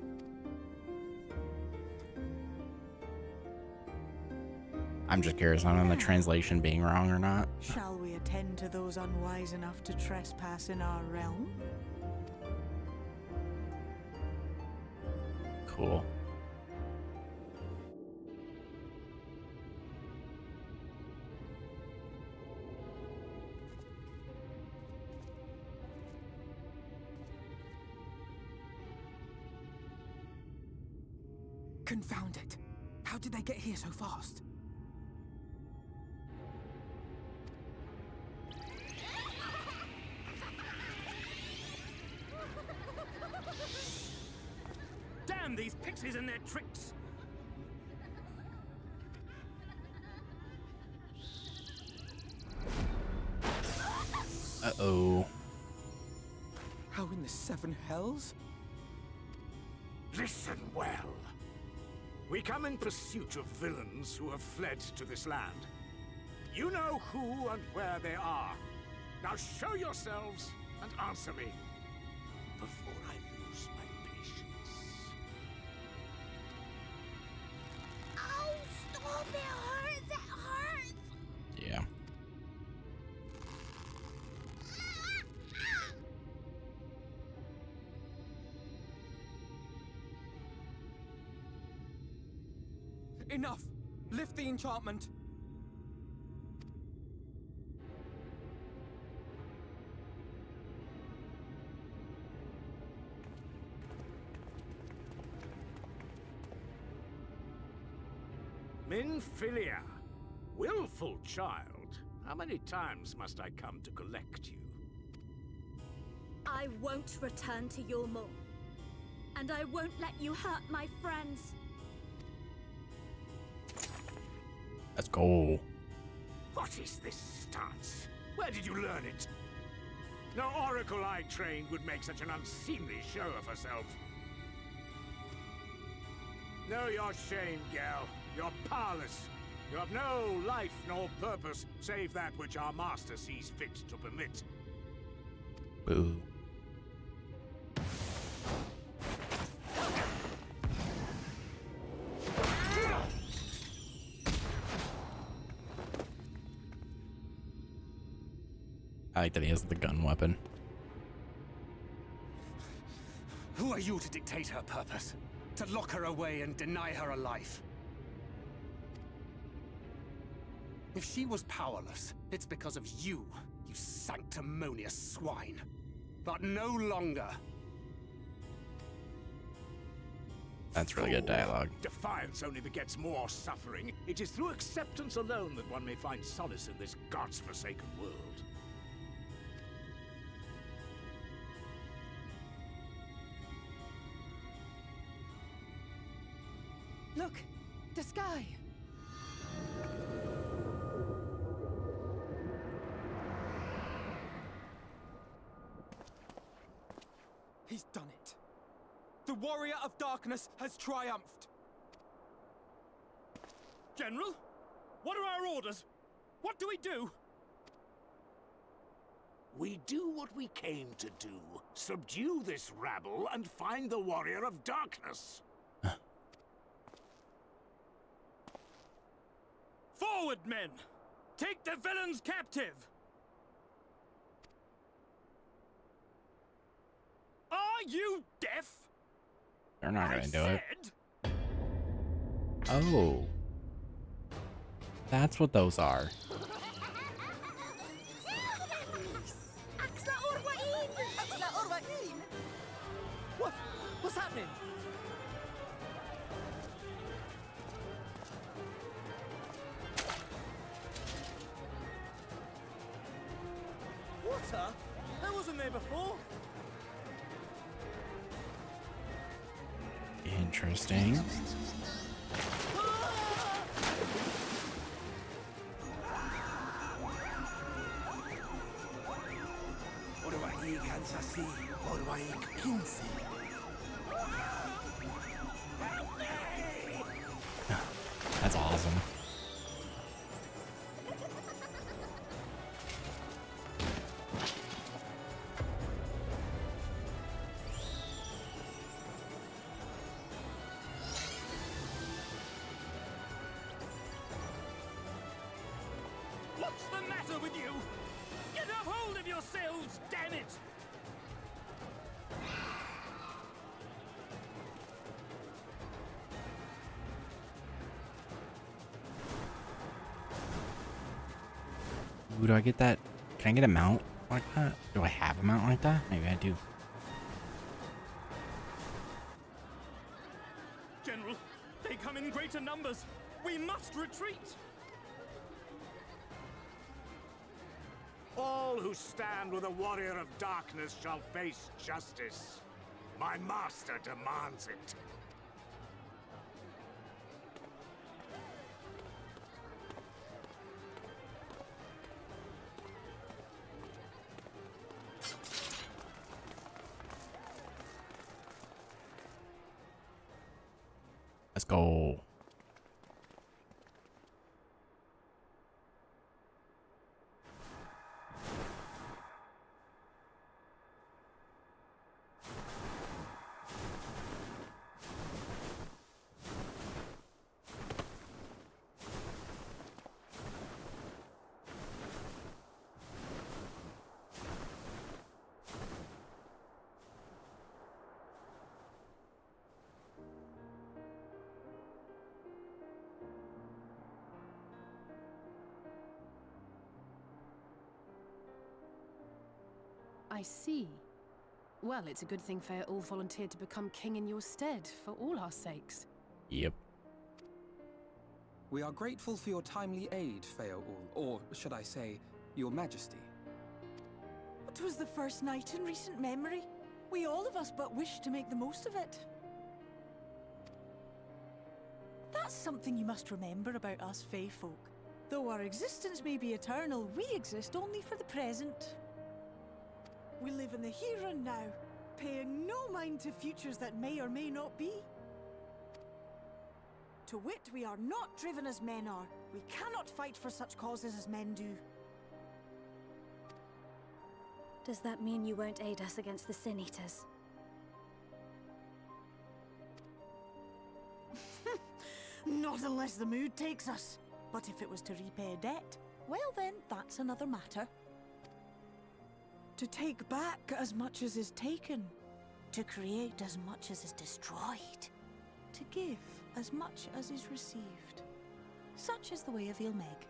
I'm just curious on the translation being wrong or not. Shall we attend to those unwise enough to trespass in our realm? Cool. Confound it. How did they get here so fast? Damn these pixies and their tricks! Uh-oh. How in the seven hells? Listen well. We come in pursuit of villains who have fled to this land. You know who and where they are. Now show yourselves and answer me before I lose my patience. Oh, stop! It hurts! It hurts! Yeah. Enough! Lift the enchantment! Minfilia, willful child. How many times must I come to collect you? I won't return to your mall. And I won't let you hurt my friends. Let's go. What is this stance? Where did you learn it? No oracle I trained would make such an unseemly show of herself. Know your shame, gal. You're powerless. You have no life nor purpose, save that which our master sees fit to permit. Boo. I like that he has the gun weapon. Who are you to dictate her purpose? To lock her away and deny her a life? If she was powerless, it's because of you, you sanctimonious swine. But no longer. That's really good dialogue. Defiance only begets more suffering. It is through acceptance alone that one may find solace in this god's-forsaken world. Look, the sky. He's done it. The warrior of darkness has triumphed. General, what are our orders? What do we do? We do what we came to do. Subdue this rabble and find the warrior of darkness. Forward, men! Take the villains captive! Are you deaf? They're not gonna do it. Said... Oh. That's what those are. What's happening? Water? That wasn't there before. Interesting. That's awesome. What's the matter with you? Get a hold of yourselves, damn it! Ooh, do I get that? Can I get a mount like that? Do I have a mount like that? Maybe I do. General, they come in greater numbers. We must retreat. All who stand with a warrior of darkness shall face justice. My master demands it. Let's go. I see. Well, it's a good thing Fair all volunteered to become king in your stead, for all our sakes. Yep. We are grateful for your timely aid, Feoul, or should I say, your majesty. It was the first night in recent memory. We all of us but wish to make the most of it. That's something you must remember about us Fae folk. Though our existence may be eternal, we exist only for the present. We live in the here and now, paying no mind to futures that may or may not be. To wit, we are not driven as men are. We cannot fight for such causes as men do. Does that mean you won't aid us against the Sin Eaters? Not unless the mood takes us. But if it was to repay a debt, well then, that's another matter. To take back as much as is taken. To create as much as is destroyed. To give as much as is received. Such is the way of Ilmeg.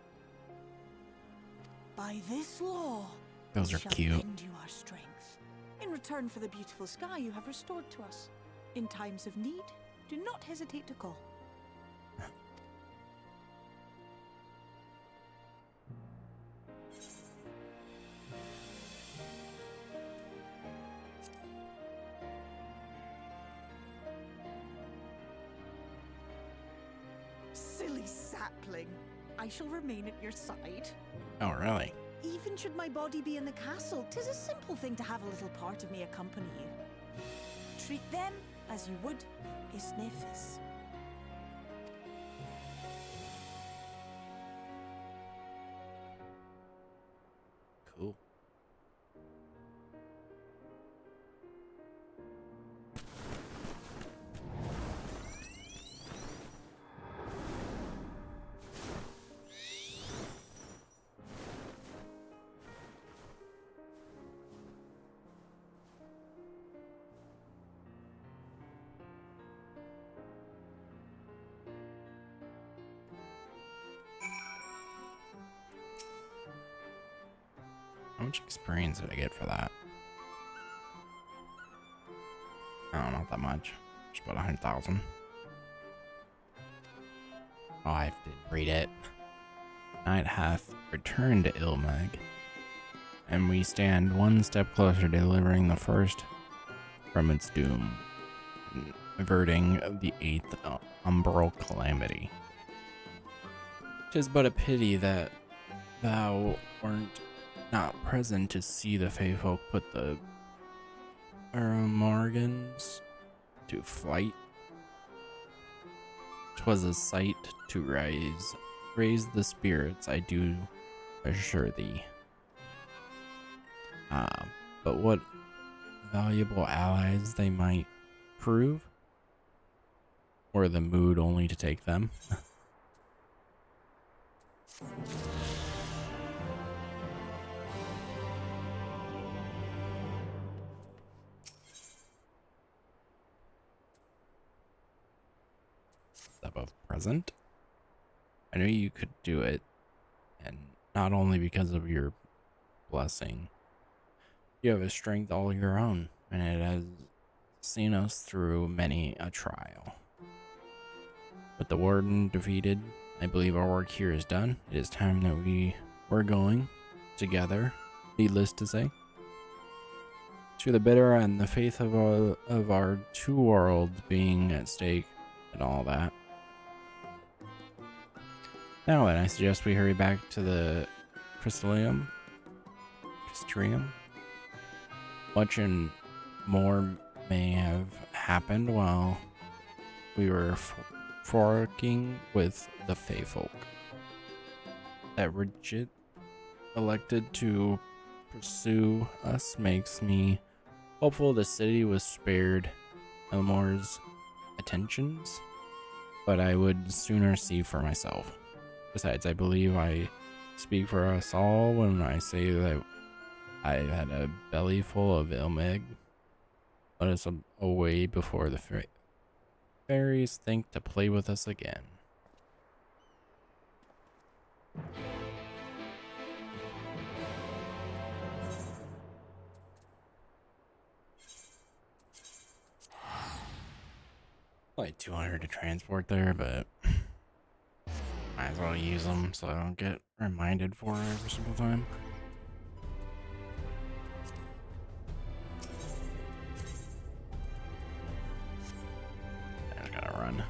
By this law, Those are shall cute. lend you our strength, in return for the beautiful sky you have restored to us. In times of need, do not hesitate to call. Silly sapling. I shall remain at your side. Oh, really? Even should my body be in the castle, 'tis a simple thing to have a little part of me accompany you. Treat them as you would Isnefis. Cool. How much experience did I get for that? Oh, not that much. Just about 100,000. Oh, I didn't read it. Night hath returned to Ilmeg, and we stand one step closer to delivering the first from its doom, and averting the 8th umbral calamity. 'Tis but a pity that thou weren't not present to see the Fey folk put the Morgans to flight. 'Twas a sight to raise the spirits, I do assure thee. But what valuable allies they might prove, or the mood only to take them. Above present. I knew you could do it, and not only because of your blessing. You have a strength all your own, and it has seen us through many a trial. With the warden defeated, I believe our work here is done. It is time that we were going together, needless to say, to the bitter and the faith of our two worlds being at stake and all that. Now then, I suggest we hurry back to the Crystallium. Much and more may have happened while we were forking with the Fey folk. That Rigid elected to pursue us makes me hopeful the city was spared Elmore's attentions, but I would sooner see for myself. Besides, I believe I speak for us all when I say that I had a belly full of Ilmeg. Let us away before the fairies think to play with us again. Like 200 to transport there, but might as well use them so I don't get reminded for it every single time. I just gotta run.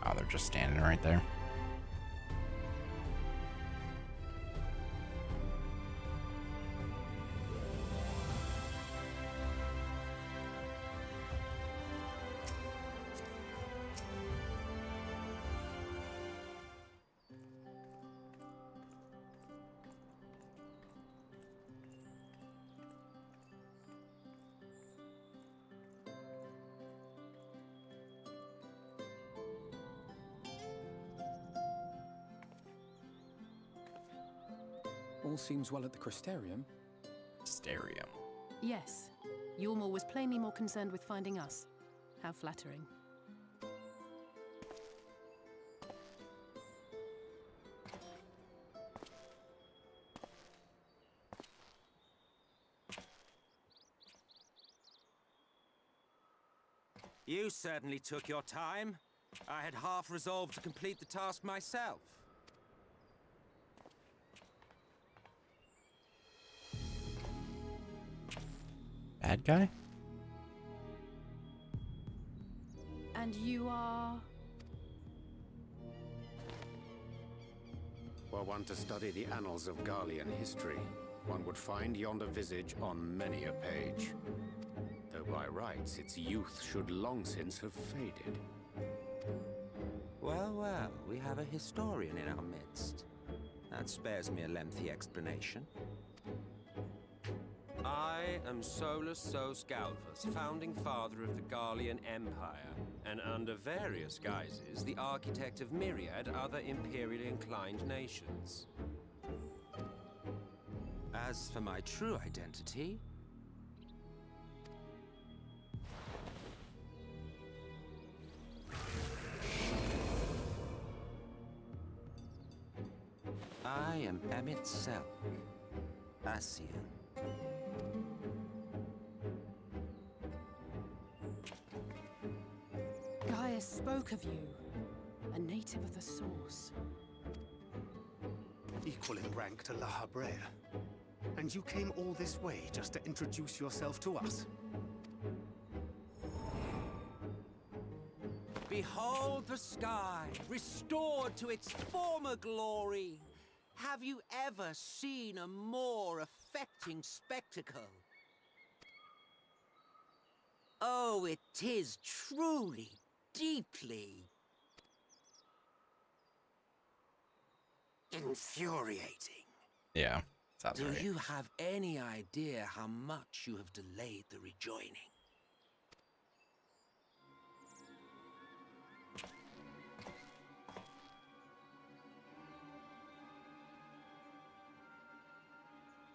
Oh, they're just standing right there. seems well at the Crystarium. Stereo. Yes. Yormor was plainly more concerned with finding us. How flattering. You certainly took your time. I had half resolved to complete the task myself. Bad guy? And you are... Were one to study the annals of Garlean history, one would find yonder visage on many a page. Though by rights its youth should long since have faded. Well, well, we have a historian in our midst. That spares me a lengthy explanation. I am Solus Sos Galvus, founding father of the Garlean Empire, and under various guises, the architect of myriad other imperially inclined nations. As for my true identity, I am Emmett Selk, Ascian. Gaius spoke of you. A native of the Source. Equal in rank to La Habrea. And you came all this way just to introduce yourself to us? Behold the sky, restored to its former glory. Have you ever seen a more affecting spectacle? Oh, it is truly, deeply infuriating. Yeah, sounds Do right. you have any idea how much you have delayed the rejoining?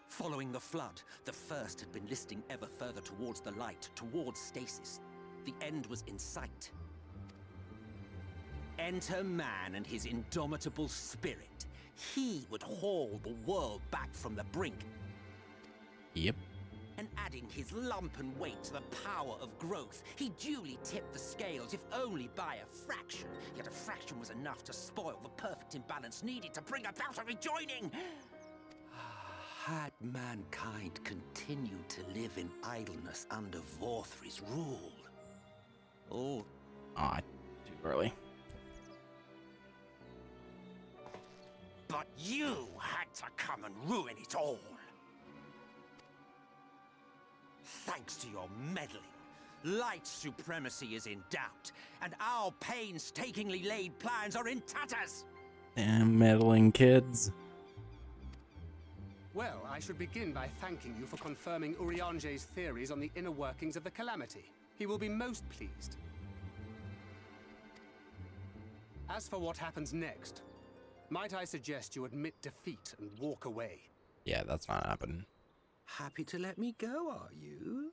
Following the flood, the First had been listing ever further towards the light, towards stasis. The end was in sight. Enter man and his indomitable spirit. He would haul the world back from the brink. Yep. And adding his lumpen weight to the power of growth, he duly tipped the scales, if only by a fraction. Yet a fraction was enough to spoil the perfect imbalance needed to bring about a rejoining. Had mankind continued to live in idleness under Vorthri's rule? Oh. Ah, too early. But you had to come and ruin it all. Thanks to your meddling, light supremacy is in doubt, and our painstakingly laid plans are in tatters. Damn meddling kids. Well, I should begin by thanking you for confirming Urianger's theories on the inner workings of the Calamity. He will be most pleased. As for what happens next, might I suggest you admit defeat and walk away? Yeah, that's not happening. Happy to let me go, are you?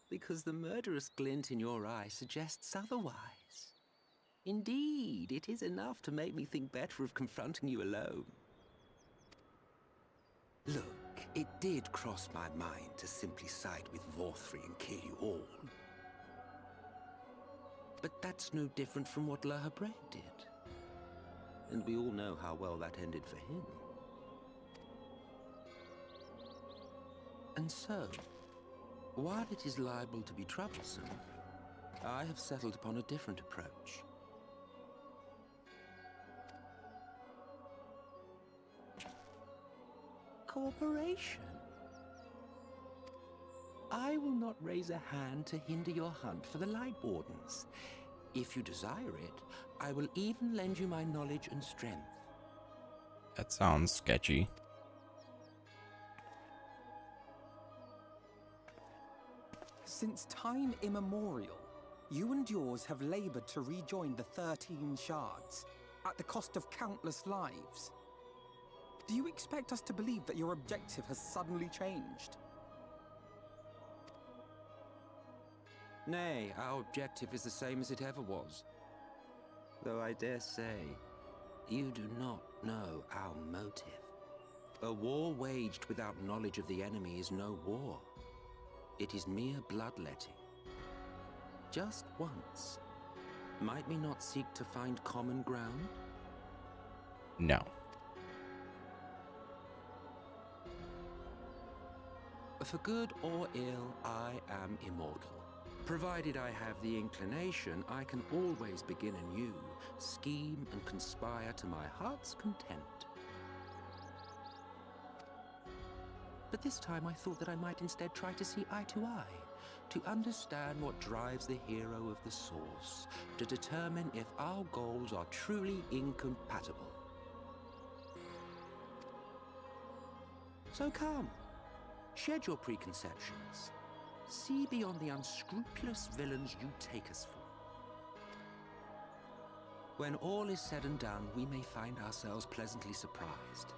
Because the murderous glint in your eye suggests otherwise. Indeed, it is enough to make me think better of confronting you alone. Look, it did cross my mind to simply side with Vorthri and kill you all. But that's no different from what La Habrea did. And we all know how well that ended for him. And so, while it is liable to be troublesome, I have settled upon a different approach. Cooperation. I will not raise a hand to hinder your hunt for the Light Wardens. If you desire it, I will even lend you my knowledge and strength. That sounds sketchy. Since time immemorial, you and yours have labored to rejoin the 13 shards, at the cost of countless lives. Do you expect us to believe that your objective has suddenly changed? Nay, our objective is the same as it ever was. Though I dare say, you do not know our motive. A war waged without knowledge of the enemy is no war. It is mere bloodletting. Just once, might we not seek to find common ground? No. For good or ill, I am immortal. Provided I have the inclination, I can always begin anew, scheme and conspire to my heart's content. But this time I thought that I might instead try to see eye to eye, to understand what drives the hero of the source, to determine if our goals are truly incompatible. So come, shed your preconceptions. See beyond the unscrupulous villains you take us for. When all is said and done, we may find ourselves pleasantly surprised.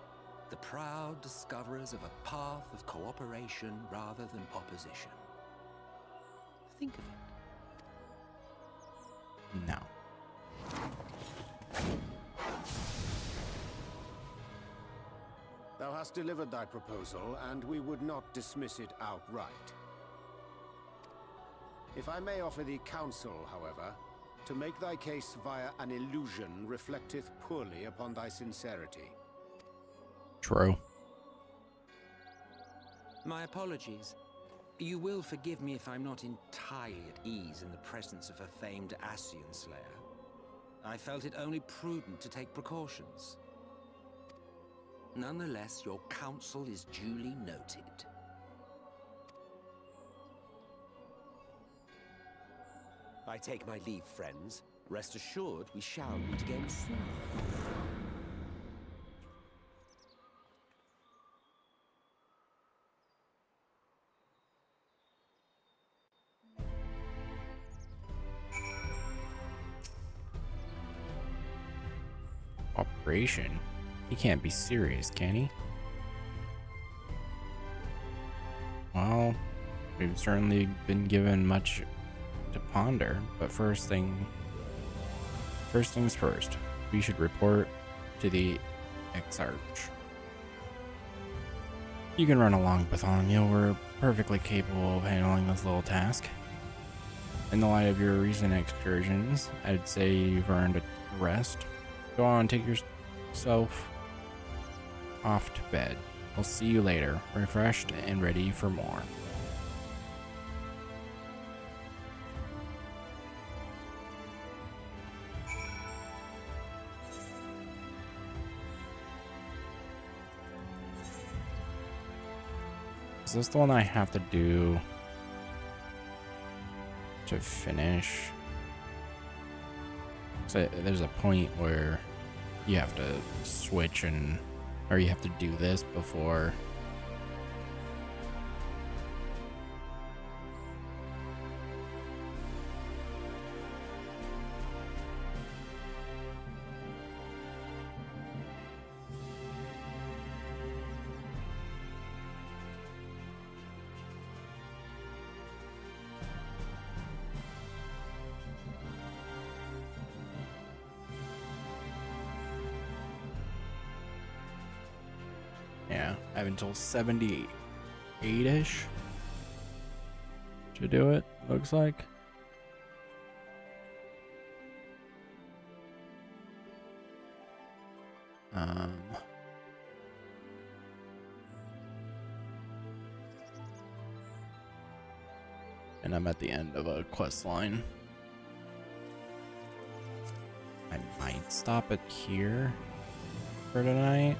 The proud discoverers of a path of cooperation rather than opposition. Think of it. No. Thou hast delivered thy proposal, and we would not dismiss it outright. If I may offer thee counsel, however, to make thy case via an illusion reflecteth poorly upon thy sincerity. True. My apologies. You will forgive me if I'm not entirely at ease in the presence of a famed Ascian slayer. I felt it only prudent to take precautions. Nonetheless, your counsel is duly noted. I take my leave, friends. Rest assured, we shall meet again soon. Operation? He can't be serious, can he? Well, we've certainly been given much to ponder, but first things first. We should report to the Exarch. You can run along, Bartholomew. We're perfectly capable of handling this little task. In the light of your recent excursions, I'd say you've earned a rest. Go on, take yourself off to bed. I'll see you later, refreshed and ready for more. Is this the one I have to do to finish? So there's a point where you have to switch or you have to do this before. Yeah, I have until 78-ish to do it, looks like. And I'm at the end of a quest line. I might stop it here for tonight.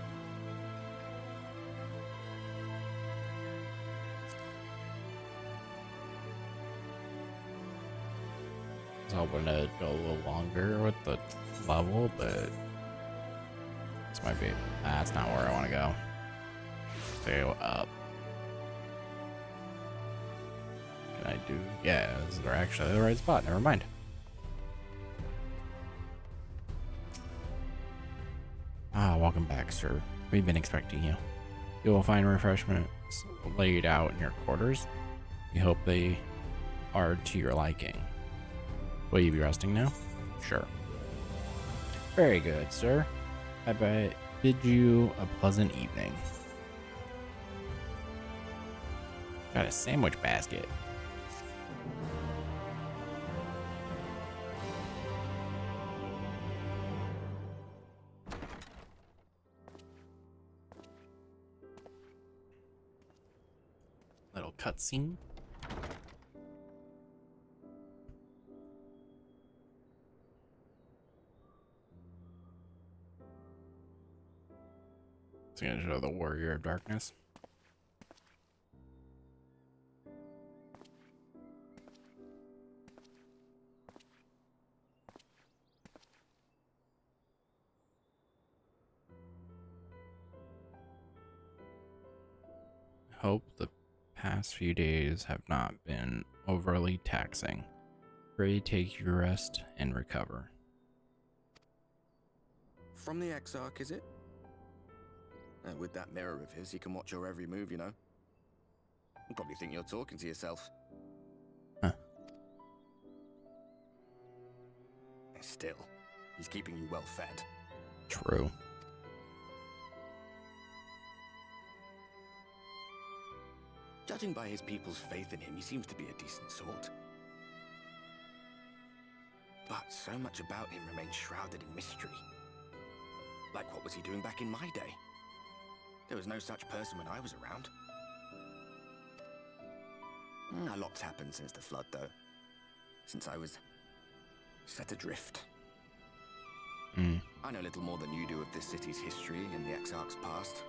I was hoping to go a little longer with the level, but this might be. That's not where I want to go. Go up. Can I do? Yeah, this is actually the right spot. Never mind. Ah, welcome back, sir. We've been expecting you. You will find refreshments laid out in your quarters. We hope they are to your liking. Will you be resting now? Sure. Very good, sir. I bid you a pleasant evening. Got a sandwich basket. Little cutscene. It's gonna show the Warrior of Darkness. Hope the past few days have not been overly taxing. Pray take your rest and recover. From the Exarch, is it? With that mirror of his, he can watch your every move, you know. You probably think you're talking to yourself. Huh. Still, he's keeping you well fed. True. Judging by his people's faith in him, he seems to be a decent sort. But so much about him remains shrouded in mystery. Like, what was he doing back in my day? There was no such person when I was around. A lot's happened since the flood, though. Since I was set adrift. I know little more than you do of this city's history and the Exarch's past.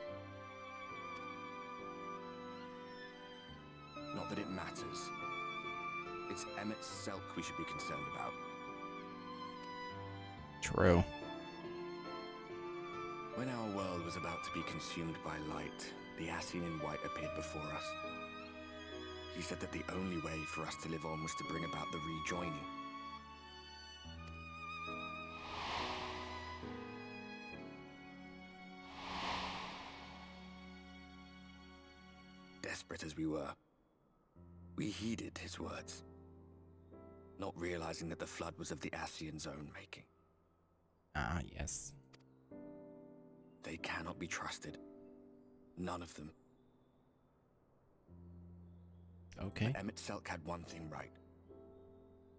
Not that it matters. It's Emmett's Selk we should be concerned about. True. When our world was about to be consumed by light, the Ascian in white appeared before us. He said that the only way for us to live on was to bring about the rejoining. Desperate as we were, we heeded his words, not realizing that the flood was of the Ascian's own making. Ah, yes. They cannot be trusted. None of them. Okay. But Emmett Selk had one thing right.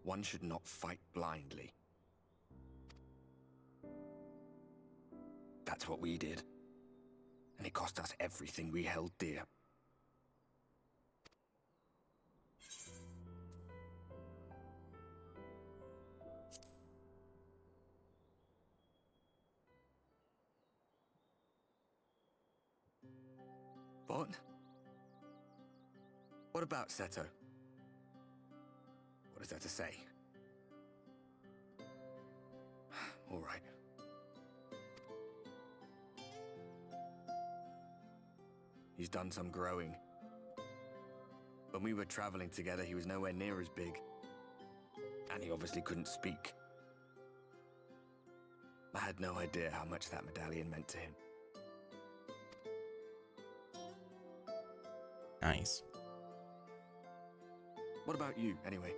One should not fight blindly. That's what we did. And it cost us everything we held dear. What? What about Seto? What is there to say? All right. He's done some growing. When we were traveling together, he was nowhere near as big. And he obviously couldn't speak. I had no idea how much that medallion meant to him. Nice. What about you, anyway?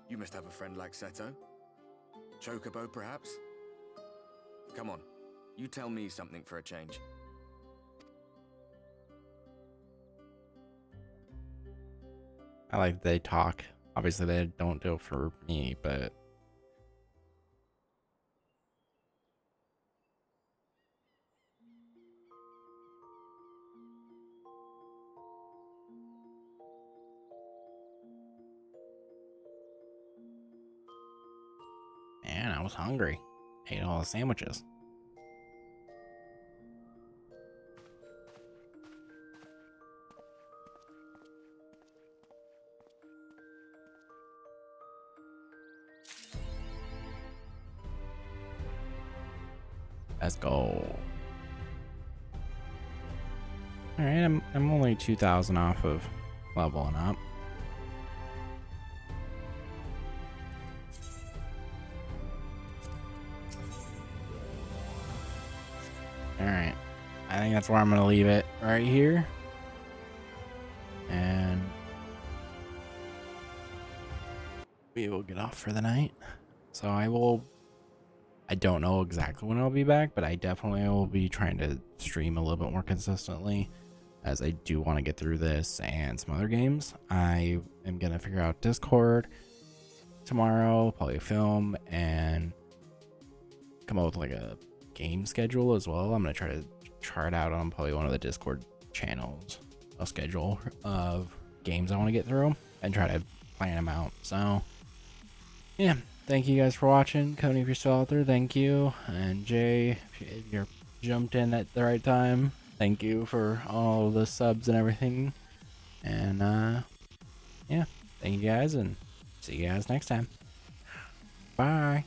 You must have a friend like Seto. Chocobo, perhaps? Come on, you tell me something for a change. I like they talk. Obviously, they don't do it for me, but man, I was hungry. Ate all the sandwiches. Let's go. All right, I'm only 2,000 off of leveling up. All right, that's where I'm gonna leave it right here. And we will get off for the night. So I don't know exactly when I'll be back, but I definitely will be trying to stream a little bit more consistently, as I do want to get through this and some other games. I am gonna figure out Discord tomorrow, probably film, and come up with like a game schedule as well. I'm gonna try to chart out on probably one of the Discord channels a schedule of games I want to get through and try to plan them out. So yeah, thank you guys for watching. Cody, if you're still out there, thank you. And Jay, if you're jumped in at the right time, thank you for all the subs and everything. And yeah, thank you guys, and see you guys next time. Bye.